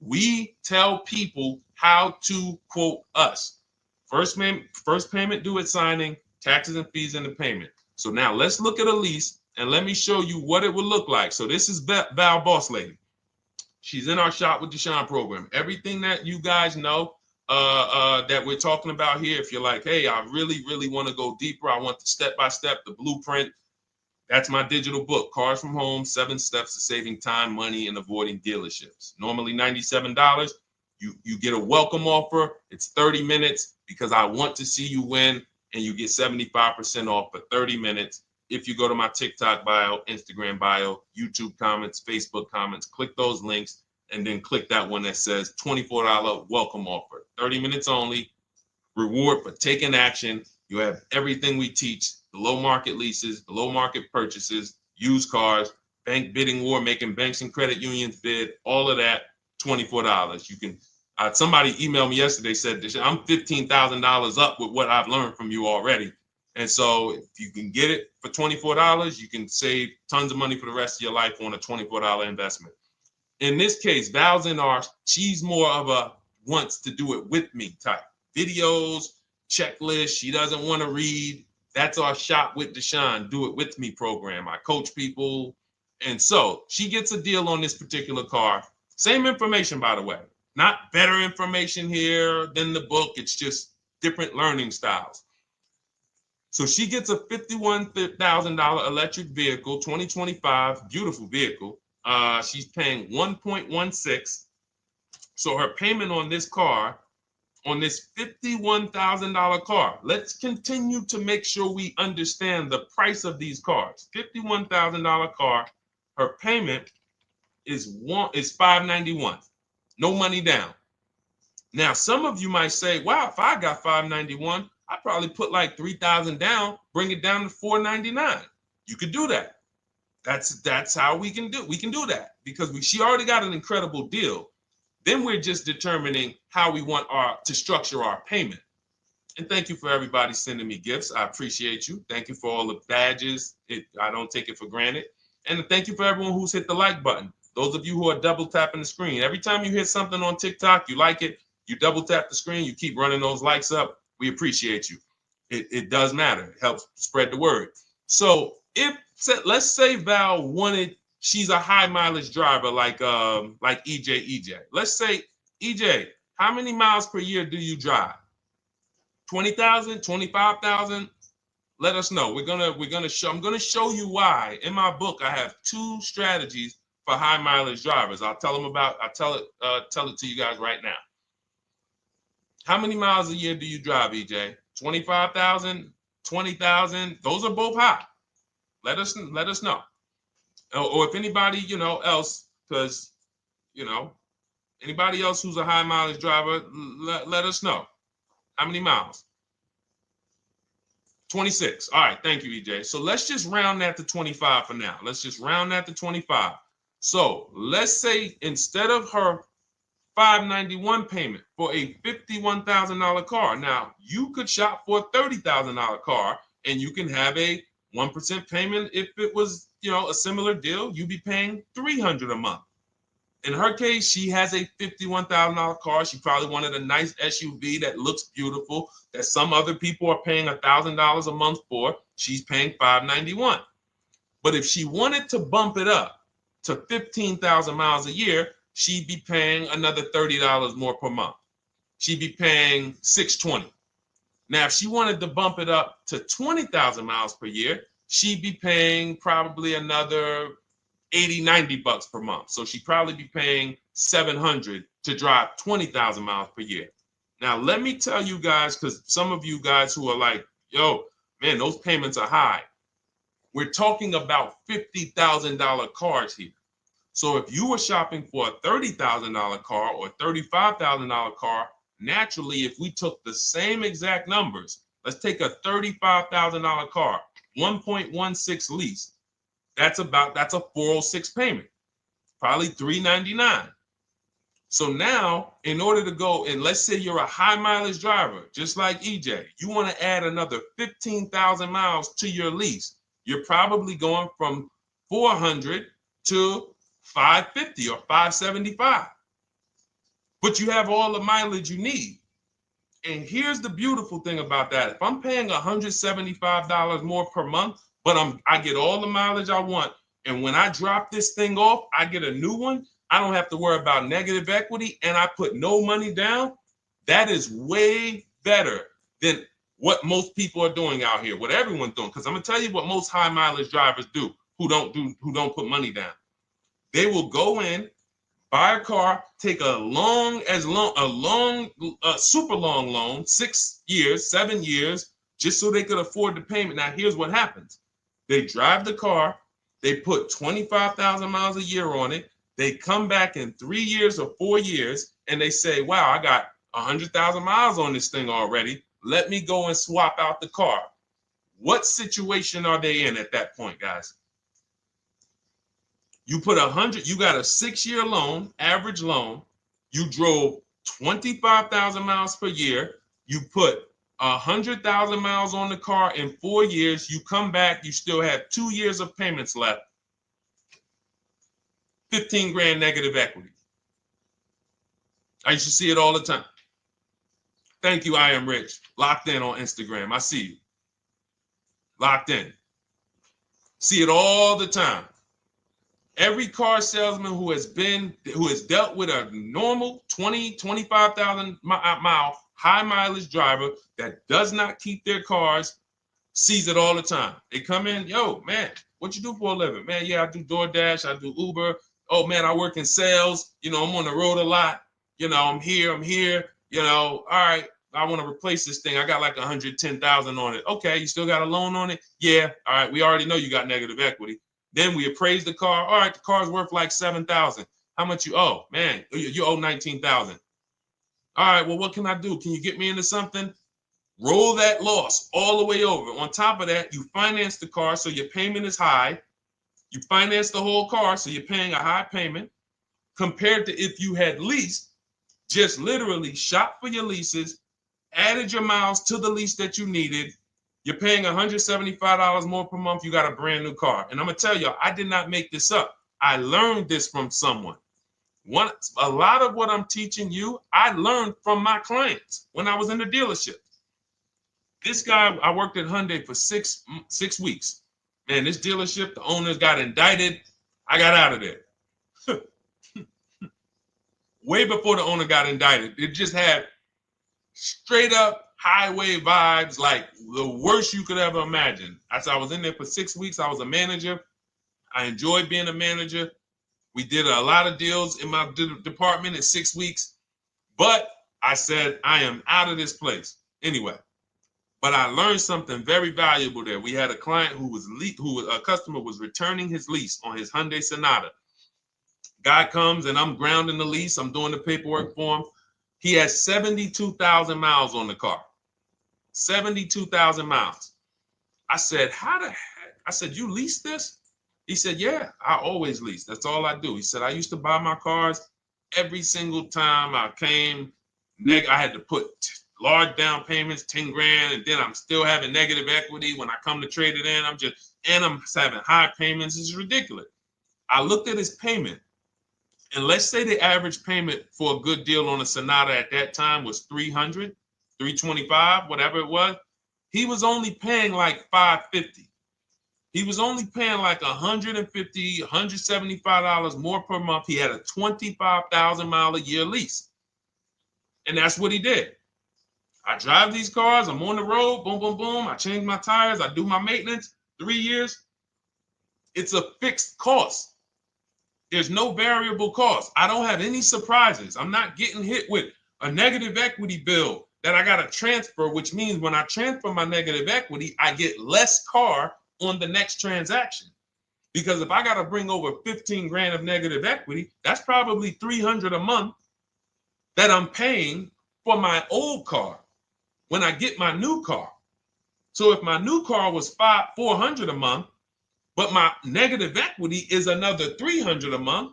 We tell people how to quote us. First payment due at signing, taxes and fees in the payment. So now let's look at a lease, and let me show you what it would look like. So this is Val Boss Lady. She's in our Shop with Deshone program. Everything that you guys know that we're talking about here, if you're like, hey, I really, really want to go deeper, I want the step-by-step, the blueprint, that's my digital book, Cars from Home, 7 Steps to Saving Time, Money, and Avoiding Dealerships. Normally $97. You get a welcome offer. It's 30 minutes because I want to see you win, and you get 75% off for 30 minutes. If you go to my TikTok bio, Instagram bio, YouTube comments, Facebook comments, click those links, and then click that one that says $24 welcome offer. 30 minutes only, reward for taking action. You have everything we teach, the low market leases, the low market purchases, used cars, bank bidding war, making banks and credit unions bid, all of that, $24. You can, somebody emailed me yesterday, said, I'm $15,000 up with what I've learned from you already. And so if you can get it for $24, you can save tons of money for the rest of your life on a $24 investment. In this case, Val's in she's more of a wants to do it with me type. Videos, checklist, she doesn't want to read. That's our Shop with Deshone, do it with me program. I coach people. And so she gets a deal on this particular car. Same information, by the way. Not better information here than the book. It's just different learning styles. So she gets a $51,000 electric vehicle, 2025, beautiful vehicle. She's paying 1.16. So her payment on this car, on this $51,000 car, let's continue to make sure we understand the price of these cars. $51,000 car, her payment is $591. No money down. Now, some of you might say, wow, if I got $591, I'd probably put like $3,000 down, bring it down to $499. You could do that. That's how we can do that because she already got an incredible deal. Then we're just determining how we want to structure our payment. And thank you for everybody sending me gifts. I appreciate you. Thank you for all the badges. I don't take it for granted. And thank you for everyone who's hit the like button. Those of you who are double tapping the screen. Every time you hit something on TikTok, you like it, you double tap the screen, you keep running those likes up. We appreciate you. It does matter. It helps spread the word. So let's say Val she's a high mileage driver like EJ. Let's say, EJ, how many miles per year do you drive? 20,000, 25,000? Let us know. I'm gonna show you why. In my book, I have 2 strategies for high mileage drivers. I'll tell it to you guys right now. How many miles a year do you drive, EJ? 25,000, 20,000? Those are both high. Let us know. Or if anybody, else, because, anybody else who's a high mileage driver, let us know. How many miles? 26. All right. Thank you, EJ. So let's just round that to 25 for now. Let's just round that to 25. So let's say instead of her $591 payment for a $51,000 car, now you could shop for a $30,000 car and you can have a 1% payment. If it was, a similar deal, you'd be paying $300 a month. In her case, she has a $51,000 car. She probably wanted a nice SUV that looks beautiful, that some other people are paying $1,000 a month for. She's paying $591. But if she wanted to bump it up to 15,000 miles a year, she'd be paying another $30 more per month. She'd be paying $620. Now, if she wanted to bump it up to 20,000 miles per year, she'd be paying probably another $80-90 per month. So she'd probably be paying $700 to drive 20,000 miles per year. Now, let me tell you guys, because some of you guys who are like, yo, man, those payments are high. We're talking about $50,000 cars here. So if you were shopping for a $30,000 car or $35,000 car, naturally, if we took the same exact numbers, let's take a $35,000 car, 1.16 lease. That's a 406 payment, probably $399. So now, in order to go, and let's say you're a high mileage driver, just like EJ, you want to add another 15,000 miles to your lease. You're probably going from 400 to 550 or 575. But you have all the mileage you need. And here's the beautiful thing about that. If I'm paying $175 more per month, but I get all the mileage I want, and when I drop this thing off, I get a new one, I don't have to worry about negative equity, and I put no money down. That is way better than what most people are doing out here, what everyone's doing. Because I'm gonna tell you what most high mileage drivers do who don't put money down. They will go in, buy a car, take a super long loan, 6 years, 7 years, just so they could afford the payment. Now, here's what happens. They drive the car, they put 25,000 miles a year on it. They come back in 3 years or 4 years, and they say, wow, I got 100,000 miles on this thing already. Let me go and swap out the car. What situation are they in at that point, guys? You put 100, you got a 6-year loan, average loan. You drove 25,000 miles per year. You put 100,000 miles on the car in 4 years. You come back, you still have 2 years of payments left. 15 grand negative equity. I used to see it all the time. Thank you, I am rich. Locked in on Instagram. I see you. Locked in. See it all the time. Every car salesman who has dealt with a normal 25,000 mile high mileage driver that does not keep their cars sees it all the time. They come in, yo, man, what you do for a living? Man, yeah, I do DoorDash, I do Uber. Oh man, I work in sales. You know, I'm on the road a lot. You know, I'm here. You know, all right, I want to replace this thing. I got like 110,000 on it. Okay, you still got a loan on it? Yeah. All right, we already know you got negative equity. Then we appraise the car. All right, the car's worth like 7,000. How much you owe? Man, you owe 19,000. All right, well, what can I do? Can you get me into something? Roll that loss all the way over. On top of that, you finance the car, so your payment is high. You finance the whole car, so you're paying a high payment compared to if you had leased, just literally shop for your leases, added your miles to the lease that you needed. You're paying $175 more per month. You got a brand new car. And I'm going to tell you, I did not make this up. I learned this from someone. A lot of what I'm teaching you, I learned from my clients when I was in the dealership. This guy, I worked at Hyundai for six weeks. Man, this dealership, the owners got indicted. I got out of there. Way before the owner got indicted. It just had straight up highway vibes, like the worst you could ever imagine. As I was in there for 6 weeks, I was a manager. I enjoyed being a manager. We did a lot of deals in my department in 6 weeks. But I said, I am out of this place. Anyway. But I learned something very valuable there. We had a client a customer was returning his lease on his Hyundai Sonata. Guy comes and I'm grounding the lease. I'm doing the paperwork for him. He has 72,000 miles on the car. 72,000 miles. I said, how the heck? I said, you lease this? He said, yeah, I always lease. That's all I do. He said, I used to buy my cars every single time I came. I had to put large down payments, 10 grand, and then I'm still having negative equity when I come to trade it in. I'm having high payments. It's ridiculous. I looked at his payment, and let's say the average payment for a good deal on a Sonata at that time was $300, $325, whatever it was. He was only paying like $550. He was only paying like $150, $175 more per month. He had a 25,000 mile a year lease. And that's what he did. I drive these cars, I'm on the road, boom, boom, boom. I change my tires, I do my maintenance, 3 years. It's a fixed cost. There's no variable cost. I don't have any surprises. I'm not getting hit with a negative equity bill that I got to transfer, which means when I transfer my negative equity, I get less car on the next transaction. Because if I got to bring over 15 grand of negative equity, that's probably 300 a month that I'm paying for my old car when I get my new car. So if my new car was 400 a month, but my negative equity is another 300 a month,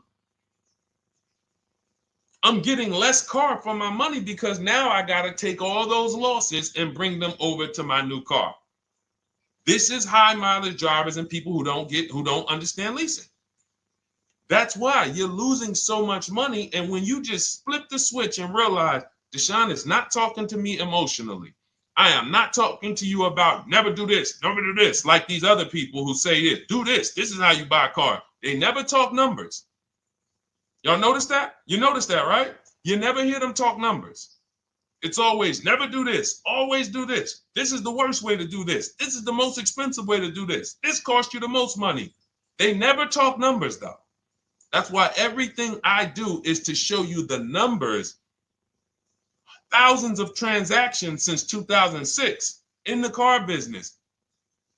I'm getting less car for my money because now I got to take all those losses and bring them over to my new car. This is high mileage drivers and people who don't understand leasing. That's why you're losing so much money. And when you just flip the switch and realize Deshone is not talking to me emotionally, I am not talking to you about never do this, never do this, like these other people who say this, do this. This is how you buy a car. They never talk numbers. Y'all notice that? You notice that, right? You never hear them talk numbers. It's always never do this, always do this. This is the worst way to do this. This is the most expensive way to do this. This costs you the most money. They never talk numbers, though. That's why everything I do is to show you the numbers. Thousands of transactions since 2006 in the car business,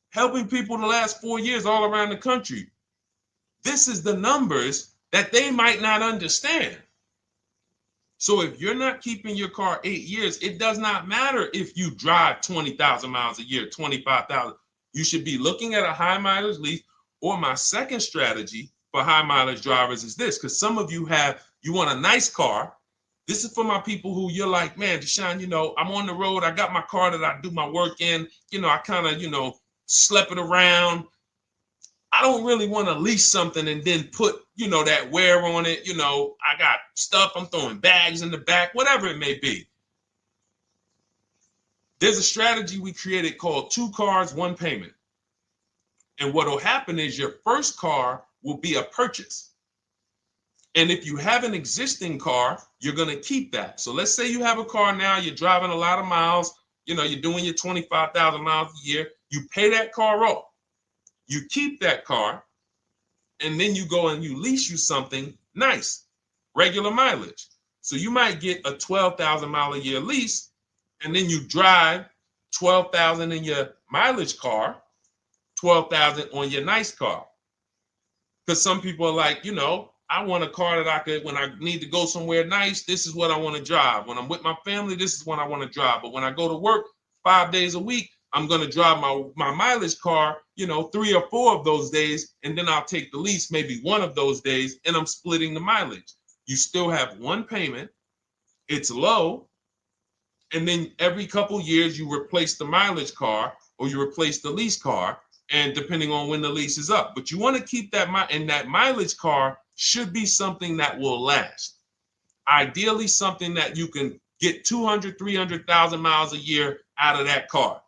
helping people the last 4 years all around the country. This is the numbers that they might not understand. So if you're not keeping your car 8 years, it does not matter if you drive 20,000 miles a year, 25,000. You should be looking at a high mileage lease. Or my second strategy for high mileage drivers is this, because some of you want a nice car. This is for my people who you're like, man, Deshone, I'm on the road. I got my car that I do my work in. I kind of, slep it around. I don't really want to lease something and then put, that wear on it. I got stuff. I'm throwing bags in the back, whatever it may be. There's a strategy we created called 2 cars, 1 payment. And what will happen is your first car will be a purchase. And if you have an existing car, you're going to keep that. So let's say you have a car now, you're driving a lot of miles, you're doing your 25,000 miles a year. You pay that car off. You keep that car, and then you go and you lease you something nice, regular mileage. So you might get a 12,000 mile a year lease, and then you drive 12,000 in your mileage car, 12,000 on your nice car. Because some people are like, I want a car that I could, when I need to go somewhere nice, this is what I want to drive. When I'm with my family, this is what I want to drive. But when I go to work 5 days a week, I'm going to drive my mileage car, 3 or 4 of those days, and then I'll take the lease maybe 1 of those days, and I'm splitting the mileage. You still have 1 payment. It's low. And then every couple years, you replace the mileage car or you replace the lease car, and depending on when the lease is up. But you want to keep that, and that mileage car should be something that will last. Ideally, something that you can get 200, 300,000 miles a year out of that car,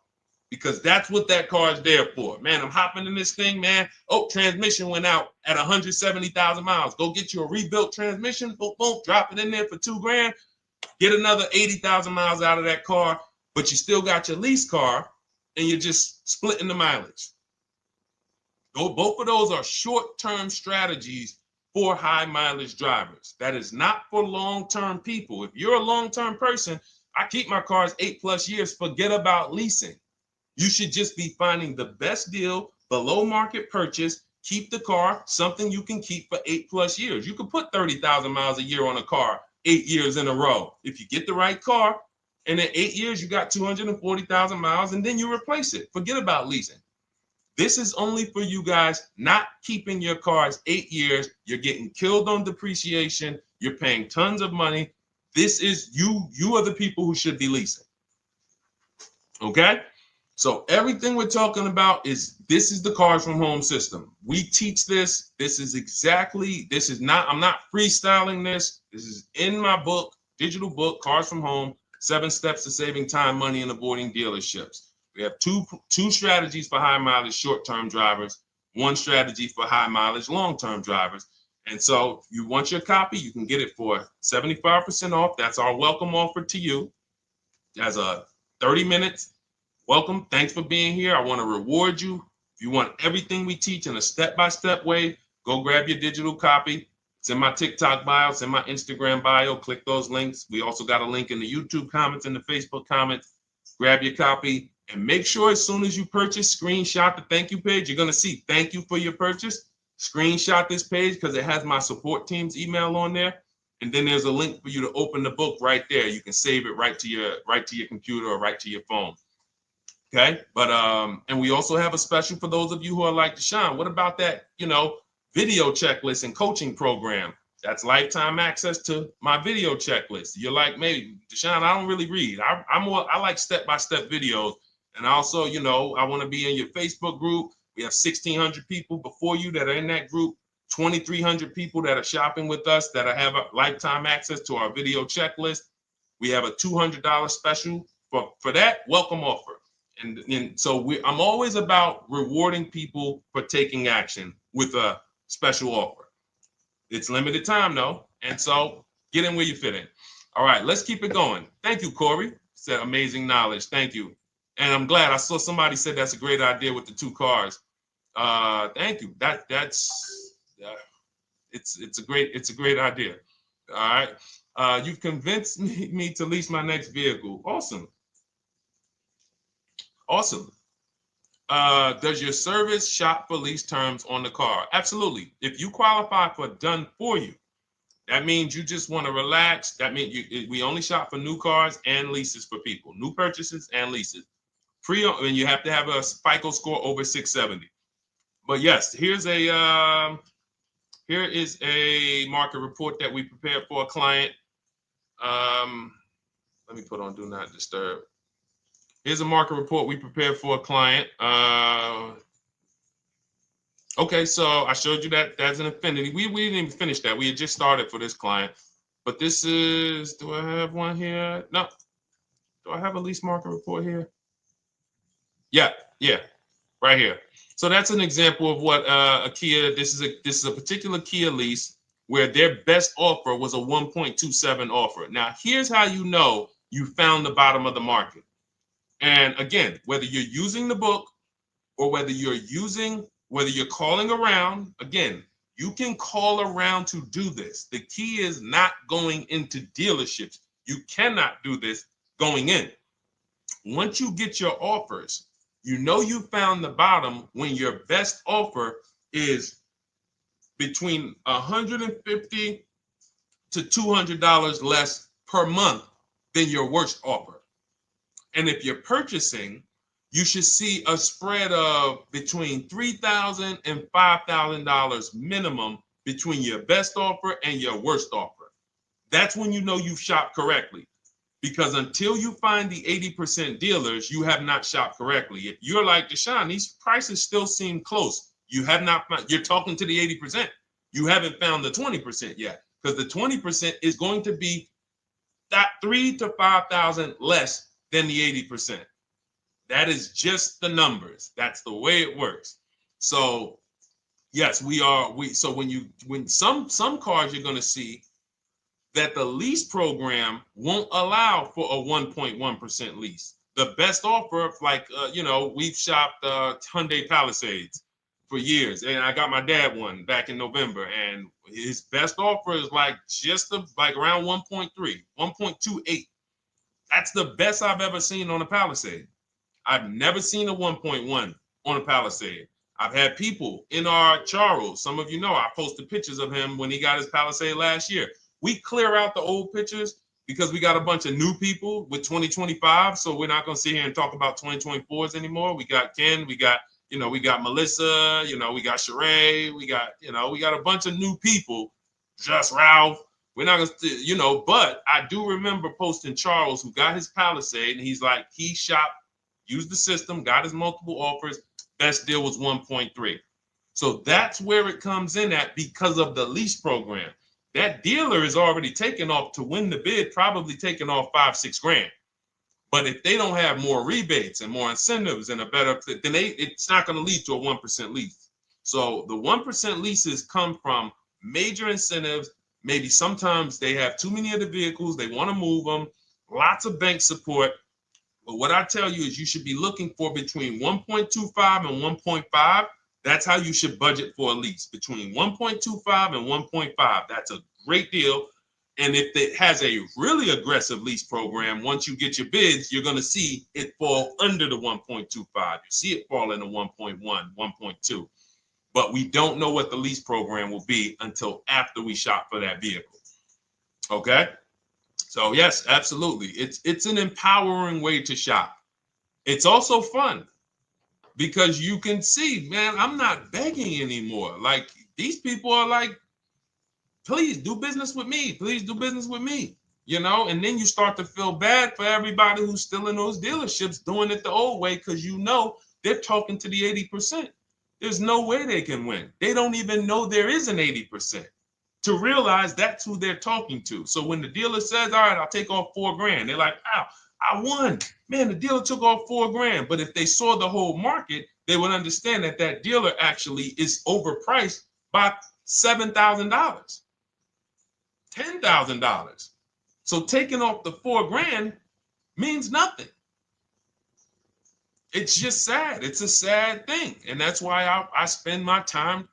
because that's what that car is there for. Man, I'm hopping in this thing, man. Oh, transmission went out at 170,000 miles. Go get you a rebuilt transmission, boom, boom, drop it in there for $2 grand, get another 80,000 miles out of that car, but you still got your lease car and you're just splitting the mileage. Both of those are short-term strategies for high mileage drivers. That is not for long-term people. If you're a long-term person, I keep my cars 8+ years, forget about leasing. You should just be finding the best deal, below market purchase, keep the car, something you can keep for 8+ years. You can put 30,000 miles a year on a car 8 years in a row. If you get the right car, and in 8 years, you got 240,000 miles, and then you replace it. Forget about leasing. This is only for you guys not keeping your cars 8 years. You're getting killed on depreciation. You're paying tons of money. This is you are the people who should be leasing. Okay? So everything we're talking about this is the Cars from Home system. We teach this. I'm not freestyling this. This is in my book, digital book, Cars from Home, 7 Steps to Saving Time, Money, and Avoiding Dealerships. We have two strategies for high mileage short-term drivers, 1 strategy for high mileage long-term drivers. And so if you want your copy, you can get it for 75% off. That's our welcome offer to you. As a 30 minutes welcome. Thanks for being here. I want to reward you. If you want everything we teach in a step-by-step way, go grab your digital copy. It's in my TikTok bio. It's in my Instagram bio. Click those links. We also got a link in the YouTube comments and the Facebook comments. Grab your copy. And make sure as soon as you purchase, screenshot the thank you page. You're going to see thank you for your purchase. screenshot this page because it has my support team's email on there. And then there's a link for you to open the book right there. You can save it right to your computer or right to your phone. Okay, but and we also have a special for those of you who are like Deshone. What about that, video checklist and coaching program? That's lifetime access to my video checklist. You're like, maybe Deshone, I don't really read. I like step-by-step videos. And also, I want to be in your Facebook group. We have 1,600 people before you that are in that group. 2,300 people that are shopping with us that have a lifetime access to our video checklist. We have a $200 special for that welcome offer. And so I'm always about rewarding people for taking action with a special offer. It's limited time though. And so get in where you fit in. All right, let's keep it going. Thank you, Corey. Said amazing knowledge. Thank you. And I'm glad I saw somebody said that's a great idea with the 2 cars. Thank you. It's a great idea. All right. You've convinced me to lease my next vehicle. Awesome. Awesome. Does your service shop for lease terms on the car? Absolutely. If you qualify for done for you, that means you just want to relax. That means we only shop for new cars and leases for people, new purchases and leases. And you have to have a FICO score over 670. But yes, here is a market report that we prepared for a client. Let me put on do not disturb. Here's a market report we prepared for a client. Okay, so I showed you that that's an affinity. We didn't even finish that. We had just started for this client. But this is, do I have one here? No. Do I have a lease market report here? Yeah, right here. So that's an example of what a Kia, this is a particular Kia lease where their best offer was a 1.27 offer. Now, here's how you know you found the bottom of the market. And again, whether you're using the book or whether you're calling around, again, you can call around to do this. The key is not going into dealerships. You cannot do this going in. Once you get your offers, you know you found the bottom when your best offer is between $150 to $200 less per month than your worst offer. And if you're purchasing, you should see a spread of between $3,000 and $5,000 minimum between your best offer and your worst offer. That's when you know you've shopped correctly. Because until you find the 80% dealers, you have not shopped correctly. If you're like Deshone, these prices still seem close. You have not found, you're talking to the 80%. You haven't found the 20% yet. Because the 20% is going to be that $3,000 to $5,000 less than the 80%. That is just the numbers. That's the way it works. So yes, so when some cars you're going to see that the lease program won't allow for a 1.1% lease. The best offer, like, we've shopped Hyundai Palisades for years. And I got my dad one back in November. And his best offer is like around 1.3, 1.28. That's the best I've ever seen on a Palisade. I've never seen a 1.1 on a Palisade. I've had people in our Charles. Some of you know I posted pictures of him when he got his Palisade last year. We clear out the old pictures because we got a bunch of new people with 2025. So we're not going to sit here and talk about 2024s anymore. We got Ken, we got Melissa, we got Sheree, we got a bunch of new people, just Ralph. We're not going to, but I do remember posting Charles who got his Palisade and he's like, he shopped, used the system, got his multiple offers. Best deal was 1.3. So that's where it comes in at because of the lease program. That dealer is already taken off to win the bid, probably taking off $5-6 grand. But if they don't have more rebates and more incentives and a better, then it's not going to lead to a 1% lease. So the 1% leases come from major incentives. Maybe sometimes they have too many of the vehicles. They want to move them. Lots of bank support. But what I tell you is you should be looking for between 1.25 and 1.5. That's how you should budget for a lease, between 1.25 and 1.5. That's a great deal. And if it has a really aggressive lease program, once you get your bids, you're going to see it fall under the 1.25. You see it fall into 1.1, 1.2. but we don't know what the lease program will be until after we shop for that vehicle. Okay? So yes, absolutely. It's an empowering way to shop. It's also fun because you can see, man, I'm not begging anymore. Like these people are like, please do business with me. Please do business with me. And then you start to feel bad for everybody who's still in those dealerships doing it the old way because they're talking to the 80%. There's no way they can win. They don't even know there is an 80% to realize that's who they're talking to. So when the dealer says, all right, I'll take off $4,000, they're like, wow, I won. Man, the dealer took off $4,000. But if they saw the whole market, they would understand that that dealer actually is overpriced by $7,000, $10,000. So taking off the $4,000 means nothing. It's just sad. It's a sad thing. And that's why I spend my time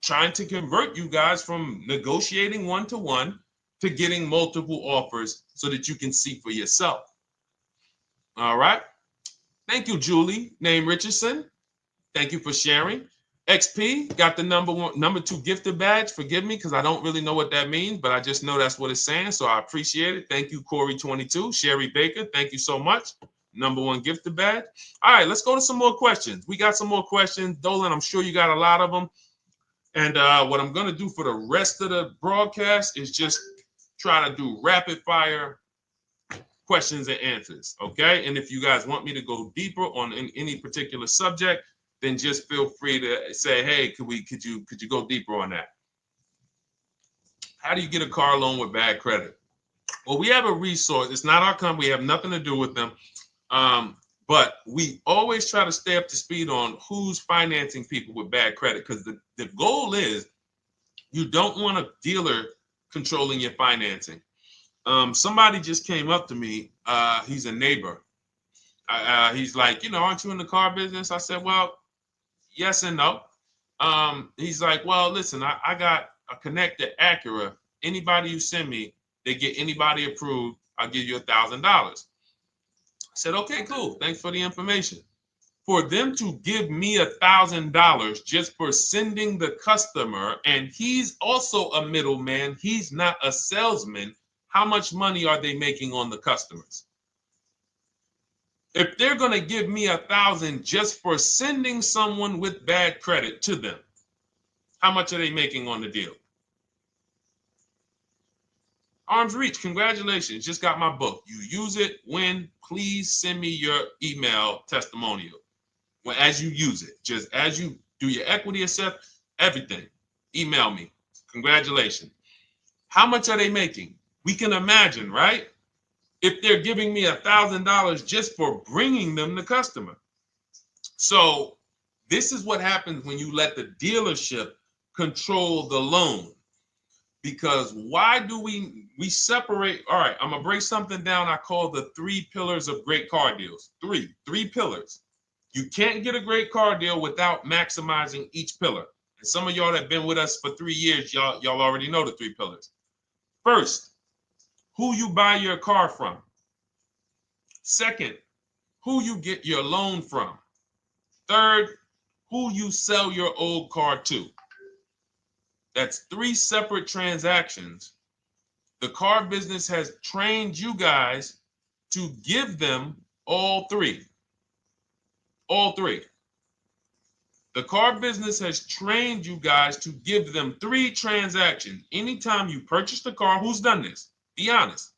trying to convert you guys from negotiating one-to-one to getting multiple offers so that you can see for yourself. All right. Thank you, Julie, name Richardson. Thank you for sharing. XP got the number 2 gifted badge. Forgive me because I don't really know what that means, but I just know that's what it's saying. So I appreciate it. Thank you, Corey22. Sherry Baker, thank you so much. Number 1 gifted badge. All right, let's go to some more questions. We got some more questions. Dolan, I'm sure you got a lot of them. And what I'm going to do for the rest of the broadcast is just try to do rapid fire questions and answers. Okay. And if you guys want me to go deeper on any particular subject, then just feel free to say, hey, could you go deeper on that? How do you get a car loan with bad credit? Well, we have a resource. It's not our company. We have nothing to do with them. But we always try to stay up to speed on who's financing people with bad credit, because the goal is you don't want a dealer controlling your financing. Somebody just came up to me. He's a neighbor. He's like, aren't you in the car business? I said, well, yes and no. He's like, well, listen, I got a connected Acura. Anybody you send me, they get anybody approved, I'll give you $1,000. I said, okay, cool. Thanks for the information. For them to give me $1,000 just for sending the customer, and he's also a middleman, he's not a salesman, how much money are they making on the customers? If they're going to give me $1,000 just for sending someone with bad credit to them, how much are they making on the deal? Arms Reach, congratulations. Just got my book. You use it when, please send me your email testimonial. Well, as you use it, just as you do your equity assessment, everything, email me. Congratulations. How much are they making? We can imagine, right? If they're giving me $1,000 just for bringing them the customer. So this is what happens when you let the dealership control the loan. Because why do we separate? All right, I'm going to break something down I call the 3 pillars of great car deals. Three pillars. You can't get a great car deal without maximizing each pillar. And some of y'all that have been with us for 3 years, y'all already know the 3 pillars. First, who you buy your car from. Second, who you get your loan from. Third, who you sell your old car to. That's 3 separate transactions. The car business has trained you guys to give them all 3. All 3. The car business has trained you guys to give them 3 transactions. Anytime you purchase the car, who's done this? Be honest.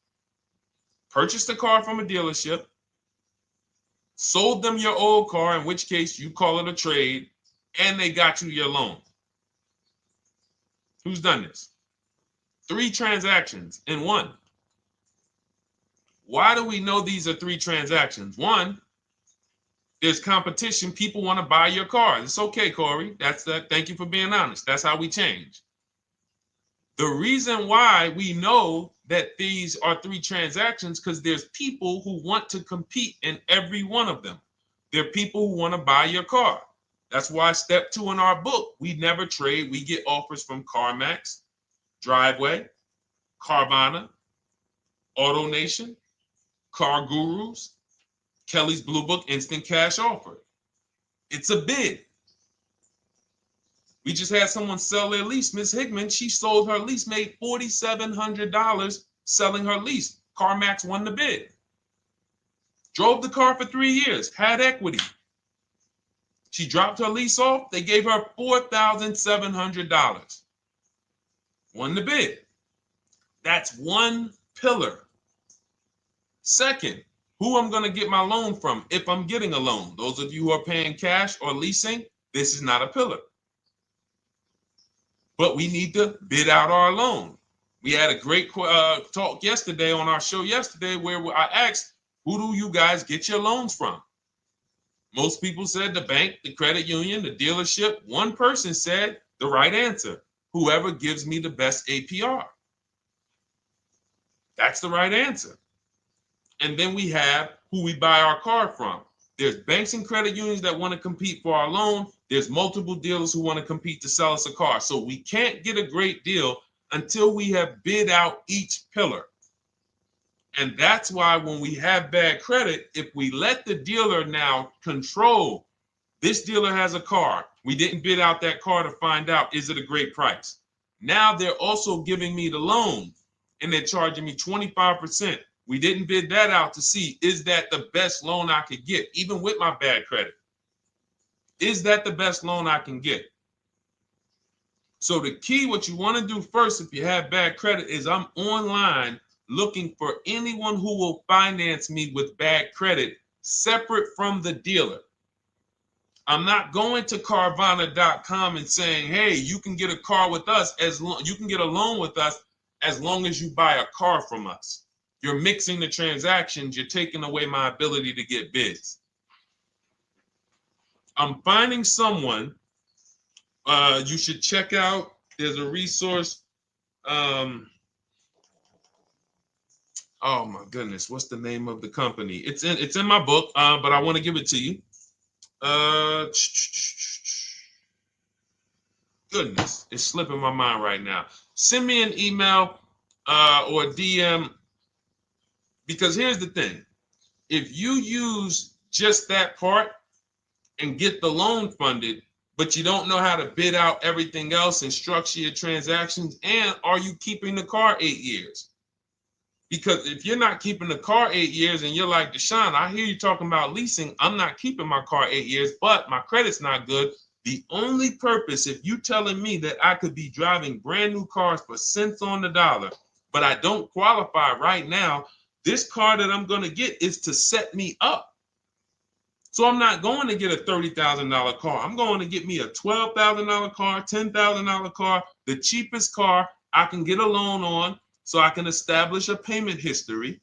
Purchased the car from a dealership, sold them your old car, in which case you call it a trade, and they got you your loan. Who's done this? 3 transactions in one. Why do we know these are 3 transactions? 1, there's competition. People want to buy your car. It's okay, Corey. That's that. Thank you for being honest. That's how we change. The reason why we know that these are 3 transactions, because there's people who want to compete in every one of them. There are people who want to buy your car. That's why step 2 in our book, we never trade. We get offers from CarMax, Driveway, Carvana, AutoNation, Car Gurus, Kelly's Blue Book Instant Cash Offer. It's a bid. We just had someone sell their lease. Miss Hickman, she sold her lease, made $4,700 selling her lease. CarMax won the bid. Drove the car for 3 years, had equity. She dropped her lease off. They gave her $4,700. Won the bid. That's one pillar. Second, who I'm going to get my loan from if I'm getting a loan. Those of you who are paying cash or leasing, this is not a pillar. But we need to bid out our loan. We had a great talk yesterday on our show yesterday where I asked, who do you guys get your loans from? Most people said the bank, the credit union, the dealership. One person said the right answer, whoever gives me the best APR. That's the right answer. And then we have who we buy our car from. There's banks and credit unions that want to compete for our loan. There's multiple dealers who want to compete to sell us a car. So we can't get a great deal until we have bid out each pillar. And that's why when we have bad credit, if we let the dealer now control, this dealer has a car. We didn't bid out that car to find out, is it a great price? Now they're also giving me the loan and they're charging me 25%. We didn't bid that out to see, is that the best loan I could get, even with my bad credit? Is that the best loan I can get? So the key, what you want to do first, if you have bad credit, is I'm online looking for anyone who will finance me with bad credit separate from the dealer. I'm not going to Carvana.com and saying, hey, you can get a car with us you can get a loan with us as long as you buy a car from us. You're mixing the transactions. You're taking away my ability to get bids. I'm finding someone you should check out. There's a resource. Oh my goodness, what's the name of the company? It's in my book, but I want to give it to you. Goodness, it's slipping my mind right now. Send me an email or a DM, because here's the thing. If you use just that part and get the loan funded, but you don't know how to bid out everything else and structure your transactions, and are you keeping the car 8 years? Because if you're not keeping the car 8 years and you're like, Deshone, I hear you talking about leasing. I'm not keeping my car 8 years, but my credit's not good. The only purpose, if you telling me that I could be driving brand new cars for cents on the dollar, but I don't qualify right now, this car that I'm going to get is to set me up. So I'm not going to get a $30,000 car. I'm going to get me a $12,000 car, $10,000 car, the cheapest car I can get a loan on, so I can establish a payment history.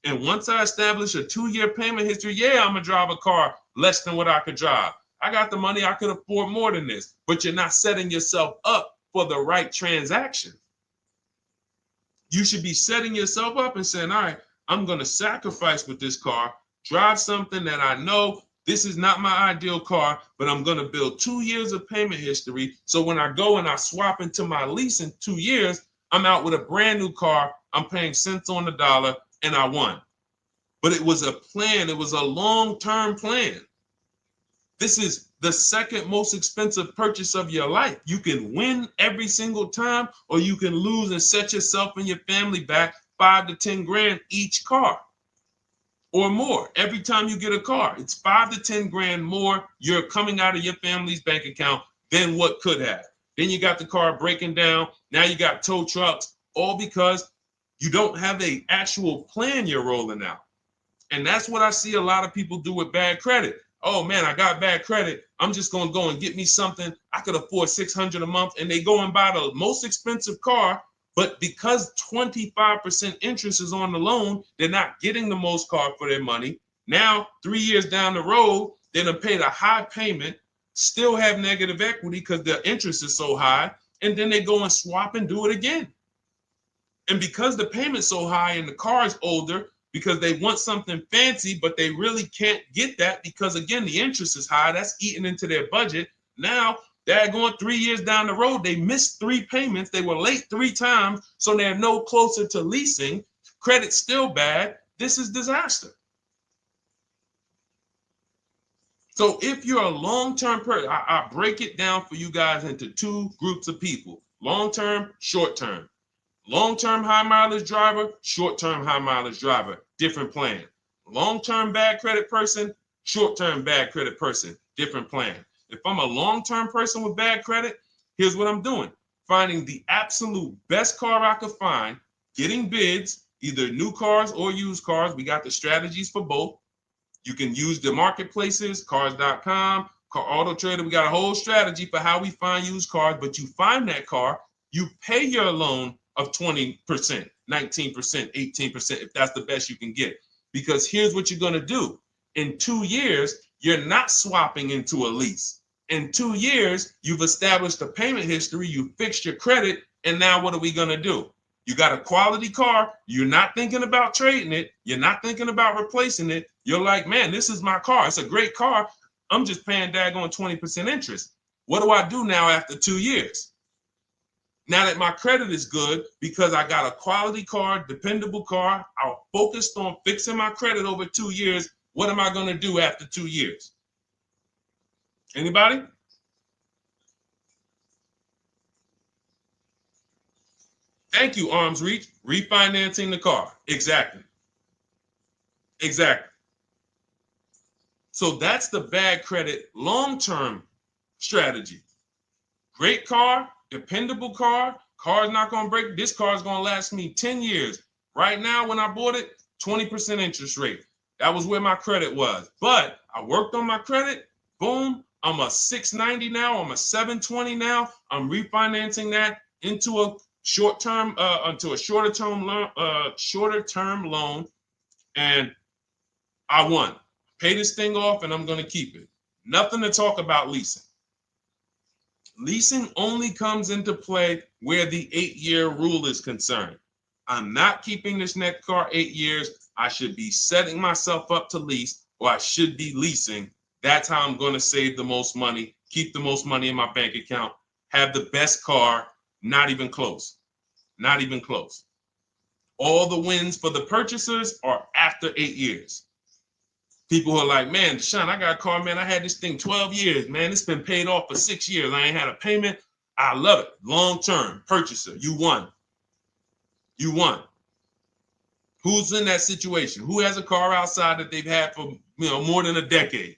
And once I establish a 2-year payment history, yeah, I'm going to drive a car less than what I could drive. I got the money. I could afford more than this. But you're not setting yourself up for the right transaction. You should be setting yourself up and saying, all right, I'm going to sacrifice with this car, drive something that I know this is not my ideal car, but I'm going to build 2 years of payment history. So when I go and I swap into my lease in 2 years, I'm out with a brand new car. I'm paying cents on the dollar, and I won. But it was a plan. It was a long-term plan. This is the second most expensive purchase of your life. You can win every single time, or you can lose and set yourself and your family back 5 to 10 grand each car or more. Every time you get a car, it's 5 to 10 grand more you're coming out of your family's bank account than what could have. Then you got the car breaking down. Now you got tow trucks, all because you don't have an actual plan you're rolling out. And that's what I see a lot of people do with bad credit. Oh man, I got bad credit. I'm just going to go and get me something. I could afford $600 a month. And they go and buy the most expensive car. But because 25% interest is on the loan, they're not getting the most car for their money. Now, 3 years down the road, they're going to pay the high payment, still have negative equity because the interest is so high. And then they go and swap and do it again. And because the payment's so high and the car is older, because they want something fancy, but they really can't get that because, again, the interest is high. That's eating into their budget. Now, they're going 3 years down the road. They missed 3 payments. They were late 3 times, so they're no closer to leasing. Credit's still bad. This is disaster. So if you're a long-term person, I break it down for you guys into two groups of people: long-term, short-term. Long-term high mileage driver, short-term high mileage driver, different plan. Long-term bad credit person, short-term bad credit person, different plan. If I'm a long-term person with bad credit, here's what I'm doing: finding the absolute best car I could find, getting bids, either new cars or used cars. We got the strategies for both. You can use the marketplaces, cars.com, Car Auto Trader. We got a whole strategy for how we find used cars, but you find that car, you pay your loan of 20%, 19%, 18%, if that's the best you can get. Because here's what you're going to do. In 2 years, you're not swapping into a lease. In 2 years, you've established a payment history, you fixed your credit, and now what are we going to do? You got a quality car. You're not thinking about trading it. You're not thinking about replacing it. You're like, man, this is my car. It's a great car. I'm just paying daggone 20% interest. What do I do now after 2 years? Now that my credit is good because I got a quality car, dependable car, I'm focused on fixing my credit over 2 years. What am I going to do after 2 years? Anybody? Thank you, Arms Reach. Refinancing the car. Exactly. Exactly. So that's the bad credit long-term strategy. Great car, dependable car, car's not going to break. This car is going to last me 10 years. Right now, when I bought it, 20% interest rate. That was where my credit was. But I worked on my credit. Boom. I'm a 690 now. I'm a 720 now. I'm refinancing that into a short-term, into a shorter-term loan, and I won. Pay this thing off, and I'm going to keep it. Nothing to talk about leasing. Leasing only comes into play where the 8-year rule is concerned. I'm not keeping this next car 8 years. I should be setting myself up to lease, or I should be leasing. That's how I'm going to save the most money, keep the most money in my bank account, have the best car. Not even close. Not even close. All the wins for the purchasers are after 8 years. People who are like, man, Deshone, I got a car, man. I had this thing 12 years, man. It's been paid off for 6 years. I ain't had a payment. I love it. Long-term purchaser. You won. You won. Who's in that situation? Who has a car outside that they've had for more than a decade?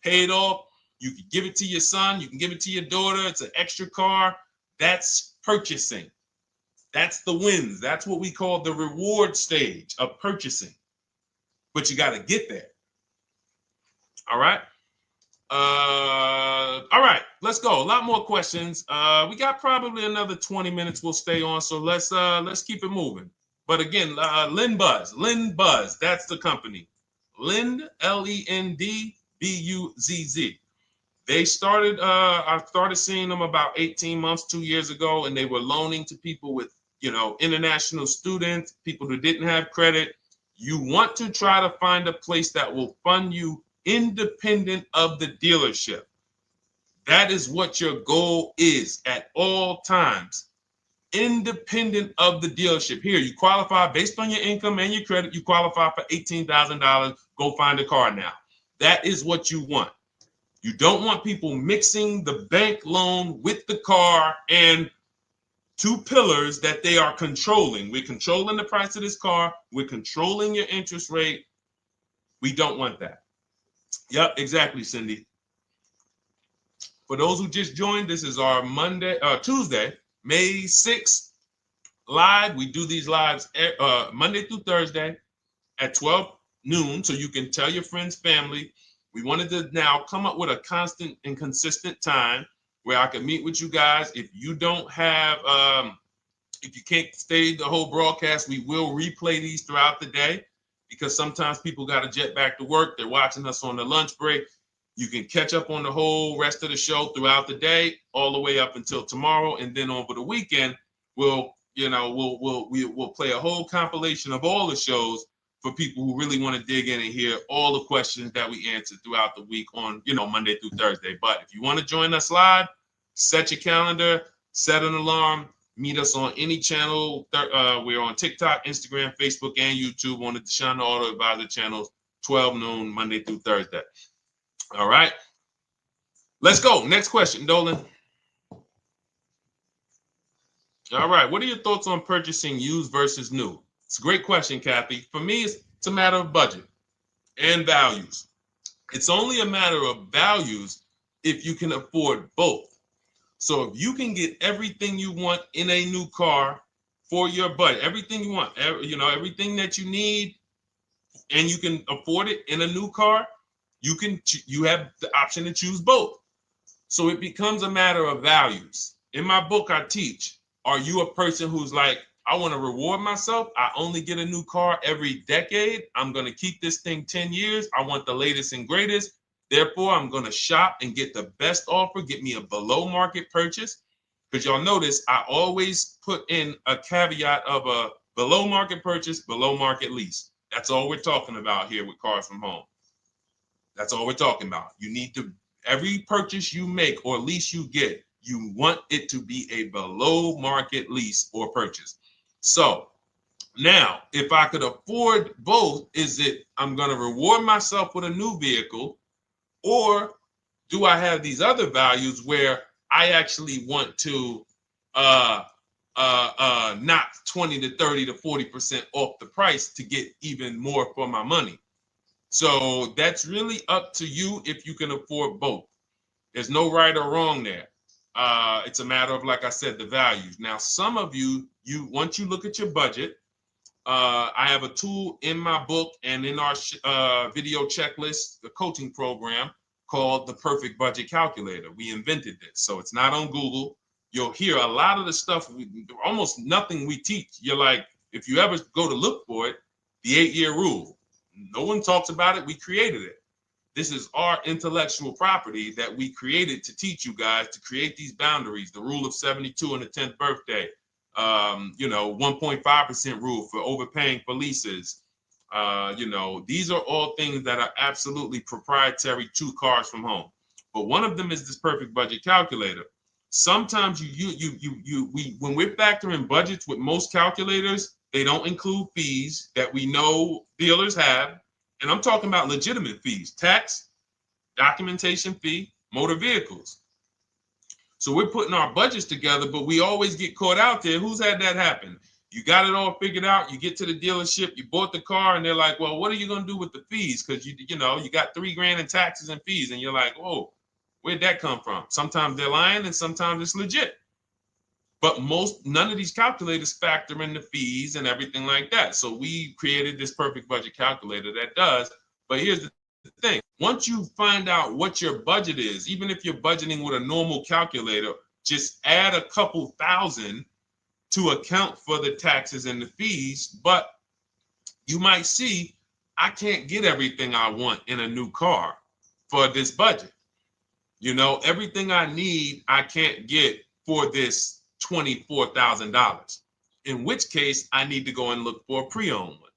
Paid off. You can give it to your son. You can give it to your daughter. It's an extra car. That's purchasing. That's the wins. That's what we call the reward stage of purchasing. But you got to get there. All right. All right, let's go. A lot more questions. We got probably another 20 minutes we'll stay on, so let's keep it moving. But again, Lend Buzz, that's the company. Lend, Lendbuzz. They started, I started seeing them about 18 months, 2 years ago, and they were loaning to people with, international students, people who didn't have credit. You want to try to find a place that will fund you independent of the dealership. That is what your goal is at all times. Independent of the dealership. Here, you qualify based on your income and your credit. You qualify for $18,000. Go find a car now. That is what you want. You don't want people mixing the bank loan with the car and two pillars that they are controlling. We're controlling the price of this car. We're controlling your interest rate. We don't want that. Yep, exactly, Cindy. For those who just joined, this is our Tuesday, May 6th live. We do these lives Monday through Thursday at 12 noon, so you can tell your friends, family. We wanted to now come up with a constant and consistent time where I can meet with you guys. If you don't have, if you can't stay the whole broadcast, we will replay these throughout the day because sometimes people got to jet back to work. They're watching us on the lunch break. You can catch up on the whole rest of the show throughout the day, all the way up until tomorrow, and then over the weekend, we'll play a whole compilation of all the shows for people who really want to dig in and hear all the questions that we answered throughout the week on, Monday through Thursday. But if you want to join us live, set your calendar, set an alarm, meet us on any channel. We're on TikTok, Instagram, Facebook, and YouTube on the Deshone the Auto Advisor channels, 12 noon, Monday through Thursday. All right. Let's go. Next question, Dolan. All right. What are your thoughts on purchasing used versus new? It's a great question, Kathy. For me, it's a matter of budget and values. It's only a matter of values if you can afford both. So if you can get everything you want in a new car for your budget, everything you want, everything that you need, and you can afford it in a new car, you have the option to choose both. So it becomes a matter of values. In my book, I teach, are you a person who's like, I want to reward myself. I only get a new car every decade. I'm going to keep this thing 10 years. I want the latest and greatest. Therefore, I'm going to shop and get the best offer, get me a below market purchase. Because y'all notice I always put in a caveat of a below market purchase, below market lease. That's all we're talking about here with Cars from Home. That's all we're talking about. You need to, every purchase you make or lease you get, you want it to be a below market lease or purchase. So now, if I could afford both, is it I'm going to reward myself with a new vehicle, or do I have these other values where I actually want to knock 20 to 30 to 40% off the price to get even more for my money? So that's really up to you if you can afford both. There's no right or wrong there. It's a matter of, like I said, the values. Now, some of you once you look at your budget, I have a tool in my book and in our video checklist, the coaching program called the Perfect Budget Calculator. We invented this. So it's not on Google. You'll hear a lot of the stuff, almost nothing we teach. You're like, if you ever go to look for it, the 8-year rule. No one talks about it. We created it. This is our intellectual property that we created to teach you guys to create these boundaries, the rule of 72 and the 10th birthday, 1.5% rule for overpaying for leases. These are all things that are absolutely proprietary to Cars from Home. But one of them is this Perfect Budget Calculator. Sometimes when we're factoring budgets with most calculators, they don't include fees that we know dealers have. And I'm talking about legitimate fees, tax, documentation fee, motor vehicles. So we're putting our budgets together, but we always get caught out there. Who's had that happen? You got it all figured out. You get to the dealership, you bought the car, and they're like, well, what are you going to do with the fees? Because you got $3,000 in taxes and fees. And you're like, whoa, where'd that come from? Sometimes they're lying and sometimes it's legit. But none of these calculators factor in the fees and everything like that. So we created this Perfect Budget Calculator that does. But here's the thing. Once you find out what your budget is, even if you're budgeting with a normal calculator, just add a couple thousand to account for the taxes and the fees. But you might see, I can't get everything I want in a new car for this budget. Everything I need, I can't get for this $24,000, in which case I need to go and look for a pre-owned one.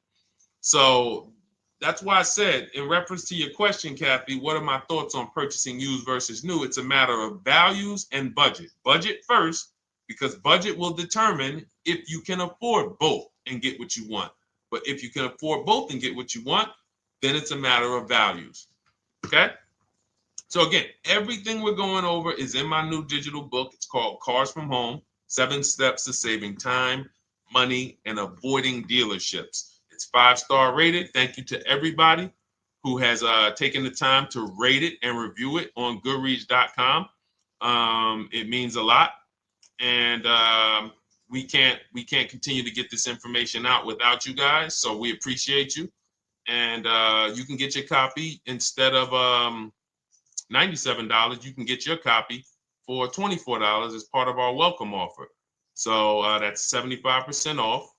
So that's why I said, in reference to your question, Kathy, what are my thoughts on purchasing used versus new? It's a matter of values and budget. Budget first, because budget will determine if you can afford both and get what you want. But if you can afford both and get what you want, then it's a matter of values. Okay? So again, everything we're going over is in my new digital book. It's called Cars from Home, 7 Steps to Saving Time, Money, and Avoiding Dealerships. It's 5-star rated. Thank you to everybody who has taken the time to rate it and review it on Goodreads.com. It means a lot. And we can't continue to get this information out without you guys. So we appreciate you. And you can get your copy instead of $97, you can get your copy for $24 as part of our welcome offer. So that's 75% off.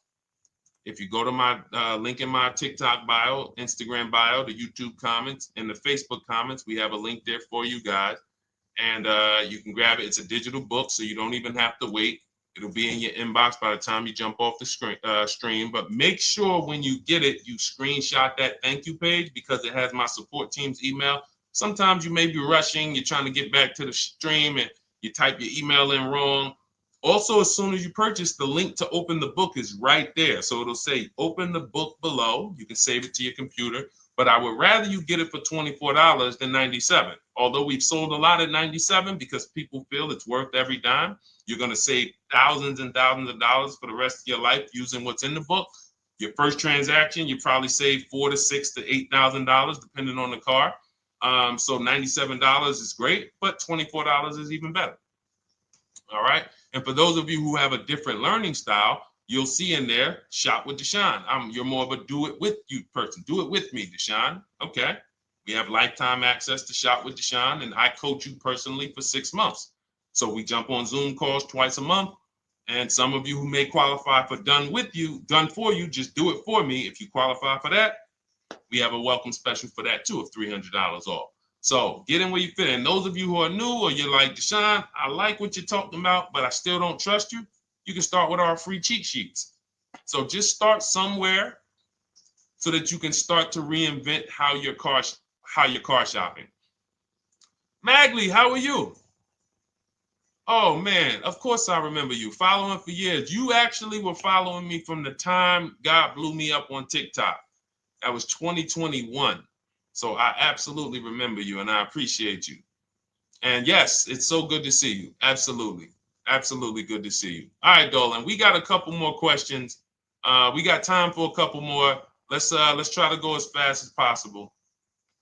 If you go to my link in my TikTok bio, Instagram bio, the YouTube comments, and the Facebook comments, we have a link there for you guys. And you can grab it. It's a digital book, so you don't even have to wait. It'll be in your inbox by the time you jump off the stream. But make sure when you get it, you screenshot that thank you page, because it has my support team's email. Sometimes you may be rushing, you're trying to get back to the stream and you type your email in wrong. Also, as soon as you purchase, the link to open the book is right there. So it'll say open the book below. You can save it to your computer. but I would rather you get it for $24 than $97. Although we've sold a lot at $97 because people feel it's worth every dime. You're going to save thousands and thousands of dollars for the rest of your life using what's in the book. Your first transaction, you probably save $4,000 to $6,000 to $8,000 depending on the car. So $97 is great, but $24 is even better. All right. And for those of you who have a different learning style, you'll see in there, shop with Deshone. You're more of a do it with you person. Do it with me, Deshone. Okay. We have lifetime access to shop with Deshone, and I coach you personally for 6 months. So we jump on Zoom calls twice a month. And some of you who may qualify for done for you, just do it for me. If you qualify for that, we have a welcome special for that too of $300 off. So get in where you fit. And those of you who are new or you're like, Deshone, I like what you're talking about, but I still don't trust you. You can start with our free cheat sheets. So just start somewhere so that you can start to reinvent how you're car shopping. Magley, how are you? Oh man, of course I remember you. Following for years. You actually were following me from the time God blew me up on TikTok. That was 2021. So I absolutely remember you and I appreciate you. And yes, it's so good to see you. Absolutely. Absolutely good to see you. All right, Dolan, we got a couple more questions. We got time for a couple more. Let's try to go as fast as possible.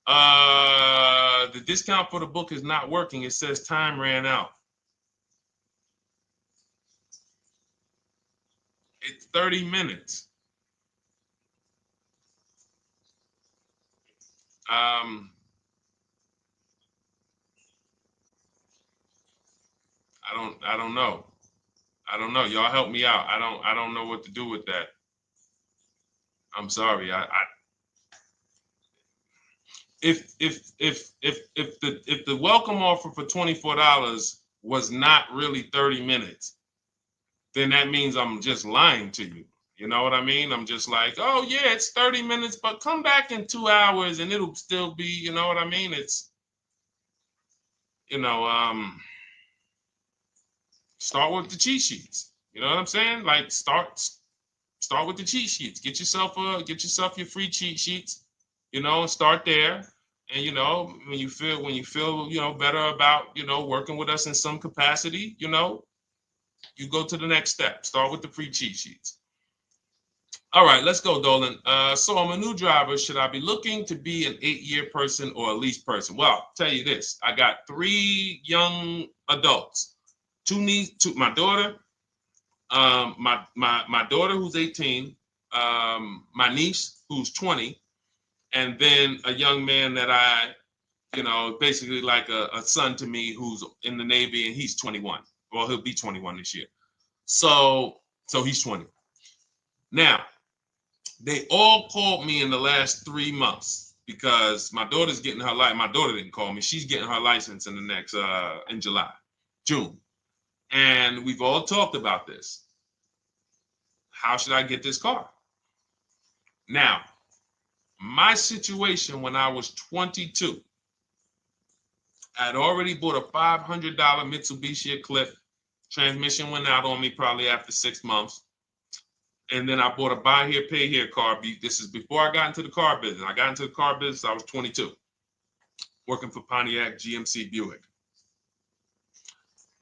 The discount for the book is not working. It says time ran out. It's 30 minutes. I don't know. I don't know. Y'all help me out. I don't know what to do with that. I'm sorry. If the welcome offer for $24 was not really 30 minutes, then that means I'm just lying to you. You know what I mean? I'm just like, oh yeah, it's 30 minutes, but come back in 2 hours and it'll still be, you know what I mean? It's, start with the cheat sheets. You know what I'm saying? Like start with the cheat sheets. Get yourself your free cheat sheets, start there. And when you feel better about working with us in some capacity, you go to the next step. Start with the free cheat sheets. All right, let's go, Dolan. So I'm a new driver. Should I be looking to be an 8-year person or a lease person? Well, I'll tell you this. I got 3 young adults. My daughter, my daughter who's 18, my niece who's 20, and then a young man that I, basically like a son to me who's in the Navy and he's 21. Well, he'll be 21 this year. So he's 20. Now, they all called me in the last 3 months because my daughter's getting her license. My daughter didn't call me. She's getting her license in the next, in June. And we've all talked about this. How should I get this car? Now, my situation when I was 22, I'd already bought a $500 Mitsubishi Eclipse. Transmission went out on me probably after 6 months. And then I bought a buy here, pay here car. This is before I got into the car business. I got into the car business, I was 22, working for Pontiac GMC Buick.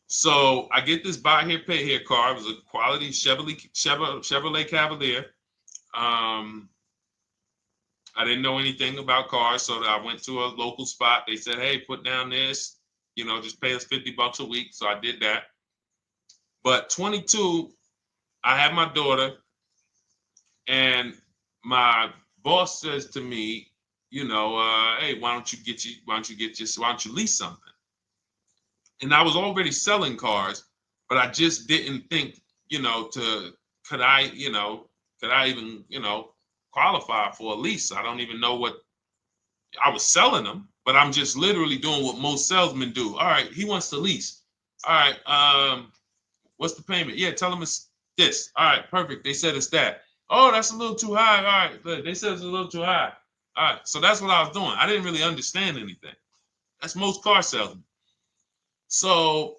So I get this buy here, pay here car. It was a quality Chevrolet Cavalier. I didn't know anything about cars, so I went to a local spot. They said, hey, put down this, just pay us $50 a week. So I did that. But 22, I had my daughter, and my boss says to me, hey, why don't you lease something? And I was already selling cars, but I just didn't think, could I even, qualify for a lease? I don't even know what I was selling them, but I'm just literally doing what most salesmen do. All right, he wants to lease. All right, what's the payment? Yeah, tell him it's this. All right, perfect. They said it's that. Oh, that's a little too high. All right, they said it's a little too high. All right, so that's what I was doing. I didn't really understand anything. That's most car salesmen. So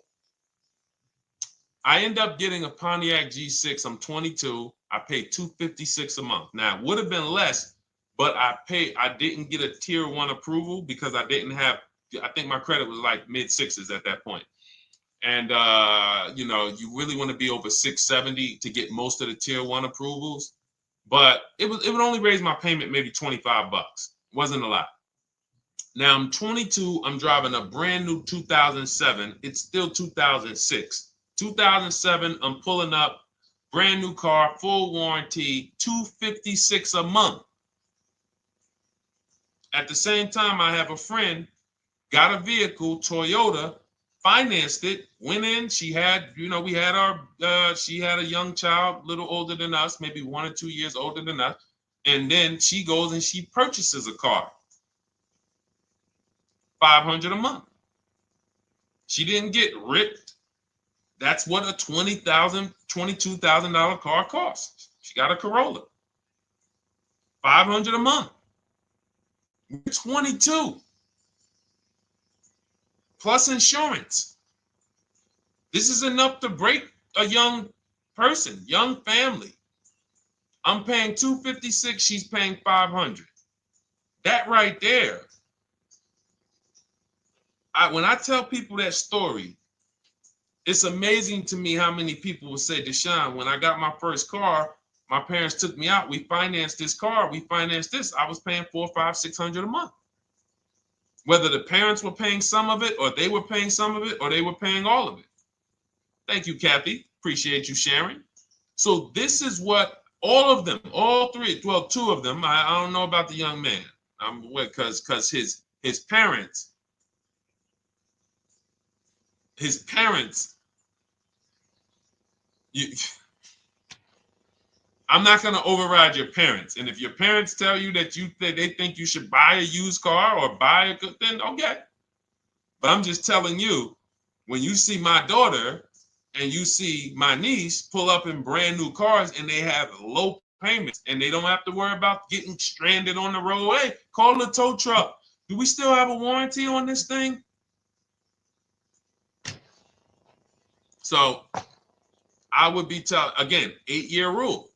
I end up getting a Pontiac G6. I'm 22. I paid $256 a month. Now, it would have been less, but I didn't get a tier 1 approval because I didn't have, I think my credit was like mid sixes at that point. And you know, you really want to be over 670 to get most of the tier 1 approvals. But it would only raise my payment maybe 25 bucks. Wasn't a lot. Now I'm 22. I'm driving a brand new 2007. It's still 2006. 2007. I'm pulling up, brand new car, full warranty, $256 a month. At the same time, I have a friend, got a vehicle, Toyota, financed it, went in. She had, you know, we had our, she had a young child, a little older than us, maybe 1 or 2 years older than us. And then she goes and she purchases a car. $500 a month. She didn't get ripped. That's what a $20,000, $22,000 car costs. She got a Corolla. $500 a month. We're 22. Plus insurance. This is enough to break a young person, young family. I'm paying $256. She's paying $500. That right there. When I tell people that story, it's amazing to me how many people will say, Deshone, when I got my first car, my parents took me out. We financed this car. We financed this. I was paying $400, $500, $600 a month. Whether the parents were paying some of it, or they were paying some of it, or they were paying all of it. Thank you, Kathy. Appreciate you sharing. So this is what all of them, all three, well, 2 of them. I don't know about the young man. Because his parents. I'm not going to override your parents. And if your parents tell you that they think you should buy a used car or buy a good, then okay. But I'm just telling you, when you see my daughter and you see my niece pull up in brand new cars and they have low payments and they don't have to worry about getting stranded on the road, hey, call the tow truck. Do we still have a warranty on this thing? So I would be telling, again, 8-year rule.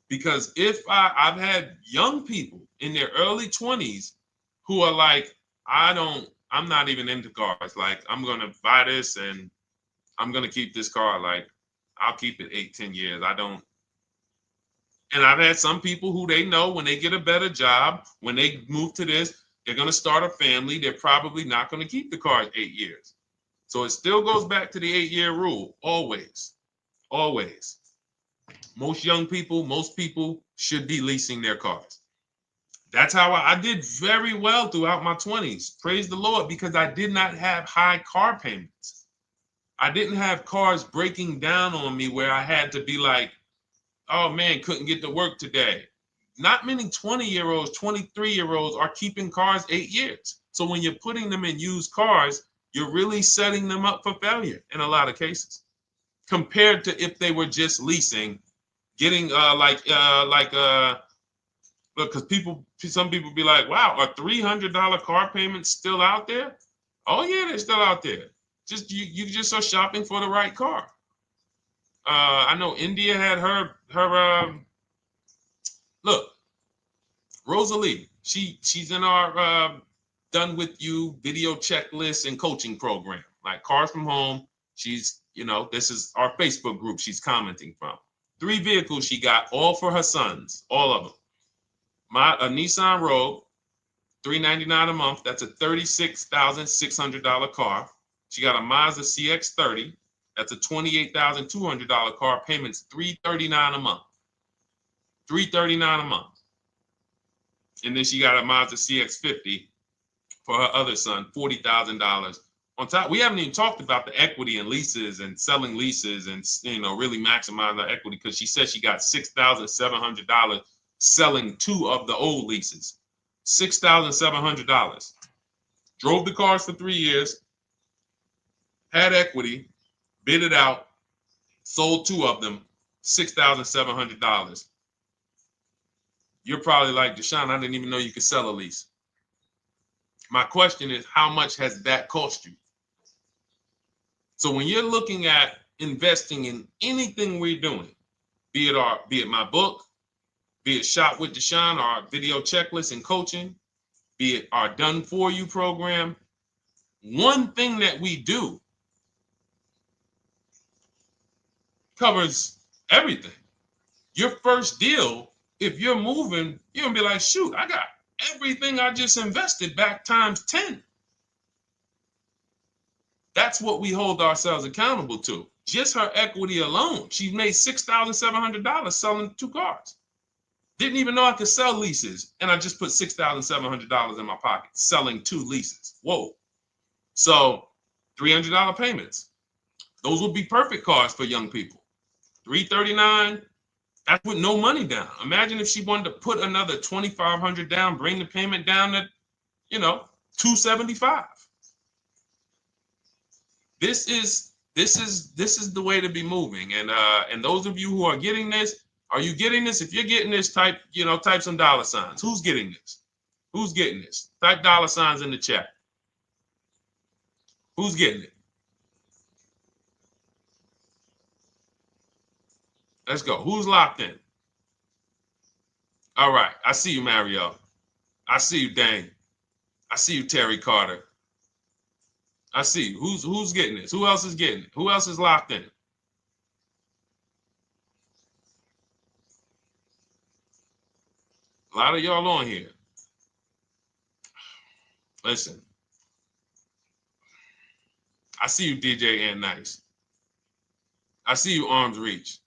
Because if I've had young people in their early 20s who are like, I'm not even into cars. Like, I'm going to buy this and I'm going to keep this car. Like, I'll keep it 8, 10 years. I don't. And I've had some people who they know when they get a better job, when they move to this, they're going to start a family. They're probably not going to keep the car 8 years. So it still goes back to the 8-year rule. Always. Always. Most young people, most people should be leasing their cars. That's how I did very well throughout my 20s. Praise the Lord, because I did not have high car payments. I didn't have cars breaking down on me where I had to be like, oh man, couldn't get to work today. Not many 20-year-olds, 23-year-olds are keeping cars 8 years. So when you're putting them in used cars, you're really setting them up for failure in a lot of cases, compared to if they were just leasing, getting look, because some people be like, wow, are $300 car payments still out there? Oh yeah, they're still out there. Just you just are shopping for the right car. I know India had her look, Rosalie, she's in our Done With You video checklist and coaching program, like Cars from Home. She's, you know, this is our Facebook group she's commenting from. 3 vehicles she got, all for her sons, all of them. A Nissan Rogue, $399 a month. That's a $36,600 car. She got a Mazda CX-30. That's a $28,200 car. Payments $339 a month. $339 a month. And then she got a Mazda CX-50 for her other son, $40,000. On top, we haven't even talked about the equity and leases and selling leases and, you know, really maximizing the equity, because she said she got $6,700 selling 2 of the old leases. $6,700. Drove the cars for 3 years, had equity, bid it out, sold 2 of them, $6,700. You're probably like, Deshone, I didn't even know you could sell a lease. My question is, how much has that cost you? So when you're looking at investing in anything we're doing, be it my book, be it Shop with Deshone, our video checklist and coaching, be it our Done For You program. One thing that we do covers everything. Your first deal, if you're moving, you're gonna be like, shoot, I got everything I just invested back times 10. That's what we hold ourselves accountable to. Just her equity alone, she made $6,700 selling 2 cars. Didn't even know I could sell leases, and I just put $6,700 in my pocket selling 2 leases. Whoa. So $300 payments. Those would be perfect cars for young people. $339, that's with no money down. Imagine if she wanted to put another $2,500 down, bring the payment down to, $275. This is the way to be moving. And those of you who are getting this, are you getting this? If you're getting this, type some dollar signs. Who's getting this? Who's getting this? Type dollar signs in the chat. Who's getting it? Let's go. Who's locked in? All right. I see you, Mario. I see you, Dane. I see you, Terry Carter. I see you. Who's getting this? Who else is getting it? Who else is locked in? A lot of y'all on here. Listen. I see you, DJ and Nice. I see you, Arms Reach.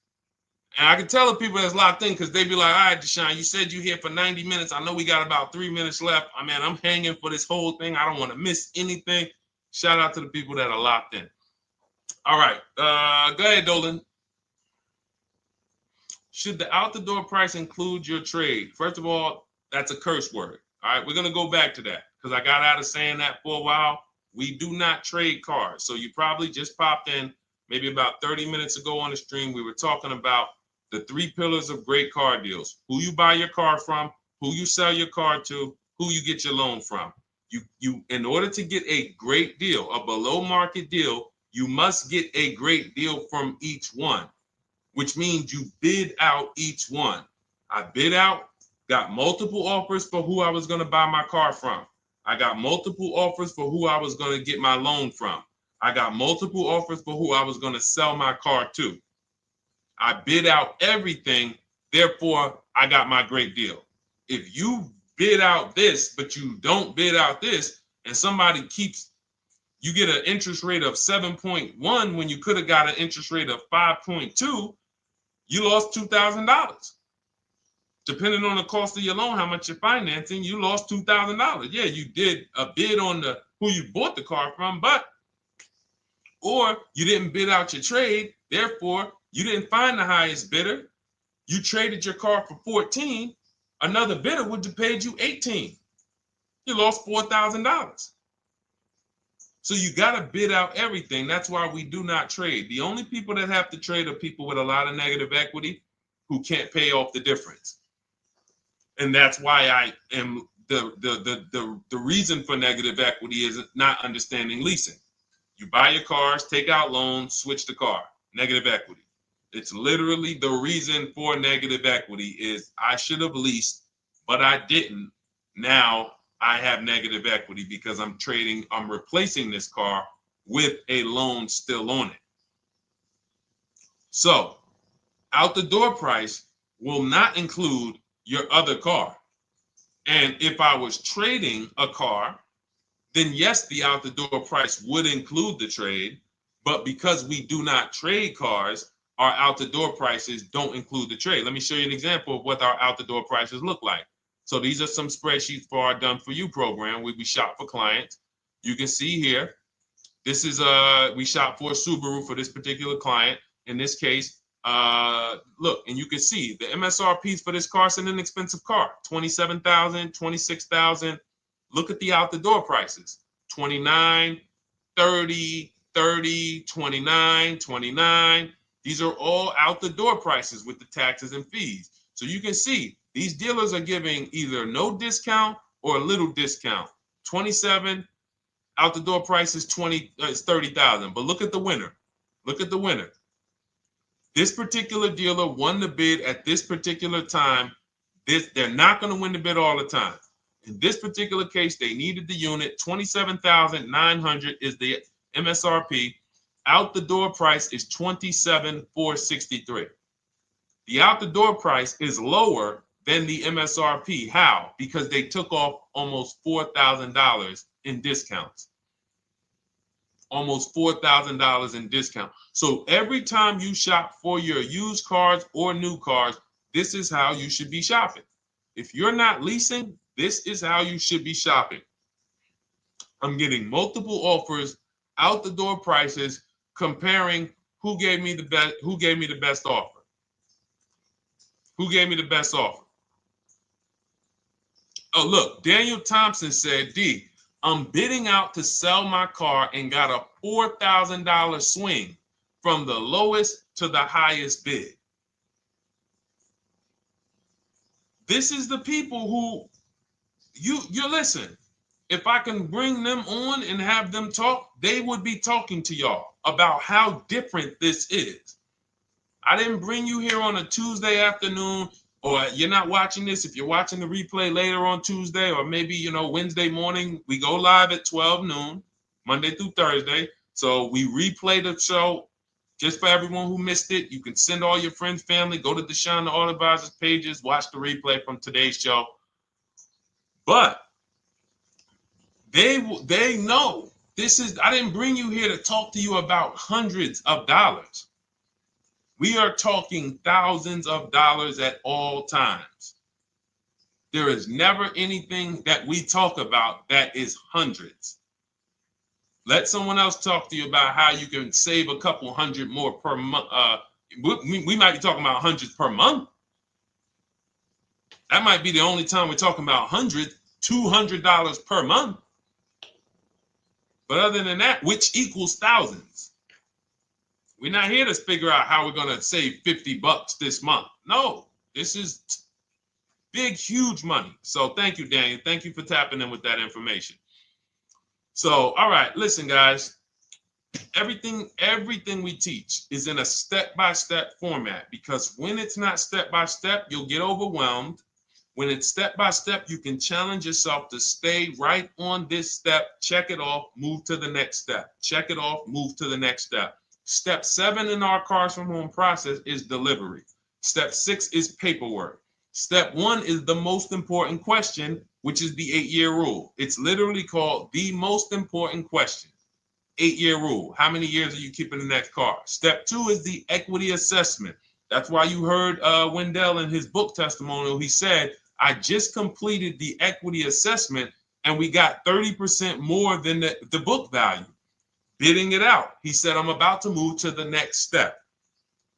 And I can tell the people that's locked in because they be like, all right, Deshone, you said you're here for 90 minutes. I know we got about 3 minutes left. I mean, I'm hanging for this whole thing. I don't want to miss anything. Shout out to the people that are locked in. All right. Go ahead, Dolan. Should the out-the-door price include your trade? First of all, that's a curse word. All right, we're going to go back to that because I got out of saying that for a while. We do not trade cars. So you probably just popped in maybe about 30 minutes ago on the stream. We were talking about the 3 pillars of great car deals: who you buy your car from, who you sell your car to, who you get your loan from. You in order to get a great deal, a below market deal, you must get a great deal from each one, which means you bid out each one. I bid out, got multiple offers for who I was going to buy my car from. I got multiple offers for who I was going to get my loan from. I got multiple offers for who I was going to sell my car to. I bid out everything, therefore I got my great deal. If you bid out this, but you don't bid out this, and somebody you get an interest rate of 7.1 when you could have got an interest rate of 5.2, you lost $2,000. Depending on the cost of your loan, how much you're financing, you lost $2,000. Yeah, you did a bid on who you bought the car from, or you didn't bid out your trade, therefore you didn't find the highest bidder. You traded your car for 14. Another bidder would have paid you 18. You lost $4,000. So you got to bid out everything. That's why we do not trade. The only people that have to trade are people with a lot of negative equity who can't pay off the difference. And that's why I am the reason for negative equity is not understanding leasing. You buy your cars, take out loans, switch the car. Negative equity. It's literally the reason for negative equity is I should have leased, but I didn't. Now I have negative equity because I'm replacing this car with a loan still on it. So out the door price will not include your other car. And if I was trading a car, then yes, the out the door price would include the trade. But because we do not trade cars, our out the door prices don't include the trade. Let me show you an example of what our out the door prices look like. So these are some spreadsheets for our Done For You program where we shop for clients. You can see here, this is we shop for a Subaru for this particular client. In this case, look, and you can see the MSRPs for this car is an inexpensive car, $27,000, $26,000. Look at the out the door prices, 29, 30, 30, 29, 29. These are all out the door prices with the taxes and fees. So you can see these dealers are giving either no discount or a little discount. 27 out the door price is 30,000. But look at the winner. Look at the winner. This particular dealer won the bid at this particular time They're not going to win the bid all the time. In this particular case, they needed the unit. $27,900 is the MSRP. Out the door price is $27,463. The out the door price is lower than the MSRP. How? Because they took off almost $4,000 in discounts. Almost $4,000 in discount. So every time you shop for your used cars or new cars, this is how you should be shopping. If you're not leasing, this is how you should be shopping. I'm getting multiple offers, out the door prices, comparing who gave me the best offer. Who gave me the best offer? Oh, look, Daniel Thompson said, D, I'm bidding out to sell my car and got a $4,000 swing from the lowest to the highest bid. This is the people who you listen. If I can bring them on and have them talk, they would be talking to y'all about how different this is. I didn't bring you here on a Tuesday afternoon, or you're not watching this. If you're watching the replay later on Tuesday, or maybe, Wednesday morning, we go live at 12 noon, Monday through Thursday. So we replay the show just for everyone who missed it. You can send all your friends, family, go to Deshone the Auto Advisor's pages, watch the replay from today's show. But they know this is, I didn't bring you here to talk to you about hundreds of dollars. We are talking thousands of dollars at all times. There is never anything that we talk about that is hundreds. Let someone else talk to you about how you can save a couple hundred more per month. We might be talking about hundreds per month. That might be the only time we're talking about hundreds, $200 per month. But other than that, which equals thousands. We're not here to figure out how we're going to save $50 this month. No, this is big, huge money. So thank you, Daniel. Thank you for tapping in with that information. So, all right, listen, guys. Everything we teach is in a step-by-step format, because when it's not step-by-step, you'll get overwhelmed. When it's step-by-step, you can challenge yourself to stay right on this step, check it off, move to the next step. Check it off, move to the next step. Step 7 in our Cars from Home process is delivery. Step 6 is paperwork. Step 1 is the most important question, which is the 8-year rule. It's literally called the most important question. 8-year rule. How many years are you keeping the next car? Step 2 is the equity assessment. That's why you heard Wendell in his book testimonial. He said, I just completed the equity assessment and we got 30% more than the book value. Bidding it out. He said, I'm about to move to the next step.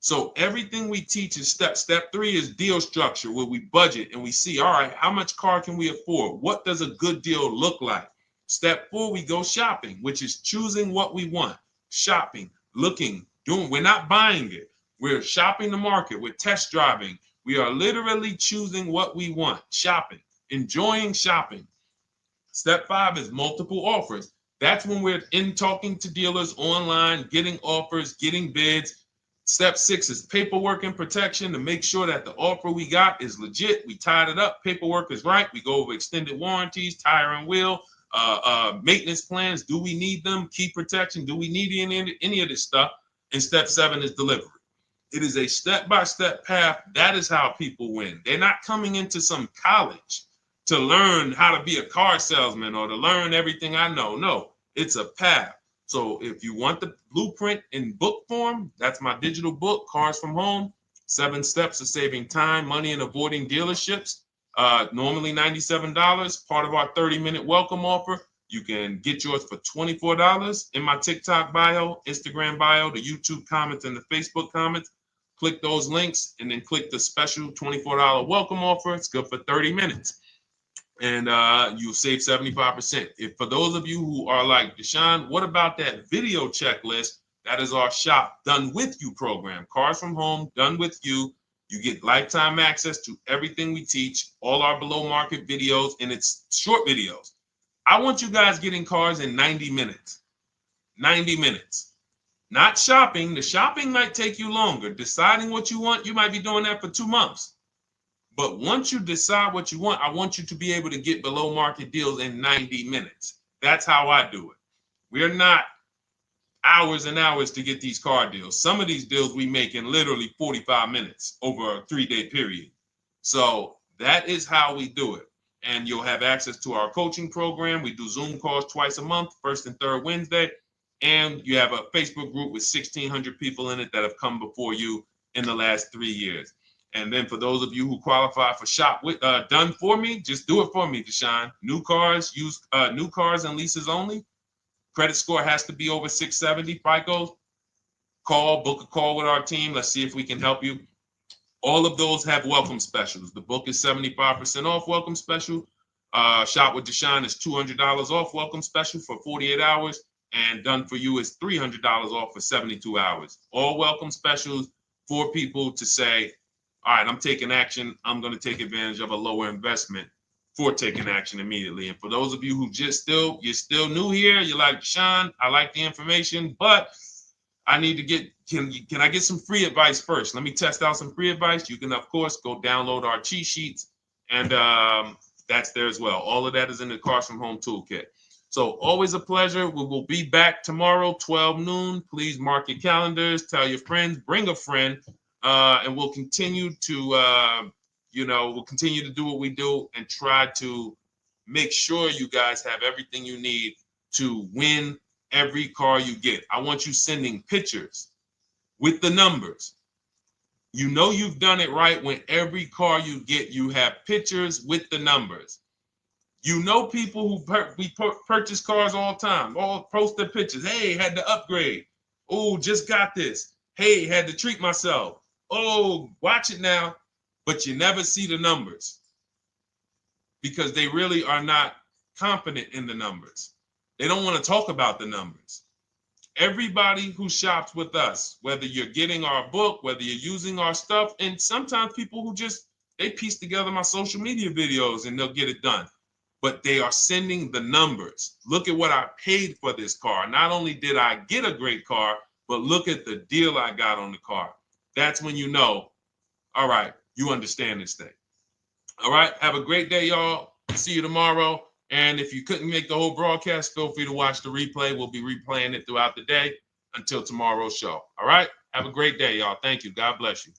So everything we teach is step. Step 3 is deal structure, where we budget and we see, all right, how much car can we afford? What does a good deal look like? Step 4, we go shopping, which is choosing what we want. Shopping, looking, doing. We're not buying it. We're shopping the market. We're test driving. We are literally choosing what we want. Shopping, enjoying shopping. Step 5 is multiple offers. That's when we're in talking to dealers online, getting offers, getting bids. Step 6 is paperwork and protection, to make sure that the offer we got is legit. We tied it up. Paperwork is right. We go over extended warranties, tire and wheel, maintenance plans. Do we need them? Key protection. Do we need any of this stuff? And step 7 is delivery. It is a step-by-step path. That is how people win. They're not coming into some college to learn how to be a car salesman or to learn everything I know. No, it's a path. So if you want the blueprint in book form, that's my digital book, Cars from Home, 7 Steps of Saving Time, Money, and Avoiding Dealerships. Normally $97, part of our 30-minute welcome offer. You can get yours for $24 in my TikTok bio, Instagram bio, the YouTube comments, and the Facebook comments. Click those links and then click the special $24 welcome offer. It's good for 30 minutes. And you'll save 75%. If for those of you who are like, Deshone, what about that video checklist? That is our Shop Done With You program. Cars from Home, done with you. You get lifetime access to everything we teach, all our below market videos, and it's short videos. I want you guys getting cars in 90 minutes. 90 minutes. Not shopping. The shopping might take you longer. Deciding what you want, you might be doing that for 2 months. But once you decide what you want, I want you to be able to get below market deals in 90 minutes. That's how I do it. We're not hours and hours to get these car deals. Some of these deals we make in literally 45 minutes over a 3-day period. So that is how we do it. And you'll have access to our coaching program. We do Zoom calls twice a month, first and third Wednesday. And you have a Facebook group with 1,600 people in it that have come before you in the last 3 years. And then for those of you who qualify for shop with done for me, just do it for me, Deshone. New cars, new cars and leases only. Credit score has to be over 670 FICO. Book a call with our team. Let's see if we can help you. All of those have welcome specials. The book is 75% off welcome special. Shop with Deshone is $200 off welcome special for 48 hours. And done for you is $300 off for 72 hours. All welcome specials for people to say, all right, I'm taking action. I'm going to take advantage of a lower investment for taking action immediately. And for those of you who you're still new here, you're like, Deshone, I like the information, but I need to get, can I get some free advice first? Let me test out some free advice. You can, of course, go download our cheat sheets, and that's there as well. All of that is in the Cars from Home Toolkit. So always a pleasure. We will be back tomorrow, 12 noon. Please mark your calendars, tell your friends, bring a friend, and we'll continue to, we'll continue to do what we do and try to make sure you guys have everything you need to win every car you get. I want you sending pictures with the numbers. You know you've done it right when every car you get, you have pictures with the numbers. You know people who purchase cars all the time, all post their pictures. Hey, had to upgrade. Oh, just got this. Hey, had to treat myself. Oh, watch it now. But you never see the numbers because they really are not confident in the numbers. They don't want to talk about the numbers. Everybody who shops with us, whether you're getting our book, whether you're using our stuff, and sometimes people who they piece together my social media videos and they'll get it done. But they are sending the numbers. Look at what I paid for this car. Not only did I get a great car, but look at the deal I got on the car. That's when you know, all right, you understand this thing. All right, have a great day, y'all. See you tomorrow. And if you couldn't make the whole broadcast, feel free to watch the replay. We'll be replaying it throughout the day until tomorrow's show. All right, have a great day, y'all. Thank you. God bless you.